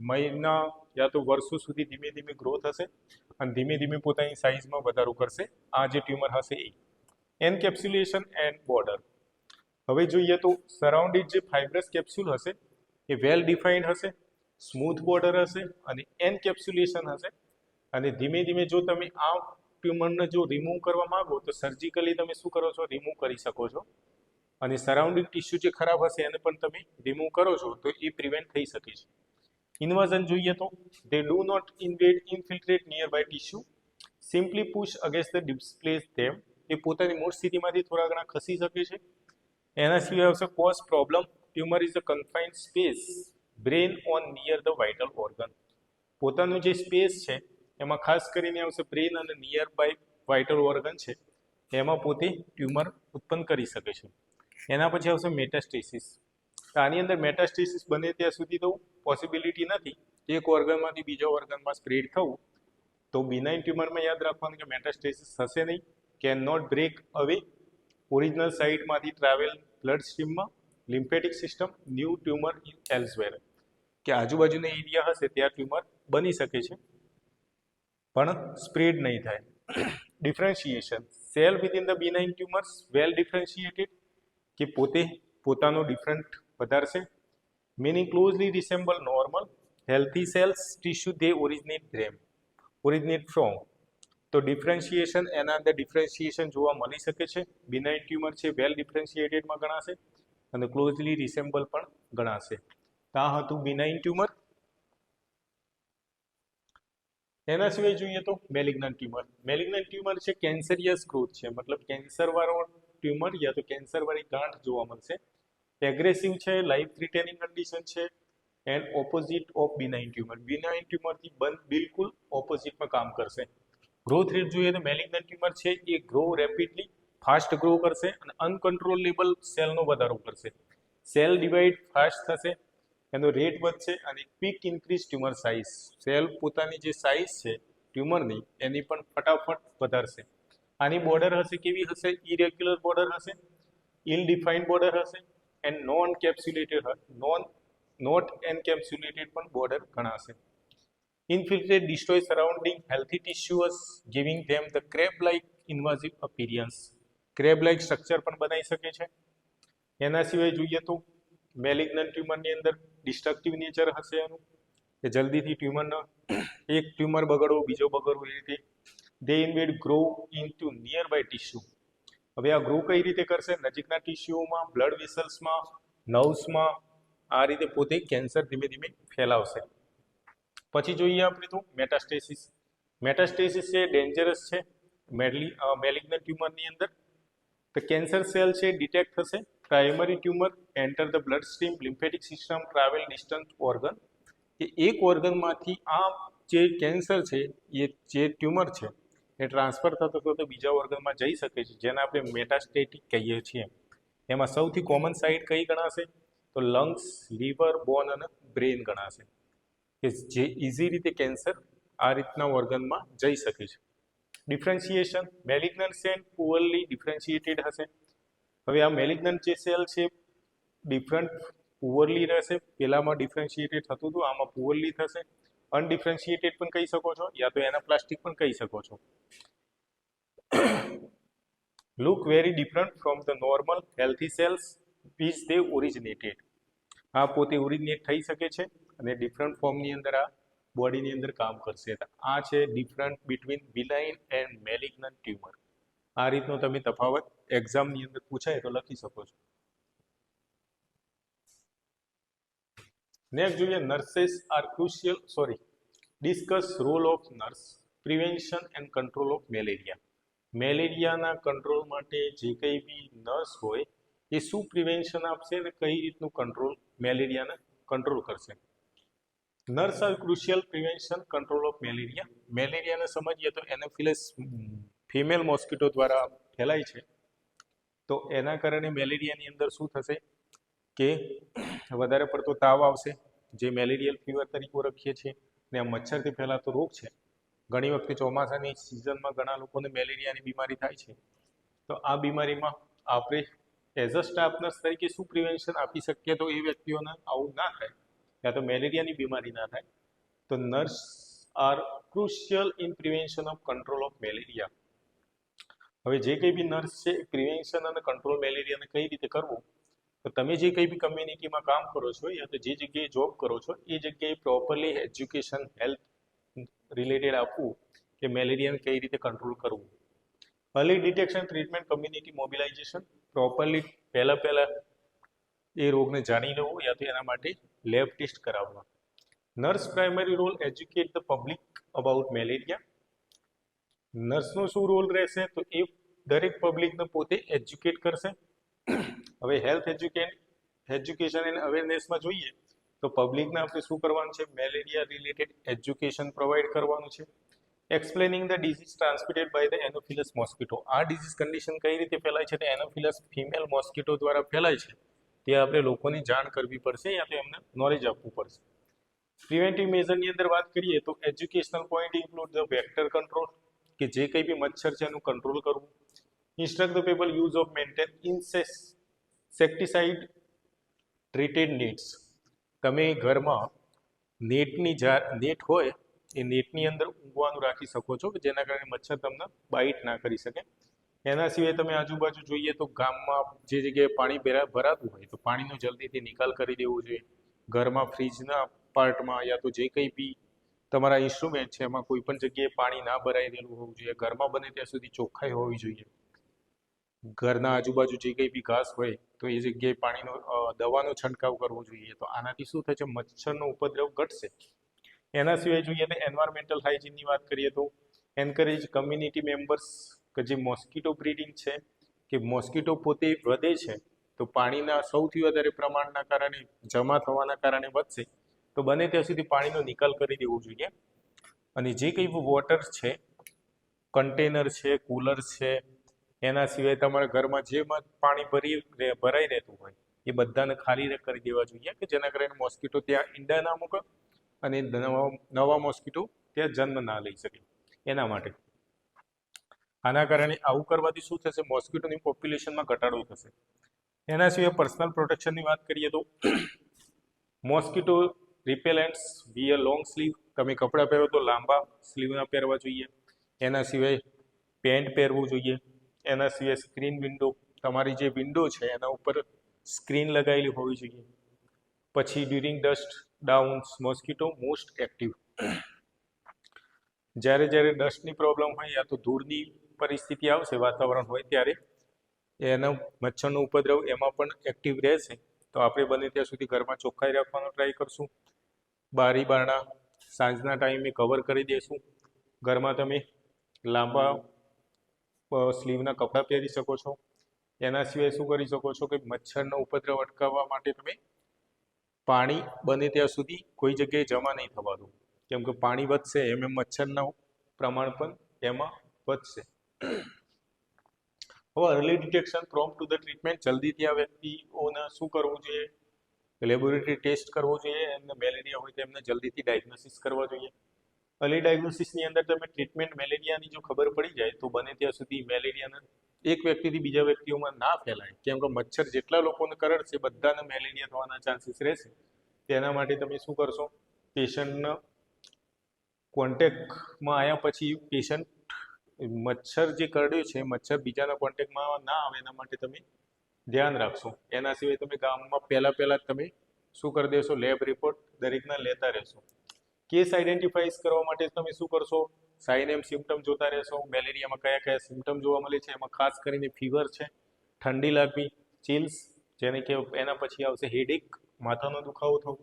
Speaker 1: મહિના યા તો વર્ષો સુધી ધીમે ધીમે ગ્રો થશે અને ધીમે ધીમે પોતાની સાઇઝમાં વધારો કરશે. આ જે ટ્યુમર હશે એ એનકેપ્સ્યુલેશન એન્ડ બોર્ડર. હવે જોઈએ તો સરાઉન્ડિંગ જે ફાઇબ્રસ કેપ્સ્યુલ હશે એ વેલ ડિફાઇન્ડ હશે, સ્મૂથ બોર્ડર હશે અને એનકેપ્સ્યુલેશન હશે. અને ધીમે ધીમે જો તમે આ ટ્યુમરને જો રિમૂવ કરવા માંગો તો સર્જિકલી તમે શું કરો છો, રિમૂવ કરી શકો છો. અને સરાઉન્ડિંગ ટિશ્યુ જે ખરાબ હશે એને પણ તમે રિમૂવ કરો છો તો એ પ્રિવેન્ટ થઈ શકે છે. ઇન્વર્ઝન જોઈએ તો they do not invade infiltrate nearby tissue, simply push against the displace them. એ પોતાની મૂળ સ્થિતિમાંથી થોડા ઘણા ખસી શકે છે. એના સિવાય આવશે cause problem. Tumour is a confined space brain on near the vital organ. પોતાનું જે સ્પેસ છે એમાં ખાસ કરીને આવશે બ્રેન અને નિયર બાય વાઇટલ ઓર્ગન છે એમાં પોતે ટ્યુમર ઉત્પન્ન કરી શકે છે. એના પછી આવશે મેટાસ્ટેસિસ. આની અંદર મેટાસ્ટેસિસ બને ત્યાં સુધી તો પોસિબિલિટી નથી એક ઓર્ગનમાંથી બીજા ઓર્ગનમાં સ્પ્રેડ થવું. તો બિનાઇન ટ્યુમરમાં યાદ રાખવાનું કે મેટાસ્ટેસિસ થશે નહીં, can not break away original સાઇટમાંથી ટ્રાવેલ બ્લડ સ્ટ્રીમમાં, lymphatic system, new tumour in elsewhere, કે આજુબાજુના એરિયા હશે ત્યાં ટ્યુમર બની શકે છે પણ સ્પ્રેડ નહીં થાય. Differentiation, cell within the benign tumours well differentiated, કે પોતે પોતાનો ડિફરન્ટ વધારશે. meaning closely resemble normal healthy cells tissue they originate from. તો ડિફરન્શિએશન એના અંદર ડિફરન્શિએશન જોવા મળી શકે છે. બિનાઇન ટ્યુમર છે વેલ ડિફરન્શિએટેડમાં ગણાશે અને ક્લોઝલી રિસેમ્બલ પણ ગણાશે. તો આ હતું બિનાઇન ટ્યુમર. એના સિવાય જોઈએ તો મેલિગ્નન્ટ ટ્યુમર. મેલિગ્નન્ટ ટ્યુમર છે કેન્સરિયસ ગ્રોથ છે, મતલબ કેન્સર વાળો ટ્યુમર યા તો કેન્સર વાળી ગાંઠ જોવા મળશે. એગ્રેસિવ છે, લાઈફ થ્રેટનિંગ કન્ડિશન છે and opposite of benign tumour. Benign ટ્યુમરથી બિલકુલ ઓપોઝિટમાં કામ કરશે. ગ્રોથ રેટ જોઈએ તો મેલિગ્નન્ટ ટ્યુમર છે એ ગ્રો રેપિડલી, ફાસ્ટ ગ્રો કરશે અને અનકન્ટ્રોલેબલ સેલનો વધારો કરશે. સેલ ડિવાઇડ ફાસ્ટ થશે, એનો રેટ વધશે અને quick increase tumour size. Cell પોતાની જે સાઇઝ છે ટ્યુમરની એની પણ ફટાફટ વધારશે. આની બોર્ડર હશે કેવી હશે? ઇરેગ્યુલર બોર્ડર હશે, ઇલ ડિફાઇન્ડ બોર્ડર હશે એન્ડ નોટ એન્કેપ્સ્યુલેટેડ પણ બોર્ડર ગણાશે. Infiltrate, destroy surrounding healthy tissues, giving them the crab-like invasive appearance. Crab-like structure પણ બનાવી શકે છે. એના સિવાય જોઈએ તો મેલિગ્નન્ટ ટ્યુમરની અંદર ડિસ્ટ્રક્ટિવ નેચર હશે એનું, કે જલ્દીથી ટ્યુમરનો એક ટ્યુમર બગડવો બીજો બગડવો એ રીતે. They invade grow into nearby tissue. હવે આ ગ્રો કઈ રીતે કરશે? નજીકના ટિશ્યુઓમાં, બ્લડ વેસલ્સમાં, નર્વ્સમાં આ રીતે પોતે કેન્સર ધીમે ધીમે ફેલાવશે. પછી જોઈએ આપણે તો મેટાસ્ટેસિસ. મેટાસ્ટેસિસ છે ડેન્જરસ છે મેલિગ્નન્ટ ટ્યુમરની અંદર. તો કેન્સર સેલ છે ડિટેક્ટ થશે. Primary tumour enter the blood stream, lymphatic system, travel distance organ. કે એક ઓર્ગનમાંથી આ જે કેન્સર છે એ જે ટ્યુમર છે એ ટ્રાન્સફર થતો થતો બીજા ઓર્ગનમાં જઈ શકે છે, જેને આપણે મેટાસ્ટેટિક કહીએ છીએ. એમાં સૌથી કોમન સાઇટ કઈ ગણાશે? તો લંગ્સ, લીવર, બોન અને બ્રેન ગણાશે, કે જે ઇઝી રીતે કેન્સર આ રીતના ઓર્ગનમાં જઈ શકે છે. ડિફરન્શિએશન, મેલિગ્નન્ટ સેલ પુઅરલી ડિફરન્શિએટેડ હશે. હવે આ મેલિગ્નન્ટ જે સેલ છે ડિફરન્ટ પુઅરલી રહેશે. પેલામાં ડિફરન્શિએટેડ થતું હતું, આમાં પુઅરલી થશે. અનડિફરન્શિએટેડ પણ કહી શકો છો યા તો એનાપ્લાસ્ટિક પણ કહી શકો છો. Look very different from the normal healthy cells which they originated. આ પોતે ઓરિજિનેટ થઈ શકે છે અને ડિફરન્ટ ફોર્મની અંદર આ બોડીની અંદર કામ કરશે. આ છે different between benign and malignant tumour. આ રીતનો તમે તફાવત એક્ઝામની અંદર પૂછાય તો લખી શકો છો. નેક્સ્ટ જોઈએ nurses are crucial discuss role of nurse prevention and control of malaria. મેલેરિયાના કંટ્રોલ માટે જે કંઈ બી નર્સ હોય એ શું પ્રિવેન્શન આપશે અને કઈ રીતનું કંટ્રોલ મેલેરિયાને કંટ્રોલ કરશે. Nurse are crucial prevention control of malaria. મેલેરિયાને સમજીએ તો એનોફિલસ ફિમેલ મોસ્કિટો દ્વારા ફેલાય છે. તો એના કારણે મેલેરિયાની અંદર શું થશે કે વધારે પડતો તાવ આવશે, જે મેલેરિયલ ફીવર તરીકે ઓળખીએ છીએ. ને આ મચ્છરથી ફેલાતો રોગ છે. ઘણી વખતે ચોમાસાની સિઝનમાં ઘણા લોકોને મેલેરિયાની બીમારી થાય છે. તો આ બીમારીમાં આપણે એઝ અ સ્ટાફ નર્સ તરીકે શું પ્રિવેન્શન આપી શકીએ તો એ વ્યક્તિઓને આવું ના થાય, યા તો મેલેરિયાની બીમારી ના થાય. તો nurse are crucial in prevention of control of malaria. હવે જે કંઈ બી નર્સ છે પ્રિવેન્શન અને કંટ્રોલ મેલેરિયાને કઈ રીતે કરવું, તો તમે જે કંઈ બી કમ્યુનિટીમાં કામ કરો છો યા તો જે જગ્યાએ જોબ કરો છો એ જગ્યાએ પ્રોપરલી એજ્યુકેશન હેલ્થ રિલેટેડ આપવું કે મેલેરિયાને કઈ રીતે કંટ્રોલ કરવું. Early detection, treatment, community mobilisation. Properly પહેલા એ રોગને જાણી લેવું યા તો એના માટે લેબ ટેસ્ટ કરાવવા. Nurse primary role educate the public about malaria. નર્સનો શું રોલ રહેશે તો એ દરેક પબ્લિકને પોતે એજ્યુકેટ કરશે. હવે હેલ્થ એજ્યુકેશન એન્ડ અવેરનેસમાં જોઈએ તો પબ્લિકને આપણે શું કરવાનું છે? મેલેરિયા રિલેટેડ એજ્યુકેશન પ્રોવાઈડ કરવાનું છે. Explaining the disease transmitted by the anopheles mosquito. આ ડિઝીઝ કન્ડિશન કઈ રીતે ફેલાય છે? તો એનોફિલસ ફિમેલ મોસ્કિટો દ્વારા ફેલાય છે. તે આપણે લોકોની જાણ કરવી પડશે યા તો એમને નોલેજ આપવું પડશે. પ્રિવેન્ટિવ મેઝરની અંદર વાત કરીએ તો educational point include the vector control, કે જે કંઈ બી મચ્છર છે એનું કંટ્રોલ કરવું. Instruct the people use of maintain insecticide treated nets. તમે ઘરમાં નેટ હોય એ નેટની અંદર ઊંઘવાનું રાખી શકો છો કે જેના કારણે મચ્છર તમને બાઇટ ના કરી શકે. એના સિવાય તમે આજુબાજુ જોઈએ તો ગામમાં જે જગ્યાએ પાણી ભરાતું હોય તો પાણીનો જલ્દીથી નિકાલ કરી દેવો જોઈએ. ઘરમાં ફ્રીજના પાર્ટમાં યા તો જે કંઈ બી તમારા ઇન્સ્ટ્રુમેન્ટ છે એમાં કોઈ પણ જગ્યાએ પાણી ના ભરાઈ રહેલું હોવું જોઈએ. ઘરમાં બને ત્યાં સુધી ચોખ્ખાઈ હોવી જોઈએ. ઘરના આજુબાજુ જે કંઈ બી ઘાસ હોય તો એ જગ્યાએ પાણીનો દવાનો છંટકાવ કરવો જોઈએ. તો આનાથી શું થશે? મચ્છરનો ઉપદ્રવ ઘટશે. એના સિવાય જોઈએ તો એન્વાયરમેન્ટલ હાઇજીનની વાત કરીએ તો એન્કરેજ કમ્યુનિટી મેમ્બર્સ કે જે મોસ્કીટો બ્રીડિંગ છે કે મોસ્કીટો પોતે વધે છે તો પાણીના સૌથી વધારે પ્રમાણના કારણે જમા થવાના કારણે વધશે. તો બને ત્યાં સુધી પાણીનો નિકાલ કરી દેવો જોઈએ. અને જે કંઈ વોટર છે, કન્ટેનર છે, કુલર છે, એના સિવાય તમારા ઘરમાં જે પાણી ભરાઈ રહેતું હોય એ બધાને ખાલી કરી દેવા જોઈએ કે જેના કારણે મોસ્કીટો ત્યાં ઈંડા ના મૂકે અને નવા મોસ્કીટો ત્યાં જન્મ ના લઈ શકે. એના માટે આના કારણે આવું કરવાથી શું થશે? મોસ્કીટોની પોપ્યુલેશનમાં ઘટાડો થશે. એના સિવાય પર્સનલ પ્રોટેક્શનની વાત કરીએ તો મોસ્કીટો રિપેલેન્ટ્સ વિયર લોંગ સ્લીવ. તમે કપડાં પહેરો તો લાંબા સ્લીવના પહેરવા જોઈએ. એના સિવાય પેન્ટ પહેરવું જોઈએ. એના સિવાય સ્ક્રીન વિન્ડો, તમારી જે વિન્ડો છે એના ઉપર સ્ક્રીન લગાવેલી હોવી જોઈએ. પછી during dust downs mosquito most active. જ્યારે ડસ્ટની પ્રોબ્લેમ હોય યા તો ધૂળની પરિસ્થિતિ આવશે, વાતાવરણ હોય ત્યારે એનો મચ્છરનો ઉપદ્રવ એમાં પણ એક્ટિવ રહેશે. તો આપણે બને ત્યાં સુધી ઘરમાં ચોખ્ખાઈ રાખવાનો ટ્રાય કરશું. બારી બારણા સાંજના ટાઈમે કવર કરી દેશું. ઘરમાં તમે લાંબા સ્લીવના કપડાં પહેરી શકો છો. એના સિવાય શું કરી શકો છો કે મચ્છરનો ઉપદ્રવ અટકાવવા માટે તમે પાણી બને ત્યાં સુધી કોઈ જગ્યાએ જમા નહીં થવા દો. કેમ કે પાણી વધશે એમ મચ્છરનું પ્રમાણ પણ એમાં વધશે. હવે early detection prompt to the treatment. જલ્દીથી આ વ્યક્તિઓને શું કરવું જોઈએ? લેબોરેટરી ટેસ્ટ કરવો જોઈએ. એમને મેલેરિયા હોય તો એમને જલ્દીથી ડાયગ્નોસિસ કરવા જોઈએ. અર્લી ડાયગ્નોસિસની અંદર તમે ટ્રીટમેન્ટ મેલેરિયાની જો ખબર પડી જાય તો બને ત્યાં સુધી મેલેરિયાને એક વ્યક્તિથી બીજા વ્યક્તિઓમાં ના ફેલાય. કેમ કે મચ્છર જેટલા લોકોને કરડશે બધાને મેલેરિયા થવાના ચાન્સીસ રહેશે. તેના માટે તમે શું કરશો? પેશન્ટના કોન્ટેક્ટમાં આવ્યા પછી પેશન્ટ મચ્છર જે કરડ્યો છે મચ્છર બીજાના કોન્ટેક્ટમાં ના આવે એના માટે તમે ધ્યાન રાખશો. એના સિવાય તમે ગામમાં પહેલા તમે શું કરી દેશો? લેબ રિપોર્ટ દરેકના લેતા રહેશો. કેસ આઈડેન્ટિફાઈઝ કરવા માટે તમે શું કરશો? સાઇન એન્ડ સિમ્ટમ જોતા રહેશો. મેલેરિયામાં કયા કયા સિમ્ટમ જોવા મળે છે એમાં ખાસ કરીને ફીવર છે, ઠંડી લાગવી, ચિલ્સ, જેને કે એના પછી આવશે હેડેક, માથાનો દુખાવો થવો,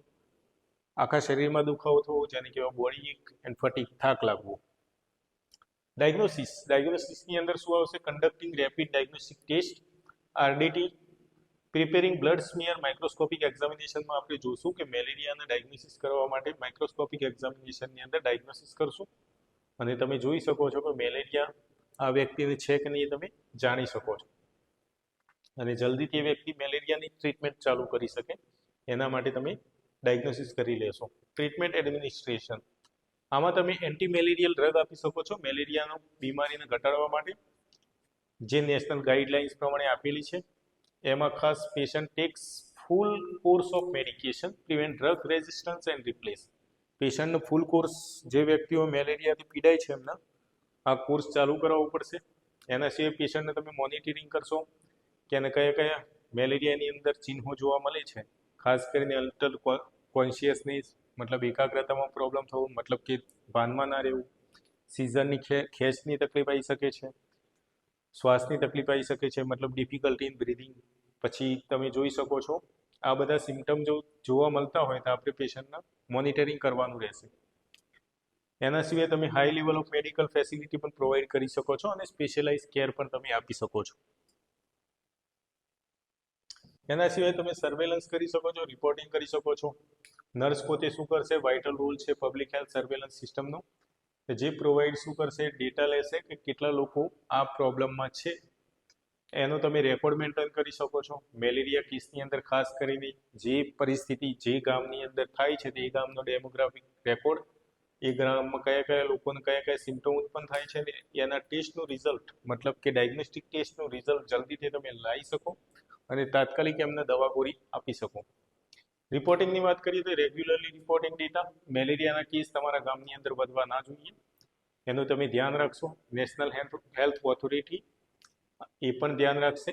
Speaker 1: આખા શરીરમાં દુખાવો થવો, જેને કહેવાય બોડી એક એન્ડ ફટીગ, થાક લાગવો. ડાયગ્નોસિસની અંદર શું આવશે? Conducting rapid diagnostic test, RDT, preparing blood smear. Microscopic એક્ઝામિનેશનમાં આપણે જોશું કે મેલેરિયાને ડાયગ્નોસિસ કરવા માટે માઇક્રોસ્કોપિક એક્ઝામિનેશનની અંદર ડાયગ્નોસિસ કરશું અને તમે જોઈ શકો છો કે મેલેરિયા આ વ્યક્તિને છે કે નહીં તમે જાણી શકો છો. અને જલ્દીથી એ વ્યક્તિ મેલેરિયાની ટ્રીટમેન્ટ ચાલુ કરી શકે એના માટે તમે ડાયગ્નોસિસ કરી લેશો. ટ્રીટમેન્ટ એડમિનિસ્ટ્રેશન, આમાં તમે એન્ટી મેલેરિયલ ડ્રગ આપી શકો છો મેલેરિયાનો બીમારીને ઘટાડવા માટે, જે નેશનલ ગાઈડલાઇન્સ પ્રમાણે આપેલી છે. એમાં ખાસ patient takes full course of medication, prevent drug resistance and replace. પેશન્ટનો ફૂલ કોર્સ, જે વ્યક્તિઓ મેલેરિયાથી પીડાય છે એમના આ કોર્સ ચાલુ કરાવવો પડશે. એના સિવાય પેશન્ટને તમે મોનિટરિંગ કરશો કે એને કયા કયા મેલેરિયાની અંદર ચિહ્નો જોવા મળે છે. ખાસ કરીને અલ્ટર કોન્શિયસનેસ, મતલબ એકાગ્રતામાં પ્રોબ્લેમ થવો, મતલબ કે ભાનમાં ના રહેવું, સીઝનની ખેંચની તકલીફ આવી શકે છે, શ્વાસની તકલીફ આવી શકે છે, મતલબ ડિફિકલ્ટી ઇન બ્રીધિંગ. પછી તમે જોઈ શકો છો આ બધા સિમ્ટમ જો જોવા મળતા હોય તો આપણે પેશન્ટના મોનિટરિંગ કરવાનું રહેશે. એના સિવાય તમે high level of medical facility પણ પ્રોવાઈડ કરી શકો છો અને સ્પેશિયલાઇઝ કેર પણ તમે આપી શકો છો. એના સિવાય તમે સર્વેલન્સ કરી શકો છો, રિપોર્ટિંગ કરી શકો છો. નર્સ પોતે શું કરશે? વાઇટલ રોલ છે પબ્લિક હેલ્થ સર્વેલન્સ સિસ્ટમનો, જે પ્રોવાઈડ શું કરશે? ડેટા લેશે કે કેટલા લોકો આ પ્રોબ્લેમમાં છે એનો તમે રેકોર્ડ મેન્ટેન કરી શકો છો. મેલેરિયા કેસની અંદર ખાસ કરીને જે પરિસ્થિતિ જે ગામની અંદર થાય છે તે ગામનો ડેમોગ્રાફિક રેકોર્ડ, એ ગામમાં કયા કયા લોકોને કયા કયા સિમ્ટમ ઉત્પન્ન થાય છે ને એના ટેસ્ટનું રિઝલ્ટ, મતલબ કે ડાયગ્નોસ્ટિક ટેસ્ટનું રિઝલ્ટ જલ્દીથી તમે લાવી શકો અને તાત્કાલિક એમને દવા ગોળી આપી શકો. રિપોર્ટિંગની વાત કરીએ તો રેગ્યુલરલી રિપોર્ટિંગ ડેટા. મેલેરિયાના કેસ તમારા ગામની અંદર વધવા ના જોઈએ એનું તમે ધ્યાન રાખશો. નેશનલ હેલ્થ ઓથોરિટી એ પણ ધ્યાન રાખશે.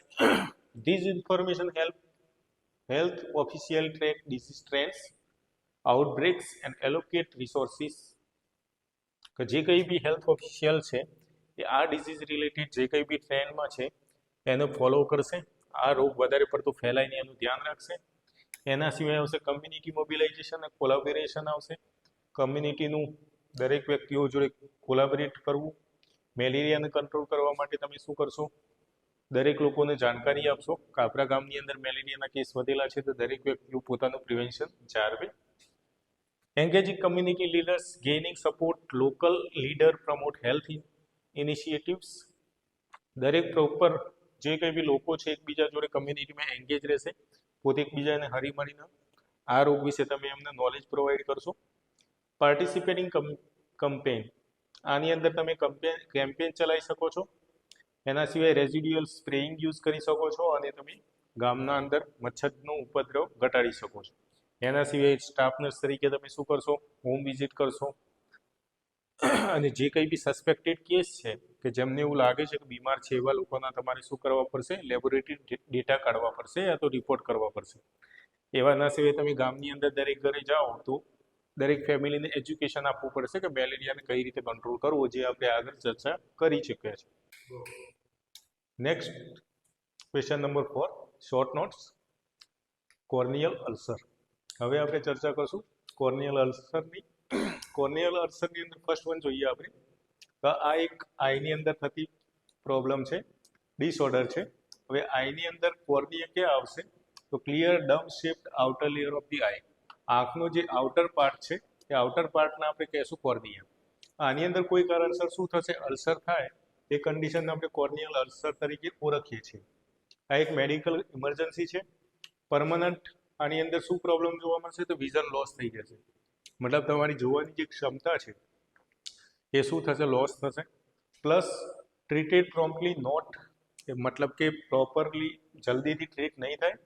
Speaker 1: These information health official track disease trends, outbreaks and allocate resources કે જે કંઈ બી હેલ્થ ઓફિશિયલ છે એ આ ડિઝીઝ રિલેટેડ જે કંઈ બી ટ્રેન્ડમાં છે એને ફોલો કરશે, આ રોગ વધારે પડતો ફેલાય નહીં એનું ધ્યાન રાખશે. એના સિવાય આવશે કમ્યુનિટી મોબિલાઇઝેશન અને કોલાબોરેશન આવશે. કમ્યુનિટીનું દરેક વ્યક્તિઓ જોડે કોલાબરેટ કરવું. મેલેરિયાને કંટ્રોલ કરવા માટે તમે શું કરશો? દરેક લોકોને જાણકારી આપશો કે આપણા ગામની અંદર મેલેરિયાના કેસ વધેલા છે, તો દરેક વ્યક્તિઓ પોતાનું પ્રિવેન્શન જાળવે. Engaging community leaders, gaining support, local leader promote health initiatives. દરેક પ્રોપર જે કંઈ બી લોકો છે એકબીજા જોડે કમ્યુનિટીમાં એન્ગેજ રહેશે, પોતે એકબીજાને હરી મળીને આ રોગ વિશે તમે એમને નોલેજ પ્રોવાઈડ કરશો. પાર્ટિસિપેટિંગ કમ્પેન, આની અંદર તમે કેમ્પેન ચલાવી શકો છો. એના સિવાય રેઝિડ્યુઅલ સ્પ્રેઇંગ યુઝ કરી શકો છો અને તમે ગામના અંદર મચ્છરનો ઉપદ્રવ ઘટાડી શકો છો. એના સિવાય સ્ટાફ નર્સ તરીકે તમે શું કરશો? હોમ વિઝિટ કરશો અને જે કંઈ બી સસ્પેક્ટેડ કેસ છે કે જેમને એવું લાગે છે કે બીમાર છે એવા લોકોના તમારે શું કરવા પડશે? લેબોરેટરી ડેટા કાઢવા પડશે યા તો રિપોર્ટ કરવા પડશે. એવાના સિવાય તમે ગામની અંદર દરેક ઘરે જાઓ તો દરેક ફેમિલીને એજ્યુકેશન આપવું પડશે કે મેલેરિયાને કઈ રીતે કંટ્રોલ કરવો, જે આપણે આગળ ચર્ચા કરી ચૂક્યા છે. Next question number 4, short notes. Corneal ulcer. હવે આપણે ચર્ચા કરશું કોર્નિયલ અલ્સરની. કોર્નિયલ અલ્સરની અંદર ફર્સ્ટ વન જોઈએ આપણે તો આ એક આઈની અંદર થતી પ્રોબ્લેમ છે, ડિસઓર્ડર છે. હવે આઈની અંદર કોર્નિયા ક્યાં આવશે? તો clear dome shaped outer layer of the eye. આંખનો જે આઉટર પાર્ટ છે એ આઉટર પાર્ટને આપણે કહેશું કોર્નિયા. આની અંદર કોઈ કારણસર શું થશે? અલ્સર થાય, એ કન્ડિશનને આપણે કોર્નિયલ અલ્સર તરીકે ઓળખીએ છીએ. આ એક મેડિકલ ઇમરજન્સી છે. પરમનન્ટ આની અંદર શું પ્રોબ્લેમ જોવા મળશે? તો વિઝન લોસ થઈ જશે, મતલબ તમારી જોવાની જે ક્ષમતા છે એ શું થશે? લોસ થશે. પ્લસ ટ્રીટેડ પ્રોમ્પ્ટલી નોટ, મતલબ કે પ્રોપરલી જલ્દીથી ટ્રીટ નહીં થાય.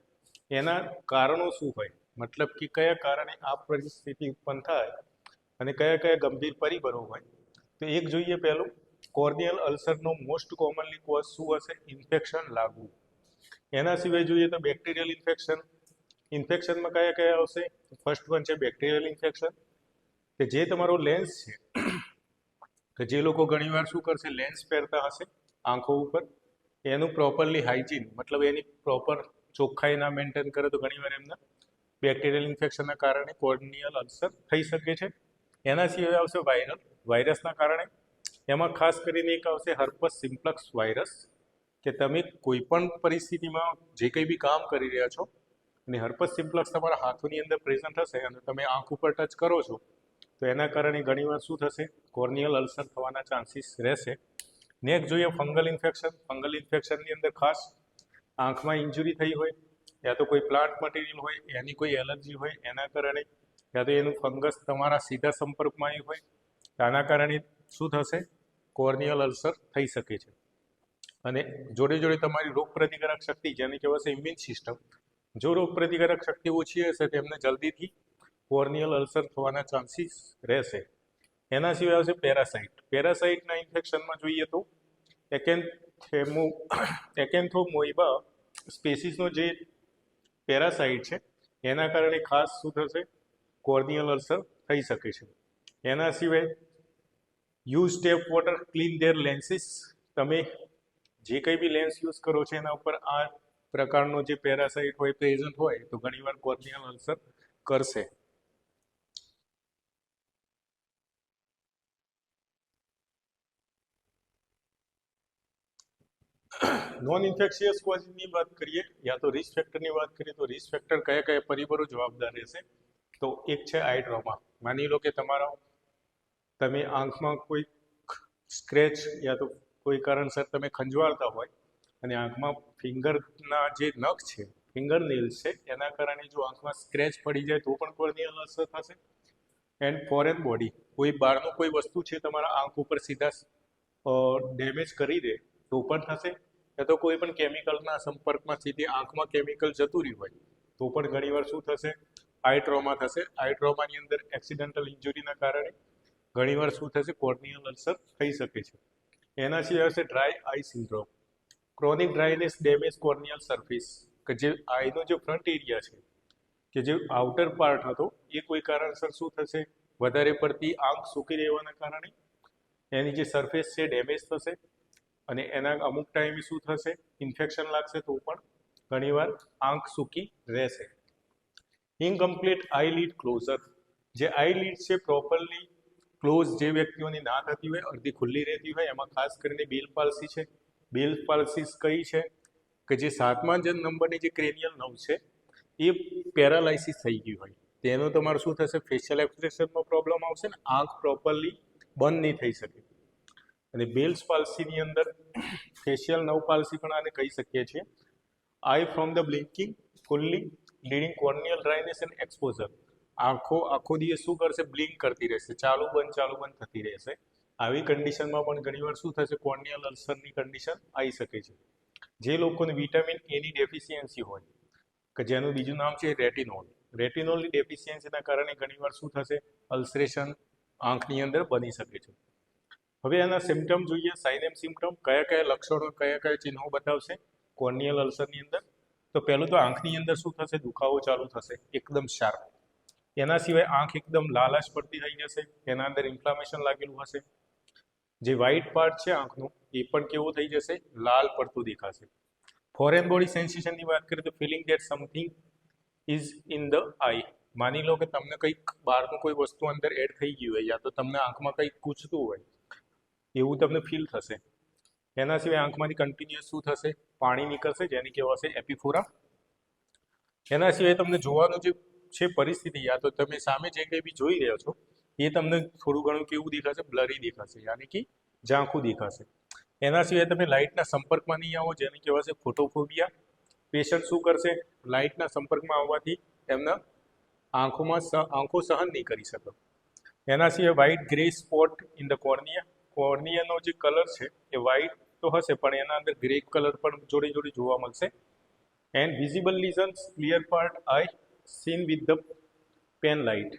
Speaker 1: એના કારણો શું હોય? મતલબ કે કયા કારણે આ પરિસ્થિતિ ઉત્પન્ન થાય અને કયા કયા ગંભીર પરિબળો હોય. તો એક જોઈએ પહેલું, કોર્નિયલ અલ્સરનો મોસ્ટ કોમનલી કોઝ શું હશે? ઇન્ફેક્શન લાગવું. એના સિવાય જોઈએ તો બેક્ટેરિયલ ઇન્ફેક્શન. ઇન્ફેક્શનમાં કયા કયા આવશે? ફર્સ્ટ વન છે બેક્ટેરિયલ ઇન્ફેક્શન, કે જે તમારો લેન્સ છે કે જે લોકો ઘણીવાર શું કરશે? લેન્સ પહેરતા હશે આંખો ઉપર, એનું પ્રોપરલી હાઇજીન, મતલબ એની પ્રોપર ચોખ્ખાઈ ના મેન્ટેન કરે તો ઘણીવાર એમના બેક્ટેરિયલ ઇન્ફેક્શનના કારણે કોર્નિયલ અલ્સર થઈ શકે છે. એના સિવાય આવશે વાયરલ, વાયરસના કારણે. એમાં ખાસ કરીને એક આવશે હર્પસ સિમ્પ્લેક્સ વાયરસ, કે તમે કોઈ પણ પરિસ્થિતિમાં જે કંઈ બી કામ કરી રહ્યા છો અને હર્પસ સિમ્પ્લેક્સ તમારા હાથોની અંદર પ્રેઝન્ટ હશે અને તમે આંખ ઉપર ટચ કરો છો તો એના કારણે ઘણીવાર શું થશે? કોર્નિયલ અલ્સર થવાના ચાન્સીસ રહેશે. નેક્સ્ટ જોઈએ ફંગલ ઇન્ફેક્શન. ફંગલ ઇન્ફેક્શનની અંદર ખાસ આંખમાં ઇન્જુરી થઈ હોય યા તો કોઈ પ્લાન્ટ મટીરિયલ હોય, એની કોઈ એલર્જી હોય એના કારણે, યા તો એનું ફંગસ તમારા સીધા સંપર્કમાં આવ્યું હોય, આના કારણે શું થશે? કોર્નિયલ અલ્સર થઈ શકે છે. અને જોડે જોડે તમારી રોગ પ્રતિકારક શક્તિ, જેને કહેવાશે ઇમ્યુન સિસ્ટમ, જો રોગ પ્રતિકારક શક્તિ ઓછી હશે તેમને જલ્દીથી કોર્નિયલ અલ્સર થવાના ચાન્સીસ રહેશે. એના સિવાય આવશે પેરાસાઇટ. પેરાસાઇટના ઇન્ફેક્શનમાં જોઈએ તો એકેન્થોમોઇબા સ્પેસીસનો જે પેરાસાઇટ છે એના કારણે ખાસ શું થશે? કોર્નિયલ અલ્સર થઈ શકે છે. એના સિવાય use tap water clean their lenses. તમે જે કંઈ બી લેન્સ યુઝ કરો છો એના ઉપર આ પ્રકારનો જે પેરાસાઇટ હોય પ્રેઝન્ટ હોય તો ઘણીવાર કોર્નિયલ અલ્સર કરશે. નોન ઇન્ફેક્શિયસ કોઝની વાત કરીએ યા તો રિસ્ક ફેક્ટરની વાત કરીએ તો રિસ્ક ફેક્ટર કયા કયા પરિબળો જવાબદાર રહેશે? તો એક છે આઈ ટ્રોમા. માની લો કે તમે આંખમાં કોઈ સ્ક્રેચ યા તો કોઈ કારણસર તમે ખંજવાળતા હોય અને આંખમાં ફિંગરના જે નખ છે, ફિંગર નેલ્સ છે, એના કારણે જો આંખમાં સ્ક્રેચ પડી જાય તો પણ કોર્નિયલ અલ્સર થશે. એન્ડ ફોરેન બોડી, કોઈ બહારનું કોઈ વસ્તુ છે તમારા આંખ ઉપર સીધા ડેમેજ કરી દે તો પણ થશે. યા તો કોઈ પણ કેમિકલના સંપર્કમાં સીધી આંખમાં કેમિકલ જતું રહ્યું હોય તો પણ ઘણીવાર શું થશે? આઈ ટ્રોમા થશે. આઈ ટ્રોમાની અંદર એક્સિડન્ટલ ઇન્જુરીના કારણે ઘણીવાર શું થશે? કોર્નિયલ અલ્સર થઈ શકે છે. એના સિવાય હશે dry eye syndrome. Chronic dryness damage corneal surface, કે જે આઈનો જે ફ્રન્ટ એરિયા છે કે જે આઉટર પાર્ટ હતો એ કોઈ કારણસર શું થશે? વધારે પડતી આંખ સૂકી રહેવાના કારણે એની જે સરફેસ છે ડેમેજ થશે અને એના અમુક ટાઈમે શું થશે, ઇન્ફેક્શન લાગશે તો પણ ઘણીવાર આંખ સૂકી રહેશે. ઇનકમ્પ્લીટ આઈલિડ ક્લોઝર, જે આઈલિડ છે પ્રોપરલી ક્લોઝ જે વ્યક્તિઓની ના થતી હોય, અડધી ખુલ્લી રહેતી હોય, એમાં ખાસ કરીને બેલ પાલ્સી છે. બેલ પાલ્સી કઈ છે કે જે 7મા નંબરની જે ક્રેનિયલ નર્વ છે એ પેરાલાઇસિસ થઈ ગયું હોય, તેનો તમારું શું થશે, ફેશિયલ એક્સપ્રેશનમાં પ્રોબ્લેમ આવશે ને આંખ પ્રોપરલી બંધ નહીં થઈ શકે. અને બેલ્સ પાલ્સીની અંદર ફેશિયલ નર્વ પાલ્સી પણ આને કહી શકીએ છીએ. Eye from the blinking fully leading corneal dryness and exposure, આખો દિવસ શું કરશે, બ્લિંક કરતી રહેશે, ચાલુ બંધ થતી રહેશે. આવી કન્ડિશનમાં પણ ઘણીવાર શું થશે, કોર્નિયલ અલ્સરની કન્ડિશન આવી શકે છે. જે લોકોને વિટામિન એની ડેફિશિયન્સી હોય કે જેનું બીજું નામ છે રેટિનોલની ડેફિશિયન્સીના કારણે ઘણીવાર શું થશે, અલ્સરેશન આંખની અંદર બની શકે છે. હવે આના સિમ્ટમ જોઈએ, સાઇન એન્ડ સિમ્ટમ, કયા લક્ષણો, કયા ચિહ્નો બતાવશે કોર્નિયલ અલ્સરની અંદર. તો પહેલું તો આંખની અંદર શું થશે, દુખાવો ચાલુ થશે એકદમ શાર્પ. એના સિવાય આંખ એકદમ લાલાશ પડતી થઈ જશે, એના અંદર ઇન્ફ્લામેશન લાગેલું હશે. જે વ્હાઇટ પાર્ટ છે આંખનું એ પણ કેવું થઈ જશે, લાલ પડતું દેખાશે. ફોરેન બોડી સેન્સેશનની વાત કરીએ તો feeling that something is in the eye, માની લો કે તમને કંઈક બહારનું કોઈ વસ્તુ અંદર એડ થઈ ગયું હોય, યા તો તમને આંખમાં કંઈક કૂચતું હોય એવું તમને ફીલ થશે. એના સિવાય આંખમાંથી કન્ટિન્યુઅસ શું થશે, પાણી નીકળશે, જેને કહેવાશે એપિફોરા. એના સિવાય તમને જોવાનું જે છે પરિસ્થિતિ, યા તો તમે સામે જે કંઈ બી જોઈ રહ્યા છો એ તમને થોડું ઘણું કેવું દેખાશે, બ્લરી દેખાશે, યાની કે ઝાંખું દેખાશે. એના સિવાય તમે લાઇટના સંપર્કમાં નહીં આવો, જેને કહેવાશે ફોટોફોબિયા. પેશન્ટ શું કરશે, લાઇટના સંપર્કમાં આવવાથી એમના આંખો સહન નહીં કરી શકે. એના સિવાય white grey spot in the cornea, કોર્નિયાનો જે કલર છે એ વ્હાઇટ તો હશે પણ એના અંદર ગ્રે કલર પણ જોડે જોવા મળશે. And visible lesions clear part eye seen with the pen light,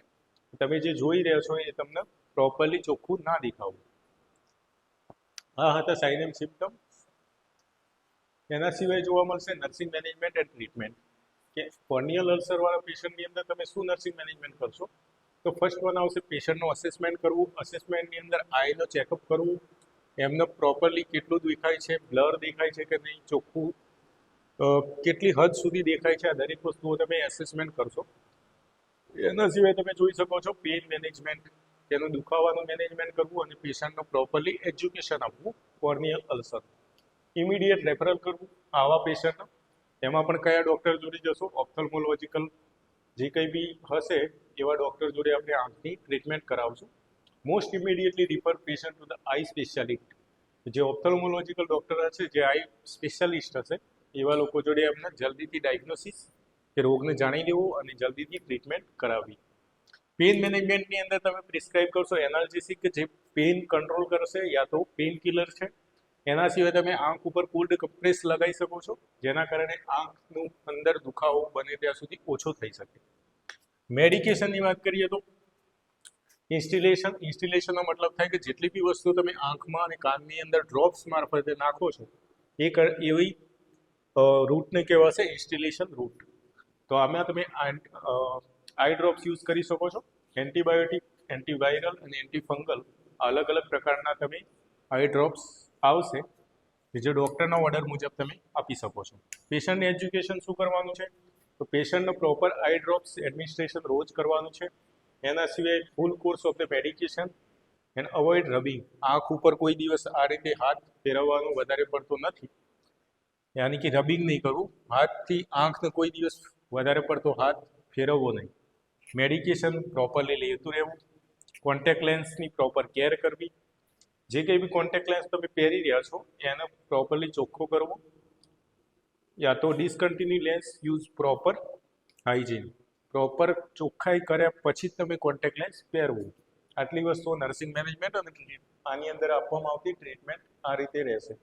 Speaker 1: તમે જે જોઈ રહ્યા છો એ તમને પ્રોપરલી ચોખ્ખું ના દેખાવું. આ હતા સાઇન એન્ડ સિમ્ટમ. એના સિવાય જોવા મળશે નર્સિંગ મેનેજમેન્ટ એન્ડ ટ્રીટમેન્ટ, કે કોર્નિયલ અલ્સરવાળા પેશન્ટની અંદર તમે શું નર્સિંગ મેનેજમેન્ટ કરશો. તો ફર્સ્ટ વન આવશે પેશન્ટનું અસેસમેન્ટ કરવું. અસેસમેન્ટની અંદર આઈનો ચેકઅપ કરવું, એમને પ્રોપરલી કેટલું દેખાય છે, બ્લર દેખાય છે કે નહીં, ચોખ્ખું કેટલી હદ સુધી દેખાય છે, આ દરેક વસ્તુઓ તમે એસેસમેન્ટ કરશો. એના સિવાય તમે જોઈ શકો છો પેઇન મેનેજમેન્ટ, તેનું દુખાવાનું મેનેજમેન્ટ કરવું અને પેશન્ટને પ્રોપરલી એજ્યુકેશન આપવું. કોર્નિયલ અલ્સર ઇમિડિયેટ રેફરલ કરવું આવા પેશન્ટ, એમાં પણ કયા ડૉક્ટર જોડે જશો, ઓપ્થલ્મોલોજીકલ જે કંઈ બી હશે એવા ડૉક્ટર જોડે આપણે આંખની ટ્રીટમેન્ટ કરાવશું. Most immediately refer patient to the eye specialist, જે ઓપ્થલ્મોલોજીકલ ડૉક્ટર હશે, જે આઈ સ્પેશિયાલિસ્ટ હશે એવા લોકો જોડે એમને જલ્દીથી ડાયગ્નોસિસ કે રોગને જાણી લેવું અને જલ્દીથી ટ્રીટમેન્ટ કરાવવી. પેઇન મેનેજમેન્ટની અંદર તમે પ્રિસ્ક્રાઇબ કરશો એનાલ્જેસિક, કે જે પેઇન કંટ્રોલ કરશે, યા તો પેઇન કિલર છે. એના સિવાય તમે આંખ ઉપર કોલ્ડ કમ્પ્રેસ લગાવી શકો છો, જેના કારણે આંખનું અંદર દુખાવો બને ત્યાં સુધી ઓછો થઈ શકે. મેડિકેશનની વાત કરીએ તો ઇન્સ્ટિલેશનનો મતલબ થાય કે જેટલી બી વસ્તુ તમે આંખમાં અને કાનની અંદર ડ્રોપ્સ મારફતે નાખો છો એવી રૂટને કહેવાશે ઇન્સ્ટિલેશન રૂટ. તો આમાં તમે આઈ ડ્રોપ્સ યુઝ કરી શકો છો. એન્ટીબાયોટિક, એન્ટીવાયરલ અને એન્ટીફંગલ અલગ અલગ પ્રકારના તમે આઈ ડ્રોપ્સ આવશે જે ડૉક્ટરના ઓર્ડર મુજબ તમે આપી શકો છો. પેશન્ટને એજ્યુકેશન શું કરવાનું છે, તો પેશન્ટને પ્રોપર આઈ ડ્રોપ્સ એડમિનિસ્ટ્રેશન રોજ કરવાનું છે. એના સિવાય full course of the medication and avoid rubbing, આંખ ઉપર કોઈ દિવસ આ રીતે હાથ ફેરવવાનું વધારે પડતો નથી, યાની કે રબિંગ નહીં કરવું, હાથથી આંખને કોઈ દિવસ વધારે પડતો હાથ ફેરવવો નહીં. મેડિકેશન પ્રોપરલી લેતું રહેવું. કોન્ટેક્ટ લેન્સની પ્રોપર કેર કરવી. જે કંઈ બી કોન્ટેક્ટ લેન્સ તમે પહેરી રહ્યા છો એને પ્રોપરલી ચોખ્ખો કરવો, યા તો discontinue lens use proper hygiene, proper ચોખ્ખાઈ કર્યા પછી જ તમે કોન્ટેક્ટ લેન્સ પહેરવું. આટલી વસ્તુઓ નર્સિંગ મેનેજમેન્ટ અને આની અંદર આપવામાં આવતી ટ્રીટમેન્ટ આ રીતે રહેશે.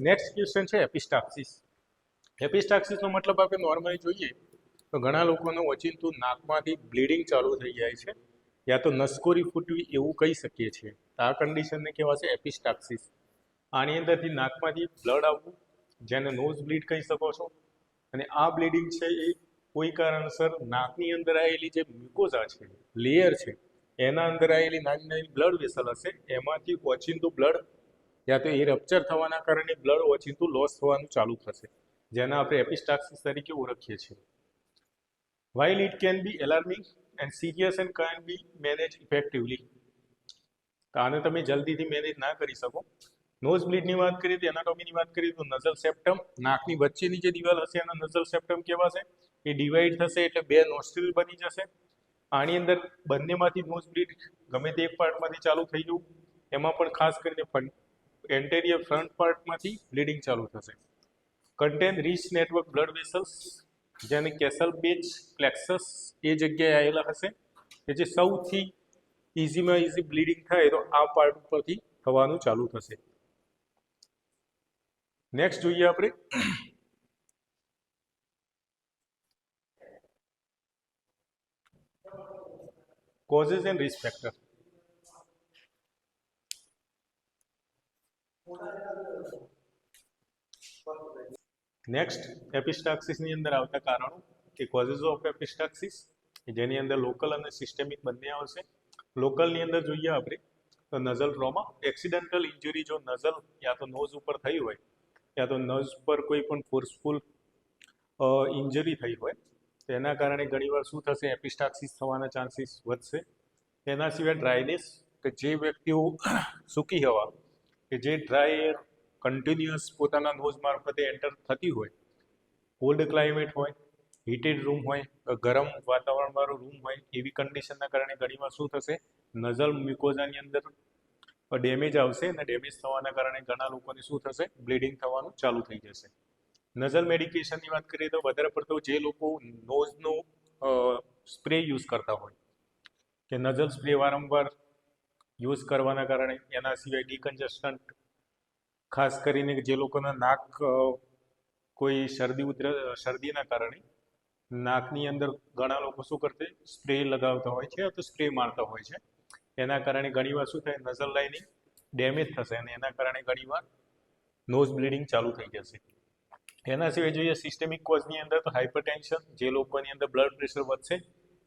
Speaker 1: નેક્સ્ટ ક્વેશ્ચન છે એપિસ્ટાક્સિસ. એપિસ્ટાક્સિસનો મતલબ આપણે નોર્મલી જોઈએ તો ઘણા લોકોનું ઓચિંતું નાકમાંથી બ્લીડિંગ ચાલુ થઈ જાય છે, યા તો નસકોરી ફૂટવી એવું કહી શકીએ છીએ. આ કન્ડિશનને કહેવાશે એપિસ્ટાક્સિસ. આની અંદરથી નાકમાંથી બ્લડ આવવું, જેને નોઝ બ્લીડ કહી શકો છો. અને આ બ્લીડિંગ છે એ કોઈ કારણસર નાકની અંદર આવેલી જે મ્યુકોઝા છે, લેયર છે, એના અંદર આવેલી નાની નાની બ્લડ વેસલ હશે, એમાંથી ઓચિંતું બ્લડ યા તો એ રપ્ચર થવાના કારણે બ્લડ ઓચિંતું લોસ થવાનું ચાલુ થશે, જેને આપણે એપિસ્ટાક્સિસ તરીકે ઓળખીએ છીએ. While it can be alarming and serious and can be managed effectively, આને તમે જલ્દીથી મેનેજ ના કરી શકો. નોઝ બ્લીડની વાત કરીએ તો એનાટોમીની વાત કરીએ તો નઝલ સેપ્ટમ, નાકની વચ્ચેની જે દિવાલ હશે એના નઝલ સેપ્ટમ કહેવાશે. એ ડિવાઈડ થશે એટલે બે નોસ્ટ્રિલ બની જશે. આની અંદર બંનેમાંથી નોઝ બ્લીડ ગમે તે એક પાર્ટમાંથી ચાલુ થઈ જવું, એમાં પણ ખાસ કરીને એન્ટેરિયર ફ્રન્ટ પાર્ટમાંથી બ્લીડિંગ ચાલુ થશે. Contain rich network blood vessels, જેને કેસલ બેચ પ્લેક્સસ એ જગ્યાએ આવેલા હશે, કે જે સૌથી ઇઝીમાં ઇઝી બ્લીડિંગ થાય તો આ પાર્ટ ઉપરથી થવાનું ચાલુ થશે. નેક્સ્ટ જોઈએ આપણે causes and risk factor. Next એપિસ્ટાક્સિસની અંદર આવતા કારણો કે કોઝિસ ઓફ એપિસ્ટાક્સિસ, જેની અંદર લોકલ અને સિસ્ટેમિક બંને આવશે. લોકલની અંદર જોઈએ આપણે તો નઝલ ટ્રોમા, એક્સિડેન્ટલ ઇન્જરી જો નઝલ યા તો નોઝ ઉપર થઈ હોય યા તો નોઝ પર કોઈ પણ ફોર્સફુલ ઇન્જરી થઈ હોય તો એના કારણે ઘણીવાર શું થશે, એપિસ્ટાક્સિસ થવાના ચાન્સીસ વધશે. એના સિવાય ડ્રાયનેસ, કે જે વ્યક્તિઓ સૂકી હવા કે જે ડ્રાય એર કન્ટિન્યુઅસ પોતાના નોઝ મારફતે એન્ટર થતી હોય, કોલ્ડ ક્લાઇમેટ હોય, હીટેડ રૂમ હોય, ગરમ વાતાવરણવાળો રૂમ હોય, એવી કન્ડિશનના કારણે ઘણીવાર શું થશે, નઝલ મ્યુકોઝાની અંદર ડેમેજ આવશે અને ડેમેજ થવાના કારણે ઘણા લોકોને શું થશે, બ્લીડિંગ થવાનું ચાલુ થઈ જશે. નઝલ મેડિકેશનની વાત કરીએ તો વધારે પડતો જે લોકો નોઝનો સ્પ્રે યુઝ કરતા હોય કે નઝલ સ્પ્રે વારંવાર યુઝ કરવાના કારણે, એના સિવાય ડિકન્જસ્ટન્ટ, ખાસ કરીને જે લોકોના નાક કોઈ શરદીના કારણે નાકની અંદર ઘણા લોકો શું કરશે, સ્પ્રે લગાવતા હોય છે તો સ્પ્રે મારતા હોય છે. એના કારણે ઘણીવાર શું થાય, નઝલ લાઇનિંગ ડેમેજ થશે અને એના કારણે ઘણીવાર નોઝ બ્લીડિંગ ચાલુ થઈ જશે. એના સિવાય જોઈએ સિસ્ટેમિક કોઝની અંદર તો હાઇપરટેન્શન, જે લોકોની અંદર બ્લડ પ્રેશર વધશે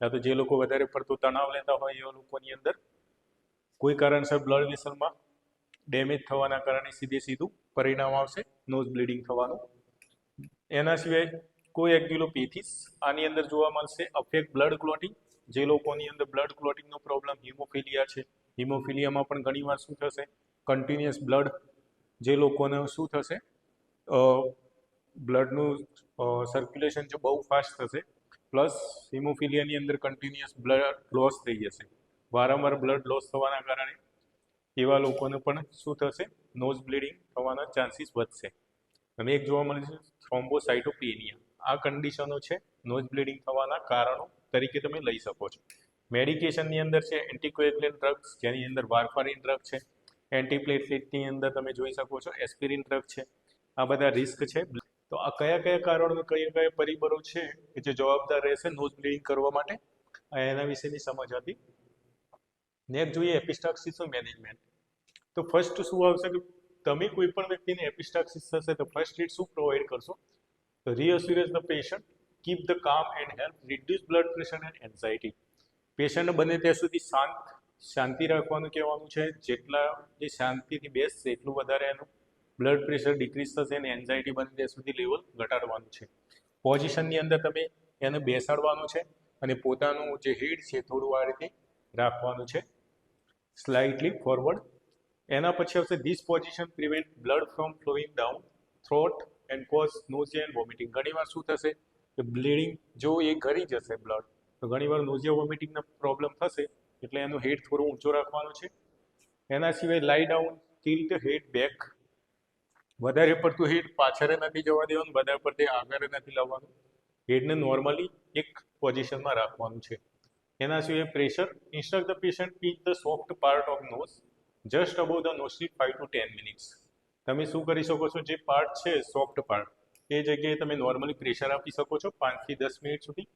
Speaker 1: યા તો જે લોકો વધારે પડતો તણાવ લેતા હોય એવા લોકોની અંદર કોઈ કારણસર બ્લડ વેસલમાં ડેમેજ થવાના કારણે સીધું પરિણામ આવશે નોઝ બ્લીડિંગ થવાનું. એના સિવાય કોએગ્યુલોપેથીસ, આની અંદર જોવા મળશે. અફેક્ટ બ્લડ ક્લોટિંગ, જે લોકોની અંદર બ્લડ ક્લોટિંગનો પ્રોબ્લેમ, હિમોફિલિયા છે, હિમોફિલિયામાં પણ ઘણીવાર શું થશે, કન્ટિન્યુઅસ બ્લડ, જે લોકોને શું થશે, બ્લડનું સર્ક્યુલેશન જો બહુ ફાસ્ટ થશે, પ્લસ હિમોફિલિયાની અંદર કન્ટિન્યુઅસ બ્લડ લોસ થઈ જશે, વારંવાર બ્લડ લોસ થવાના કારણે એવા લોકોને પણ શું થશે, નોઝ બ્લીડિંગ થવાના ચાન્સીસ વધશે. અને એક જોવા મળે છે થ્રોમ્બોસાઇટોપેનિયા. આ કન્ડિશનો છે નોઝ બ્લીડિંગ થવાના કારણો તરીકે તમે લઈ શકો છો. મેડિકેશનની અંદર છે એન્ટીકોએગ્યુલેન્ટ ડ્રગ્સ, જેની અંદર વાર્ફારિન ડ્રગ છે. એન્ટીપ્લેટલેટની અંદર તમે જોઈ શકો છો એસ્પિરિન ડ્રગ છે. આ બધા રિસ્ક છે. તો આ કયા કારણો, કયા પરિબળો છે કે જે જવાબદાર રહેશે નોઝ બ્લીડિંગ કરવા માટે, એના વિશેની સમજ હતી. નેક્સ્ટ જોઈએ એપિસ્ટાક્સિસનું મેનેજમેન્ટ. તો ફર્સ્ટ શું આવશે કે તમે કોઈ પણ વ્યક્તિને એપિસ્ટાક્સિસ થશે તો ફર્સ્ટ એડ શું પ્રોવાઈડ કરશો, તો reassurance the patient, keep the calm and help reduce blood pressure and anxiety. પેશન્ટને બને ત્યાં સુધી શાંતિ રાખવાનું કહેવાનું છે. જેટલા જે શાંતિથી બેસશે એટલું વધારે એનું બ્લડ પ્રેશર ડિક્રીઝ થશે અને એન્ઝાઇટી બને ત્યાં સુધી લેવલ ઘટાડવાનું છે. પોઝિશનની અંદર તમે એને બેસાડવાનું છે અને પોતાનું જે હેડ છે થોડું આ રીતે રાખવાનું છે, સ્લાઇટલી ફોરવર્ડ. એના પછી આવશે this position prevent blood from flowing down throat and cause nausea and vomiting. ઘણીવાર શું થશે કે બ્લીડિંગ જો એ ઘરી જશે બ્લડ તો ઘણીવાર નોઝિયા વોમિટિંગના પ્રોબ્લેમ થશે, એટલે એનું હેડ થોડું ઊંચો રાખવાનો છે. એના સિવાય લાઈ ડાઉન, ટિલ્ટ હેડ બેક, વધારે પડતું હેડ પાછળ નથી જવા દેવાનું, વધારે પડતું આગળ નથી લાવવાનું, હેડને નોર્મલી એક પોઝિશનમાં રાખવાનું છે. એના સિવાય pressure, instruct the patient pinch the soft part of nose just above the nostril 5 to 10 minutes. તમે શું કરી શકો છો, જે પાર્ટ છે સોફ્ટ પાર્ટ એ જગ્યાએ તમે નોર્મલી પ્રેશર આપી શકો છો 5 થી 10 મિનિટ સુધી.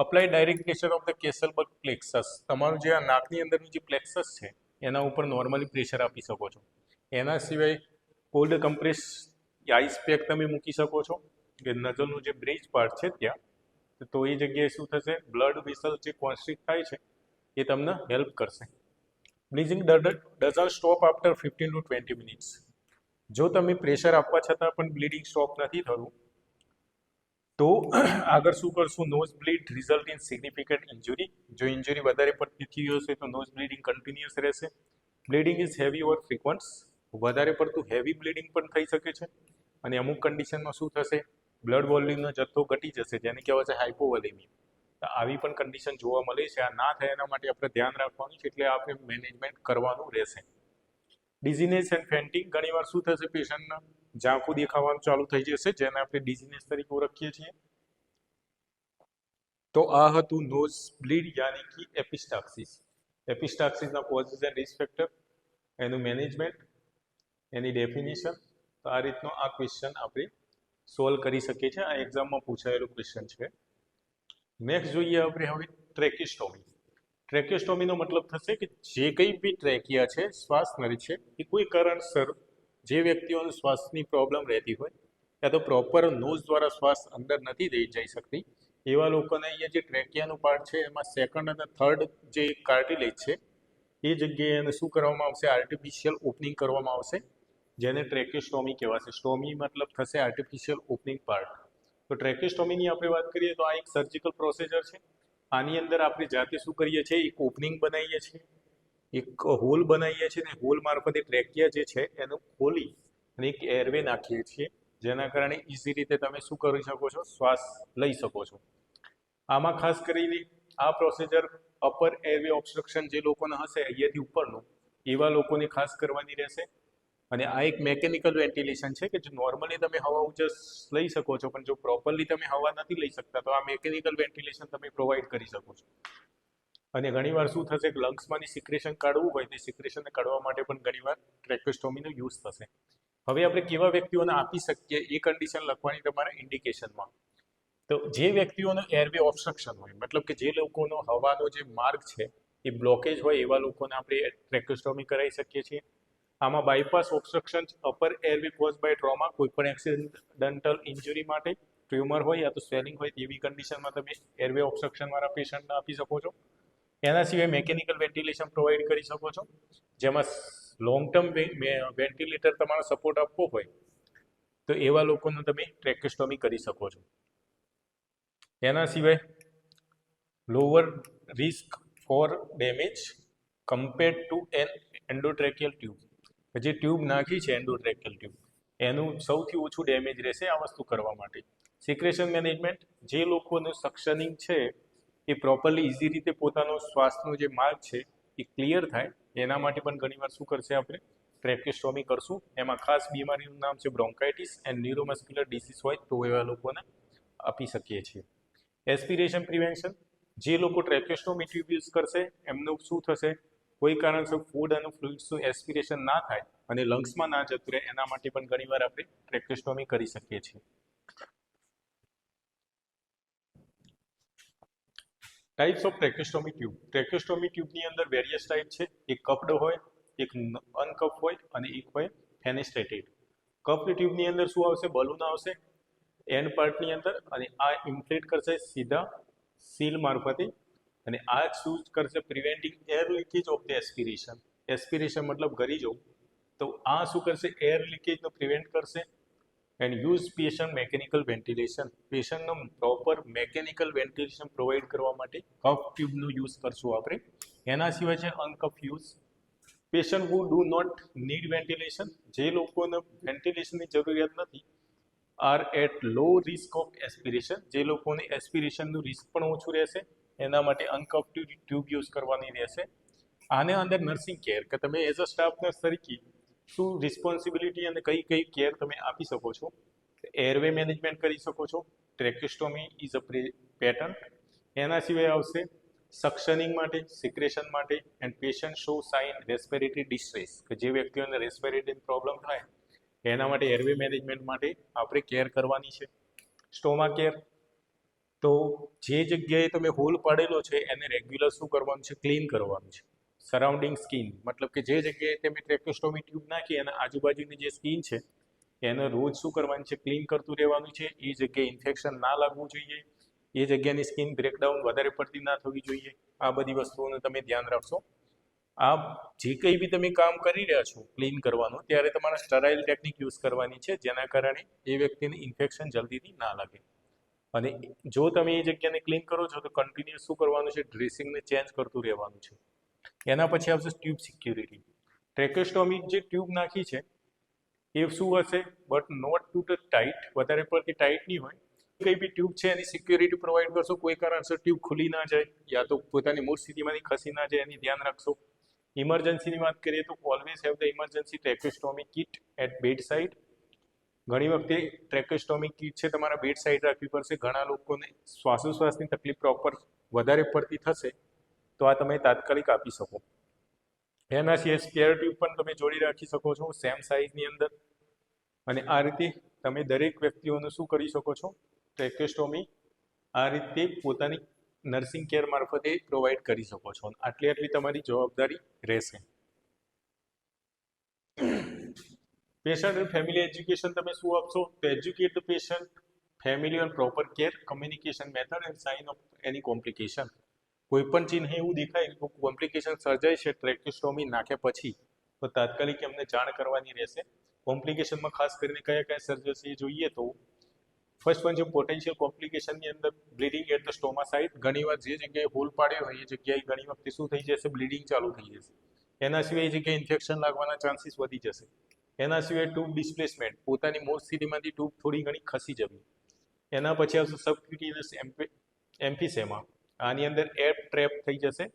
Speaker 1: Apply direct pressure of the Kiesselbach plexus, તમારું જે આ નાકની અંદરનું જે પ્લેક્સસ છે એના ઉપર નોર્મલી પ્રેશર આપી શકો છો. એના સિવાય કોલ્ડ કમ્પ્રેસ આઈસ પેક તમે મૂકી શકો છો કે નઝલનું જે બ્રિજ પાર્ટ છે ત્યાં, તો એ જગ્યાએ શું થશે, બ્લડ વેસલ જે કોન્સ્ટ્રિક્ટ થાય છે એ તમને હેલ્પ કરશે. Bleeding doesn't stop after 15 to 20 minutes. જો તમે પ્રેશર આપવા છતાં પણ બ્લીડિંગ સ્ટોપ નથી થતું તો આગળ શું કરશું? Nose bleed result in significant injury. જો ઇન્જુરી વધારે પડતી થઈ હશે તો નોઝ બ્લીડિંગ કન્ટિન્યુઅસ રહેશે. Bleeding is heavy or frequent. વધારે પડતું હેવી બ્લીડિંગ પણ થઈ શકે છે. અને અમુક કન્ડિશનમાં શું થશે? બ્લડ વોલ્યુમનો જથ્થો ઘટી જશે, જેને કહેવાય છે હાઇપોવોલેમિયા. તો આવી પણ કન્ડિશન જોવા મળે છે. આ ના થાય એના માટે આપણે ધ્યાન રાખવાનું છે, એટલે આપણે મેનેજમેન્ટ કરવાનું રહેશે. ડિઝીનેસ એન્ડ ફેન્ટિંગ. ઘણીવાર શું થશે? પેશન્ટના ઝાંખું દેખાવાનું ચાલુ થઈ જશે, જેને આપણે ડિઝીનેસ તરીકે ઓળખીએ છીએ. તો આ હતું નોઝ બ્લીડ યાની કે એપિસ્ટાક્સિસ. એપિસ્ટાક્સિસના કોઝિસ એન્ડ રિસ્ક ફેક્ટર, એનું મેનેજમેન્ટ, એની ડેફિનેશન. તો આ રીતનો આ ક્વેશ્ચન આપણે સોલ્વ કરી શકીએ છીએ. આ એક્ઝામમાં પૂછાયેલો ક્વેશ્ચન છે. નેક્સ્ટ જોઈએ આપણે હવે ટ્રેકિસ્ટોમી. ટ્રેકિયોસ્ટોમીનો મતલબ થશે કે જે કંઈ બી ટ્રેકિયા છે, શ્વાસ નળી છે, એ કોઈ કારણસર જે વ્યક્તિઓને શ્વાસની પ્રોબ્લેમ રહેતી હોય યા તો પ્રોપર નોઝ દ્વારા શ્વાસ અંદર નથી જઈ શકતી, એવા લોકોને અહીંયા જે ટ્રેકિયાનું પાર્ટ છે એમાં સેકન્ડ અને થર્ડ જે કાર્ટિલેજ છે એ જગ્યાએ એને શું કરવામાં આવશે? આર્ટિફિશિયલ ઓપનિંગ કરવામાં આવશે, જેને ટ્રેકિયોસ્ટોમી કહેવાશે. સ્ટોમી મતલબ થશે આર્ટિફિશિયલ ઓપનિંગ પાર્ટ. તો ટ્રેકિયોસ્ટોમીની આપણે વાત કરીએ તો આ એક સર્જિકલ પ્રોસિજર છે. આની અંદર આપણે જાતે શું કરીએ છીએ? એક ઓપનિંગ બનાવીએ છીએ, એક હોલ બનાવીએ છીએ, અને હોલ મારફતે ટ્રેકિયા જે છે એને ખોલી અને એક એરવે નાખીએ છીએ, જેના કારણે ઇઝી રીતે તમે શું કરી શકો છો? શ્વાસ લઈ શકો છો. આમાં ખાસ કરીને આ પ્રોસિજર અપર એરવે ઓબ્સ્ટ્રક્શન જે લોકોને હશે અહીંયાથી ઉપરનું, એવા લોકોને ખાસ કરવાની રહેશે. અને આ એક મેકેનિકલ વેન્ટિલેશન છે કે જો નોર્મલી તમે હવા ઉજાસ લઈ શકો છો, પણ જો પ્રોપરલી તમે હવા નથી લઈ શકતા તો આ મેકેનિકલ વેન્ટિલેશન તમે પ્રોવાઈડ કરી શકો છો. અને ઘણીવાર શું થશે કે લંગ્સમાંની સિક્રેશન કાઢવું હોય તે સિક્રેશનને કાઢવા માટે પણ ઘણીવાર ટ્રેકોસ્ટોમીનો યુઝ થશે. હવે આપણે કેવા વ્યક્તિઓને આપી શકીએ એ કન્ડિશન લખવાની તમારા ઇન્ડિકેશનમાં. તો જે વ્યક્તિઓનો એરવે ઓબ્સ્ટ્રક્શન હોય, મતલબ કે જે લોકોનો હવાનો જે માર્ગ છે એ બ્લોકેજ હોય, એવા લોકોને આપણે ટ્રેકોસ્ટોમી કરાવી શકીએ છીએ. આમાં bypass obstruction upper airway cause by trauma, કોઈ પણ એક્સિડન્ટલ ઇન્જરી માટે, ટ્યુમર હોય યા તો સ્વેલિંગ હોય તેવી કન્ડિશનમાં તમે એરવે ઓબ્સ્ટ્રક્શન વાળા પેશન્ટને આપી શકો છો. એના સિવાય મેકેનિકલ વેન્ટિલેશન પ્રોવાઈડ કરી શકો છો, જેમાં લોંગ ટર્મ વેન્ટિલેટર તમારો સપોર્ટ આપવો હોય તો એવા લોકોને તમે ટ્રેકોસ્ટોમી કરી શકો છો. એના સિવાય lower risk for damage compared to an endotracheal tube. જે ટ્યુબ નાખી છે એન્ડોટ્રેકિયલ ટ્યુબ, એનું સૌથી ઓછું ડેમેજ રહેશે આ વસ્તુ કરવા માટે. સિક્રેશન મેનેજમેન્ટ, જે લોકોનું સક્શનિંગ છે એ પ્રોપરલી ઇઝી રીતે પોતાનો શ્વાસનો જે માર્ગ છે એ ક્લિયર થાય, એના માટે પણ ઘણીવાર શું કરશે? આપણે ટ્રેકોસ્ટોમી કરશું. એમાં ખાસ બીમારીનું નામ છે બ્રોન્કાઇટિસ એન્ડ ન્યુરોમસ્ક્યુલર ડિસીઝ હોય તો એવા લોકોને આપી શકીએ છીએ. એસ્પિરેશન પ્રિવેન્શન, જે લોકો ટ્રેકોસ્ટોમી ટ્યુબ યુઝ કરશે એમનું શું થશે? કોઈ કારણસર ફૂડ અને ફ્લુઇડ્સનું એસ્પિરેશન ના થાય અને લંગ્સમાં ના જતું રહે, એના માટે પણ ઘણીવાર આપણે ટ્રેકોસ્ટોમી કરી શકીએ છીએ. Types of tracheostomy tube. Tracheostomy ટ્યુબની અંદર વેરિયસ ટાઈપ છે. એક કપ્ડ હોય, એક અનકપ હોય અને એક હોય ફેનેસ્ટ્રેટેડ. કપ્ડ ટ્યુબની અંદર શું આવશે? બલૂન આવશે એન્ડ પાર્ટની અંદર, અને આ ઇન્ફ્લેટ કરશે સીધા સીલ મારફતે, અને આ શું કરશે? Preventing air leakage of the aspiration. Aspiration મતલબ ગરી જવું, તો આ શું કરશે? એર લીકેજનો પ્રિવેન્ટ કરશે. And use patient mechanical ventilation. પેશન્ટનો પ્રોપર મેકેનિકલ વેન્ટિલેશન પ્રોવાઈડ કરવા માટે કફ ટ્યુબનો યુઝ કરશું આપણે. એના સિવાય છે uncuff use. Patient who do not need ventilation, જે લોકોને વેન્ટિલેશનની જરૂરિયાત નથી, are at low risk of aspiration, જે લોકોને એસ્પિરેશનનું રિસ્ક પણ ઓછું રહેશે, એના માટે અનકફ ટ્યુબ યુઝ કરવાની રહેશે. આને અંદર નર્સિંગ કેર, કે તમે એઝ અ સ્ટાફ નર્સ તરીકે શું રિસ્પોન્સિબિલિટી અને કઈ કઈ કેર તમે આપી શકો છો? એરવે મેનેજમેન્ટ કરી શકો છો. Tracheostomy is a pattern. એના સિવાય આવશે સક્શનિંગ માટે, સિક્રેશન માટે, and patient show sign respiratory distress, કે જે વ્યક્તિઓને રેસ્પિરેટરી પ્રોબ્લેમ થાય એના માટે એરવે મેનેજમેન્ટ માટે આપણે કેર કરવાની છે. સ્ટોમા કેર, તો જે જગ્યાએ તમે હોલ પાડેલો છે એને રેગ્યુલર શું કરવાનું છે? ક્લીન કરવાનું છે. સરાઉન્ડિંગ સ્કિન, મતલબ કે જે જગ્યાએ તમે ટ્રેકોસ્ટોમી ટ્યુબ નાખી અને આજુબાજુની જે સ્કિન છે એને રોજ શું કરવાનું છે? ક્લીન કરતું રહેવાનું છે. એ જગ્યાએ ઇન્ફેક્શન ના લાગવું જોઈએ. એ જગ્યાની સ્કિન બ્રેકડાઉન વધારે પડતી ના થવી જોઈએ. આ બધી વસ્તુઓનું તમે ધ્યાન રાખશો. આ જે કંઈ બી તમે કામ કરી રહ્યા છો ક્લીન કરવાનું, ત્યારે તમારે સ્ટરાઇલ ટેકનિક યુઝ કરવાની છે, જેના કારણે એ વ્યક્તિને ઇન્ફેક્શન જલ્દીથી ના લાગે. અને જો તમે એ જગ્યાને ક્લીન કરો છો તો કન્ટિન્યુઅસ શું કરવાનું છે, ડ્રેસિંગને ચેન્જ કરતું રહેવાનું છે. એના પછી આવશે ટ્યુબ સિક્યુરિટી. ટ્રેકોસ્ટોમી જે ટ્યુબ નાખી છે એ શું હશે, but not to the tight, વધારે પડતી ટાઈટ નહીં હોય. કઈ બી ટ્યુબ છે એની સિક્યુરિટી પ્રોવાઈડ કરશો, કોઈ કારણસર ટ્યુબ ખુલી ના જાય યા તો પોતાની મૂળ સ્થિતિમાંથી ખસી ના જાય, એની ધ્યાન રાખશો. ઇમરજન્સીની વાત કરીએ તો always have the emergency tracheostomy kit at bed side. ઘણી વખતે ટ્રેકોસ્ટોમી કિટ છે તમારા બેડ સાઇડ રાખવી પડશે. ઘણા લોકોને શ્વાસોશ્વાસની તકલીફ પ્રોપર વધારે પડતી થશે તો આ તમે તાત્કાલિક આપી શકો. એના સિવાય સ્પેર ટ્યુબ પણ તમે જોડી રાખી શકો છો સેમ સાઇઝની અંદર. અને આ રીતે તમે દરેક વ્યક્તિઓને શું કરી શકો છો, ટ્રેકોસ્ટોમી આ રીતે પોતાની નર્સિંગ કેર મારફતે પ્રોવાઈડ કરી શકો છો. આટલી તમારી જવાબદારી રહેશે. પેશન્ટ એન્ડ ફેમિલી એજ્યુકેશન તમે શું આપશો, તો educate the patient family on proper care, communication method and sign of any complication. કોઈ પણ ચિહ્ન એવું દેખાય તો કોમ્પ્લિકેશન સર્જાય છે ટ્રેકોસ્ટોમી નાખ્યા પછી, તો તાત્કાલિક એમને જાણ કરવાની રહેશે. કોમ્પ્લિકેશનમાં ખાસ કરીને કયા કયા સર્જાશે એ જોઈએ તો ફર્સ્ટ વન છે પોટેન્શિયલ કોમ્પ્લિકેશનની અંદર બ્લીડિંગ એટ ધ સ્ટોમા સાઇટ. ઘણીવાર જે જગ્યાએ હોલ પાડ્યો હોય એ જગ્યાએ ઘણી વખતે શું થઈ જશે, બ્લીડિંગ ચાલુ થઈ જશે. એના સિવાય એ જગ્યાએ ઇન્ફેક્શન લાગવાના ચાન્સીસ વધી જશે. એના સિવાય ટ્યુબ ડિસ્પ્લેસમેન્ટ, પોતાની મૂળ સ્થિતિમાંથી ટ્યુબ થોડી ઘણી ખસી જવી. એના પછી આવશે સબક્યુટેનિયસ એમ્ફિસેમા. આની અંદર એર ટ્રેપ થઈ જશે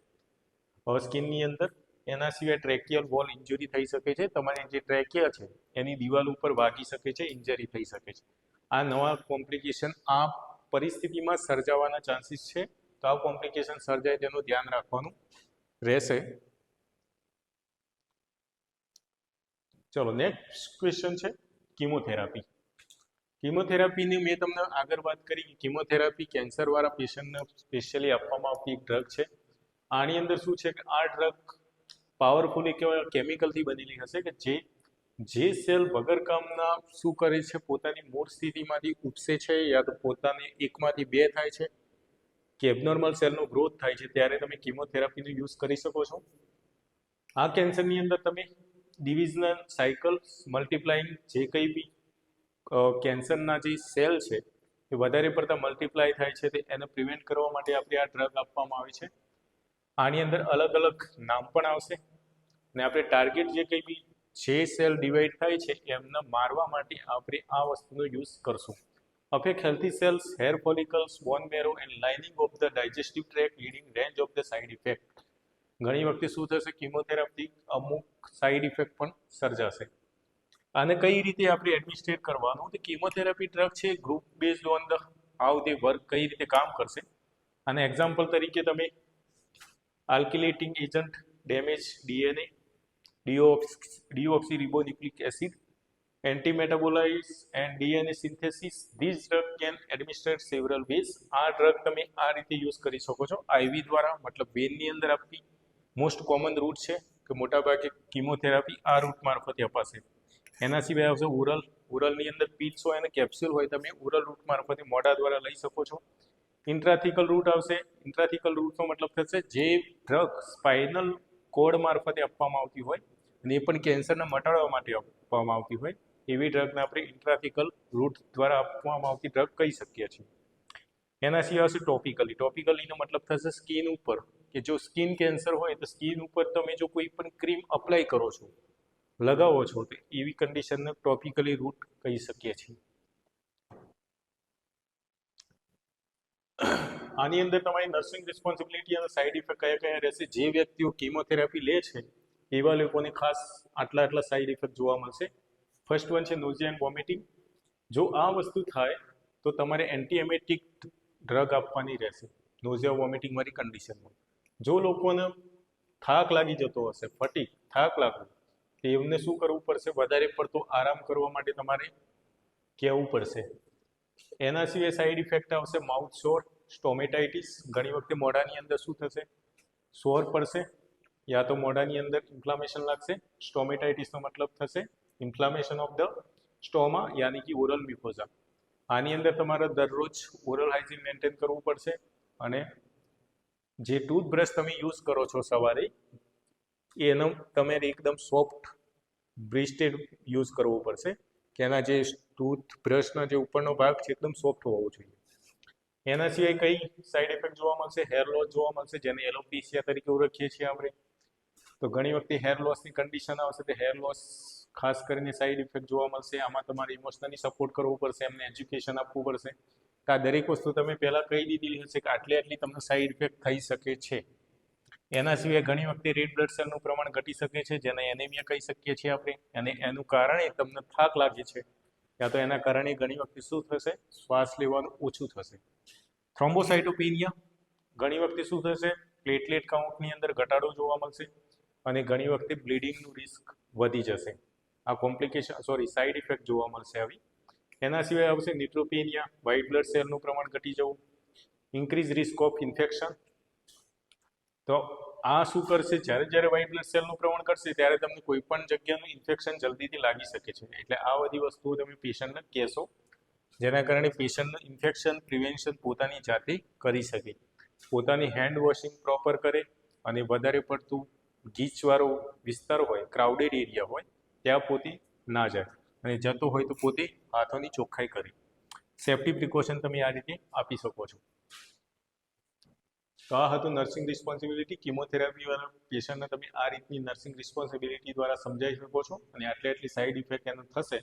Speaker 1: સ્કિનની અંદર. એના સિવાય ટ્રેકિયલ વોલ ઇન્જરી થઈ શકે છે, તમારી જે ટ્રેકિયા છે એની દિવાલ ઉપર વાગી શકે છે, ઇન્જરી થઈ શકે છે. આ નવા કોમ્પ્લિકેશન આ પરિસ્થિતિમાં સર્જાવાના ચાન્સીસ છે, તો આ કોમ્પ્લિકેશન સર્જાય તેનું ધ્યાન રાખવાનું રહેશે. ચલો નેક્સ્ટ ક્વેશ્ચન છે કીમોથેરાપી. કીમોથેરાપીની મેં તમને આગળ વાત કરી કે કીમોથેરાપી કેન્સરવાળા પેશન્ટને સ્પેશિયલી આપવામાં આવતી એક ડ્રગ છે. આની અંદર શું છે કે આ ડ્રગ પાવરફુલ એક એવા કેમિકલથી બનેલી હશે કે જે સેલ વગર કામના શું કરે છે, પોતાની મૂળ સ્થિતિમાંથી ઉપસે છે યા તો પોતાને એકમાંથી બે થાય છે કે એબનોર્મલ સેલનો ગ્રોથ થાય છે, ત્યારે તમે કીમોથેરાપીનો યુઝ કરી શકો છો. આ કેન્સરની અંદર તમે ડિવિઝનલ સાયકલ મલ્ટીપ્લાઇંગ જે કંઈ બી કેન્સરના જે સેલ છે એ વધારે પડતા મલ્ટીપ્લાય થાય છે, એને પ્રિવેન્ટ કરવા માટે આપણે આ ડ્રગ આપવામાં આવે છે. આની અંદર અલગ અલગ નામ પણ આવશે ને આપણે ટાર્ગેટ જે કંઈ બી જે સેલ ડિવાઈડ થાય છે એમને મારવા માટે આપણે આ વસ્તુનો યુઝ કરશું. Affect healthy cells, hair follicles, bone marrow and lining of the digestive tract leading range of the side effect. ઘણી વખતે શું થશે, કીમોથેરાપી અમુક સાઇડ ઇફેક્ટ પણ સર્જાશે. આને કઈ રીતે આપણે એડમિનિસ્ટ્રેટ કરવાનું, તો કીમોથેરાપી ડ્રગ છે group based on the how they work, કઈ રીતે કામ કરશે. અને એક્ઝામ્પલ તરીકે તમે alkylating agent, damage DNA, deoxyribonucleic acid, antimetabolites and DNA synthesis. These drug can administer several ways. આ ડ્રગ તમે આ રીતે યુઝ કરી શકો છો આઈવી દ્વારા, મતલબ વેનની અંદર આપવી મોસ્ટ કોમન રૂટ છે કે મોટાભાગે કીમોથેરાપી આ રૂટ મારફતે અપાશે. એના સિવાય આવશે ઓરલની અંદર પીલ્સ હોય અને કેપ્સ્યુલ હોય, તમે ઓરલ રૂટ મારફતે મોઢા દ્વારા લઈ શકો છો. ઇન્ટ્રાથિકલ રૂટ આવશે. ઇન્ટ્રાથિકલ રૂટનો મતલબ થશે જે ડ્રગ સ્પાઇનલ કોડ મારફતે આપવામાં આવતી હોય અને એ પણ કેન્સરને મટાડવા માટે આપવામાં આવતી હોય, એવી ડ્રગને આપણે ઇન્ટ્રાથિકલ રૂટ દ્વારા આપવામાં આવતી ડ્રગ કહી શકીએ છીએ. એના સિવાય આવશે ટોપિકલી. ટોપિકલીનો મતલબ થશે સ્કિન ઉપર, કે જો સ્કિન કેન્સર હોય તો સ્કિન ઉપર તમે જો કોઈ પણ ક્રીમ અપ્લાય કરો છો, લગાવો છો, તો એવી કન્ડિશનને ટોપિકલી રૂટ કહી શકીએ છીએ. આની અંદર તમારી નર્સિંગ રિસ્પોન્સિબિલિટી અને સાઇડ ઇફેક્ટ કયા કયા રહેશે. જે વ્યક્તિઓ કીમોથેરાપી લે છે એવા લોકોને ખાસ આટલા સાઇડ ઇફેક્ટ જોવા મળશે. ફર્સ્ટ વન છે નોઝિયા એન્ડ વોમિટિંગ. જો આ વસ્તુ થાય તો તમારે એન્ટીએમેટિક ડ્રગ આપવાની રહેશે નોઝિયા વોમિટિંગ વાળી કન્ડિશનમાં. જો લોકોને થાક લાગી જતો હશે, થાક લાગવું, તો એમને શું કરવું પડશે, વધારે પડતો આરામ કરવા માટે તમારે કહેવું પડશે. એના સિવાય સાઇડ ઇફેક્ટ આવશે માઉથ સોર, સ્ટોમેટાઇટિસ. ઘણી વખતે મોઢાની અંદર શું થશે, સોર પડશે યા તો મોઢાની અંદર ઇન્ફ્લામેશન લાગશે. સ્ટોમેટાઇટિસનો મતલબ થશે ઇન્ફ્લામેશન ઓફ ધ સ્ટોમા યાની કે ઓરલ મ્યુકોઝા. આની અંદર તમારે દરરોજ ઓરલ હાઇજીન મેન્ટેન કરવું પડશે અને જે ટૂથબ્રશ તમે યુઝ કરો છો સવારે એનો તમારે એકદમ સોફ્ટ બ્રિસ્ટેડ યુઝ કરવો પડશે કે એના જે ટૂથબ્રશના જે ઉપરનો ભાગ છે એકદમ સોફ્ટ હોવો જોઈએ. એના સિવાય કઈ સાઈડ ઇફેક્ટ જોવા મળશે? હેર લોસ જોવા મળશે, જેને એલોપેશિયા તરીકે ઓળખીએ છીએ આપણે. તો ઘણી વખતે હેર લોસની કન્ડિશન આવશે તો હેર લોસ ખાસ કરીને સાઈડ ઇફેક્ટ જોવા મળશે. આમાં તમારે ઇમોશનલી સપોર્ટ કરવો પડશે, એમને એજ્યુકેશન આપવું પડશે કે આ દરેક વસ્તુ તમે પહેલાં કહી દીધી હશે કે આટલી તમને સાઈડ ઇફેક્ટ થઈ શકે છે. એના સિવાય ઘણી વખતે રેડ બ્લડ સેલનું પ્રમાણ ઘટી શકે છે, જેને એનેમિયા કહી શકીએ છીએ આપણે, અને એનું કારણે તમને થાક લાગે છે, યા તો એના કારણે ઘણી વખતે શું થશે? શ્વાસ લેવાનું ઓછું થશે. થ્રોમ્બોસાઇટોપેનિયા ઘણી વખતે શું થશે? પ્લેટલેટ કાઉન્ટની અંદર ઘટાડો જોવા મળશે અને ઘણી વખતે બ્લીડિંગનું રિસ્ક વધી જશે. આ કોમ્પ્લિકેશન સાઈડ ઇફેક્ટ જોવા મળશે આવી. એના સિવાય આવશે ન્યુટ્રોપેનિયા, વ્હાઇટ બ્લડ સેલનું પ્રમાણ ઘટી જવું, ઇન્ક્રીઝ રિસ્ક ઓફ ઇન્ફેક્શન. તો આ શું કરશે? જ્યારે વ્હાઇટ બ્લડ સેલનું પ્રમાણ ઘટશે ત્યારે તમને કોઈ પણ જગ્યાનું ઇન્ફેક્શન જલ્દીથી લાગી શકે છે. એટલે આ બધી વસ્તુઓ તમે પેશન્ટને કહેશો, જેના કારણે પેશન્ટનું ઇન્ફેક્શન પ્રિવેન્શન પોતાની જાતે કરી શકે. પોતાની હેન્ડ વોશિંગ પ્રોપર કરે અને વધારે પડતું ગીચવાળો વિસ્તાર હોય, ક્રાઉડેડ એરિયા હોય, ત્યાં પોતે ના જાય અને જતો હોય તો પોતે હાથોની ચોખ્ખાઈ કરે. સેફ્ટી પ્રિકોશન તમે આ રીતે આપી શકો છો. તો આ હતું નર્સિંગ રિસ્પોન્સિબિલિટી. કિમોથેરાપીવાળા પેશન્ટને તમે આ રીતની નર્સિંગ રિસ્પોન્સિબિલિટી દ્વારા સમજાવી શકો છો અને આટલી સાઈડ ઇફેક્ટ એનો થશે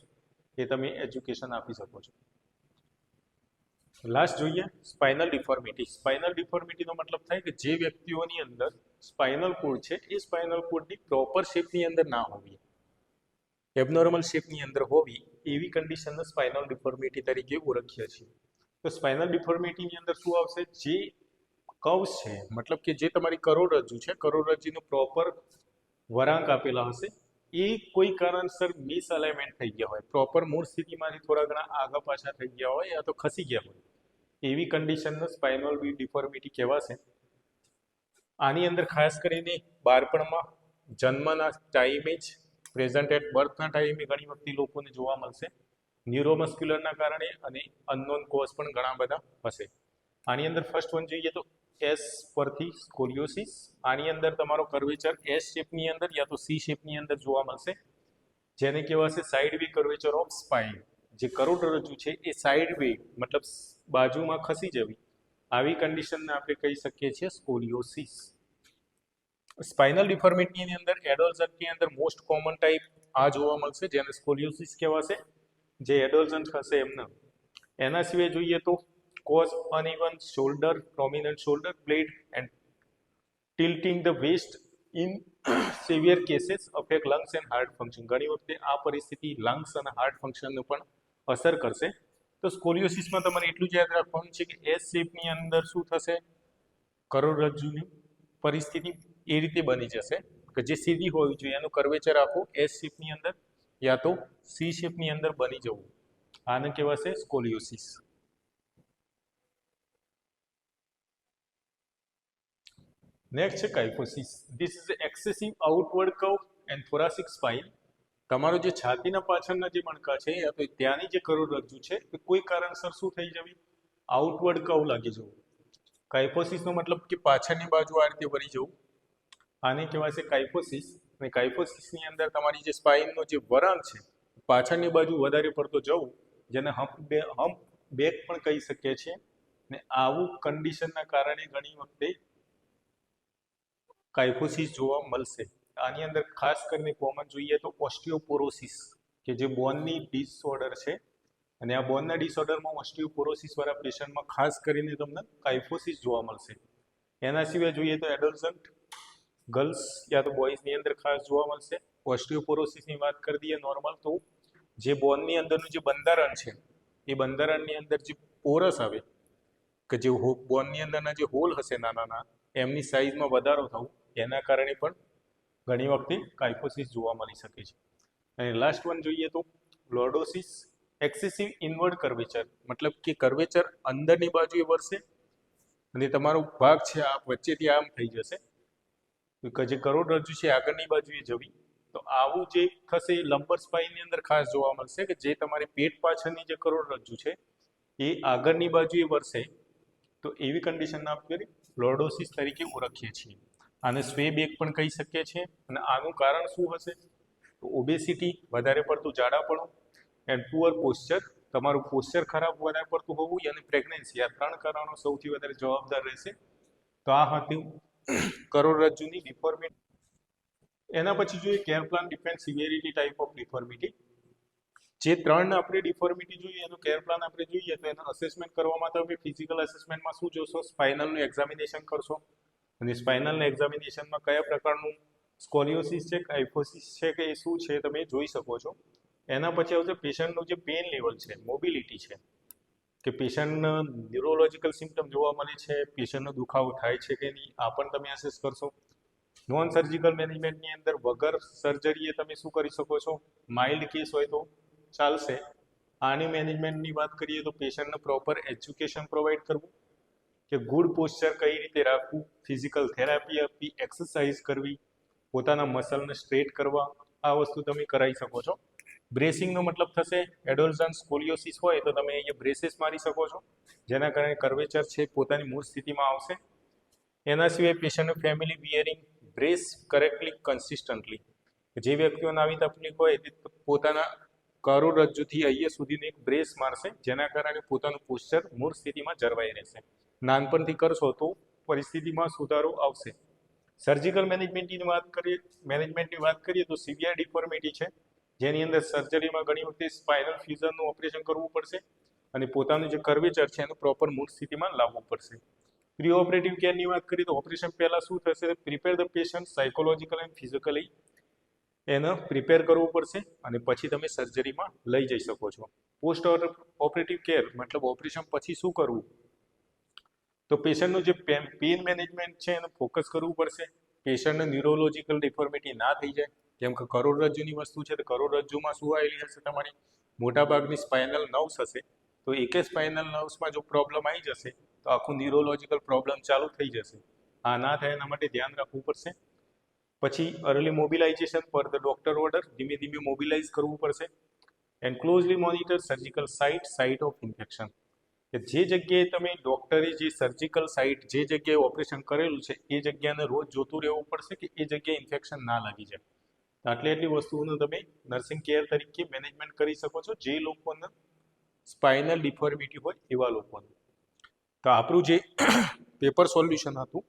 Speaker 1: એ તમે એજ્યુકેશન આપી શકો છો. લાસ્ટ જોઈએ સ્પાઇનલ ડિફોર્મિટી. સ્પાઇનલ ડિફોર્મિટીનો મતલબ થાય કે જે વ્યક્તિઓની અંદર સ્પાઇનલ કોડ છે એ સ્પાઇનલ કોડની પ્રોપર શેપની અંદર ના હોવી, એબનોર્મલ શેપની અંદર હોવી, એવી કન્ડિશનને સ્પાઇનલ ડિફોર્મિટી તરીકે ઓળખીએ છીએ. તો સ્પાઇનલ ડિફોર્મિટીની અંદર શું આવશે? જે કર્વ્સ છે, મતલબ કે જે તમારી કરોડરજ્જુ છે, કરોડરજ્જુનો પ્રોપર વળાંક આપેલા હશે, એ કોઈ કારણસર મિસઅલાઇનમેન્ટ થઈ ગયા હોય, પ્રોપર મૂળ સ્થિતિમાંથી થોડા ઘણા આગા પાછા થઈ ગયા હોય યા તો ખસી ગયા હોય, એવી કન્ડિશનને સ્પાઇનલ ડિફોર્મિટી કહેવાશે. આની અંદર ખાસ કરીને બાળપણમાં જન્મના ટાઈમે જ, પ્રેઝન્ટ એટ બર્થના ટાઈમે ઘણી વખતે લોકોને જોવા મળશે, ન્યુરોમસ્ક્યુલરના કારણે, અને અનનોન કોઝ પણ ઘણા બધા હશે. આની અંદર ફર્સ્ટ વન જોઈએ તો એસ પરથી સ્કોલિયોસિસ. આની અંદર તમારો કર્વેચર એસ શેપની અંદર યા તો સી શેપની અંદર જોવા મળશે, જેને કહેવાશે side way curvature of spine. જે કરોડરજ્જુ છે એ સાઇડ વે મતલબ બાજુમાં ખસી જવી, આવી કન્ડિશનને આપણે કહી શકીએ છીએ સ્કોલિયોસિસ. સ્પાઇનલ ડિફોર્મિટીની અંદર એડોલ્સન્ટની અંદર મોસ્ટ કોમન ટાઈપ આ જોવા મળશે, જેને સ્કોલિયોસિસ કહેવાશે, જે એડોલ્સન્ટ હશે એમને. એના સિવાય જોઈએ તો cause uneven shoulder, prominent shoulder blade and tilting the waist in severe cases affect lungs and heart function. ઘણી વખતે આ પરિસ્થિતિ લંગ્સ અને હાર્ટ ફંક્શનને પણ અસર કરશે. તો સ્કોલિયોસિસમાં તમારે એટલું જ યાદ રાખવાનું છે કે એસ શેપની અંદર શું થશે? કરોડરજ્જુની પરિસ્થિતિ એ રીતે બની જશે કે જે સીધી હોવી જોઈએ એનું કર્વેચર આખું એસ શેપની અંદર યા તો સી શેપની અંદર બની જવું, આને કહેવાશે સ્કોલિયોસિસ. નેક્સ્ટ છે kyphosis. This is excessive outward curve and thoracic spine. તમારો જે છાતીના પાછળના જે મણકા છે યા તો ત્યાંની જે કરોડરજ્જુ છે એ કોઈ કારણસર શું થઈ જવી? આઉટવર્ડ કર્વ લાગી જવું. કાઇફોસિસનો મતલબ કે પાછળની બાજુ આ રીતે વળી જવું, આને કહેવાય છે કાઇફોસિસ. અને કાઇફોસિસની અંદર તમારી જે સ્પાઇનનો જે વળાંક છે પાછળની બાજુ વધારે પડતો જવું, જેને હમ્પ બેક પણ કહી શકીએ છીએ. ને આવું કન્ડિશનના કારણે ઘણી વખતે કાઇફોસિસ જોવા મળશે. આની અંદર ખાસ કરીને કોમન જોઈએ તો ઓસ્ટિયોપોરોસિસ, કે જે બોનની ડિસઓર્ડર છે, અને આ બોનના ડિસઓર્ડરમાં ઓસ્ટિયોપોરોસિસવાળા પેશન્ટમાં ખાસ કરીને તમને કાઇફોસિસ જોવા મળશે. એના સિવાય જોઈએ તો એડોલ્સન્ટ ગર્લ્સ યા તો બોયઝની અંદર ખાસ જોવા મળશે. ઓસ્ટિયોપોરોસિસની વાત કરી દઈએ નોર્મલ, તો જે બોનની અંદરનું જે બંધારણ છે એ બંધારણની અંદર જે પોરસ આવે, કે જે બોનની અંદરના જે હોલ હશે નાના, એમની સાઇઝમાં વધારો થવું, એના કારણે પણ ઘણી વખતે કાઇફોસિસ જોવા મળી શકે છે. અને લાસ્ટ વન જોઈએ તો લોર્ડોસિસ. એક્સેસિવ ઇનવર્ડ કર્વેચર, મતલબ કે કર્વેચર અંદરની બાજુએ વળશે અને તમારો ભાગ છે આ વચ્ચેથી આમ થઈ જશે, કે જે કરોડરજ્જુ છે આગળની બાજુએ જવી. તો આવું જે થશે લંબર સ્પાઇનની અંદર ખાસ જોવા મળશે, કે જે તમારી પેટ પાછળની જે કરોડરજ્જુ છે એ આગળની બાજુએ વળશે તો એવી કન્ડિશનને આપણે લોર્ડોસિસ તરીકે ઓળખીએ છીએ. આને સ્વે બેક પણ કહી શકીએ છીએ. અને આનું કારણ શું હશે? તો ઓબેસિટી, વધારે પડતું જાડાપણું, એન્ડ પુઅર પોસ્ચર, તમારું પોસ્ચર ખરાબ વધારે પડતું હોવું, અને પ્રેગ્નન્સી, આ 3 કારણો સૌથી વધારે જવાબદાર રહેશે. તો આ હતું કરોડરજ્જુની ડિફોર્મિટી. એના પછી જોઈએ care plan depend severity type of deformity. જે 3 આપણે ડિફોર્મિટી જોઈએ એનું કેર પ્લાન આપણે જોઈએ તો એનું અસેસમેન્ટ કરવામાં તમે ફિઝિકલ અસેસમેન્ટમાં શું જોશો? સ્પાઇનલનું એક્ઝામિનેશન કરશો, અને સ્પાઇનલના એક્ઝામિનેશનમાં કયા પ્રકારનું સ્કોલિયોસિસ છે, કાઇફોસિસ છે કે એ શું છે તમે જોઈ શકો છો. એના પછી આવશે પેશન્ટનું જે પેન લેવલ છે, મોબિલિટી છે, કે પેશન્ટને ન્યુરોલોજિકલ સિમ્ટમ જોવા મળે છે, પેશન્ટનો દુખાવો થાય છે કે નહીં, આ પણ તમે અસેસ કરશો. નોન સર્જિકલ મેનેજમેન્ટની અંદર વગર સર્જરીએ તમે શું કરી શકો છો? માઇલ્ડ કેસ હોય તો ચાલશે. આની મેનેજમેન્ટની વાત કરીએ તો પેશન્ટને પ્રોપર એજ્યુકેશન પ્રોવાઈડ કરવું, કે ગુડ પોસ્ચર કઈ રીતે રાખવું, ફિઝિકલ થેરાપી આપવી, એક્સરસાઇઝ કરવી, પોતાના મસલને સ્ટ્રેટ કરવા, આ વસ્તુ તમે કરાવી શકો છો. બ્રેસિંગનો મતલબ થશે એડોલ્સન સ્કોલિયોસિસ હોય તો તમે અહીંયા બ્રેસીસ મારી શકો છો, જેના કારણે કર્વેચર છે પોતાની મૂળ સ્થિતિમાં આવશે. એના સિવાય પેશન્ટનું ફેમિલી વિયરિંગ બ્રેસ કરેક્ટલી કન્સિસ્ટન્ટલી. જે વ્યક્તિઓને આવી તકલીફ હોય તે પોતાના કરોડરજ્જુથી અહીંયા સુધીનું એક બ્રેસ મારશે, જેના કારણે પોતાનું પોસ્ચર મૂળ સ્થિતિમાં જળવાઈ રહેશે. નાનપણથી કરશો તો પરિસ્થિતિમાં સુધારો આવશે. સર્જિકલ મેનેજમેન્ટની વાત કરીએ તો સિવિયર ડિફોર્મિટી છે, જેની અંદર સર્જરીમાં ઘણી વખતે સ્પાઇનલ ફ્યુઝનનું ઓપરેશન કરવું પડશે, અને પોતાનું જે કર્વેચર છે એનું પ્રોપર મૂળ સ્થિતિમાં લાવવું પડશે. પ્રી ઓપરેટિવ કેરની વાત કરીએ તો ઓપરેશન પહેલાં શું થશે? Prepare the patient psychological and physically, એને પ્રિપેર કરવું પડશે, અને પછી તમે સર્જરીમાં લઈ જઈ શકો છો. પોસ્ટ ઓપરેટિવ કેર મતલબ ઓપરેશન પછી શું કરવું? તો પેશન્ટનું જે પેઇન મેનેજમેન્ટ છે એને ફોકસ કરવું પડશે. પેશન્ટને ન્યુરોલોજિકલ ડિફોર્મિટી ના થઈ જાય, કેમ કે કરોડરજ્જુની વસ્તુ છે તો કરોડરજ્જુમાં શું આવેલી હશે? તમારી મોટાભાગની સ્પાઇનલ નર્વ્સ હશે, તો એકે સ્પાઇનલ નર્વ્સમાં જો પ્રોબ્લેમ આવી જશે તો આખું ન્યુરોલોજિકલ પ્રોબ્લેમ ચાલુ થઈ જશે. આ ના થાય એના માટે ધ્યાન રાખવું પડશે. પછી early mobilisation per the doctor order, ધીમે ધીમે મોબિલાઇઝ કરવું પડશે. And closely monitor surgical site of infection, કે જે જગ્યાએ તમે ડોક્ટરે જે સર્જિકલ સાઇટ જે જગ્યાએ ઓપરેશન કરેલું છે એ જગ્યાને રોજ જોતું રહેવું પડશે કે એ જગ્યાએ ઇન્ફેક્શન ના લાગી જાય. આટલી વસ્તુઓનું તમે નર્સિંગ કેર તરીકે મેનેજમેન્ટ કરી શકો છો, જે લોકોને સ્પાઇનલ ડિફોર્મિટી હોય એવા લોકોને. તો આપણું જે પેપર સોલ્યુશન હતું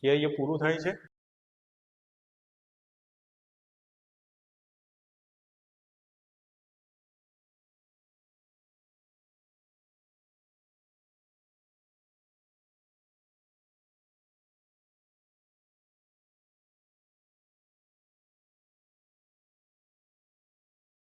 Speaker 1: એ અહીંયા પૂરું થાય છે.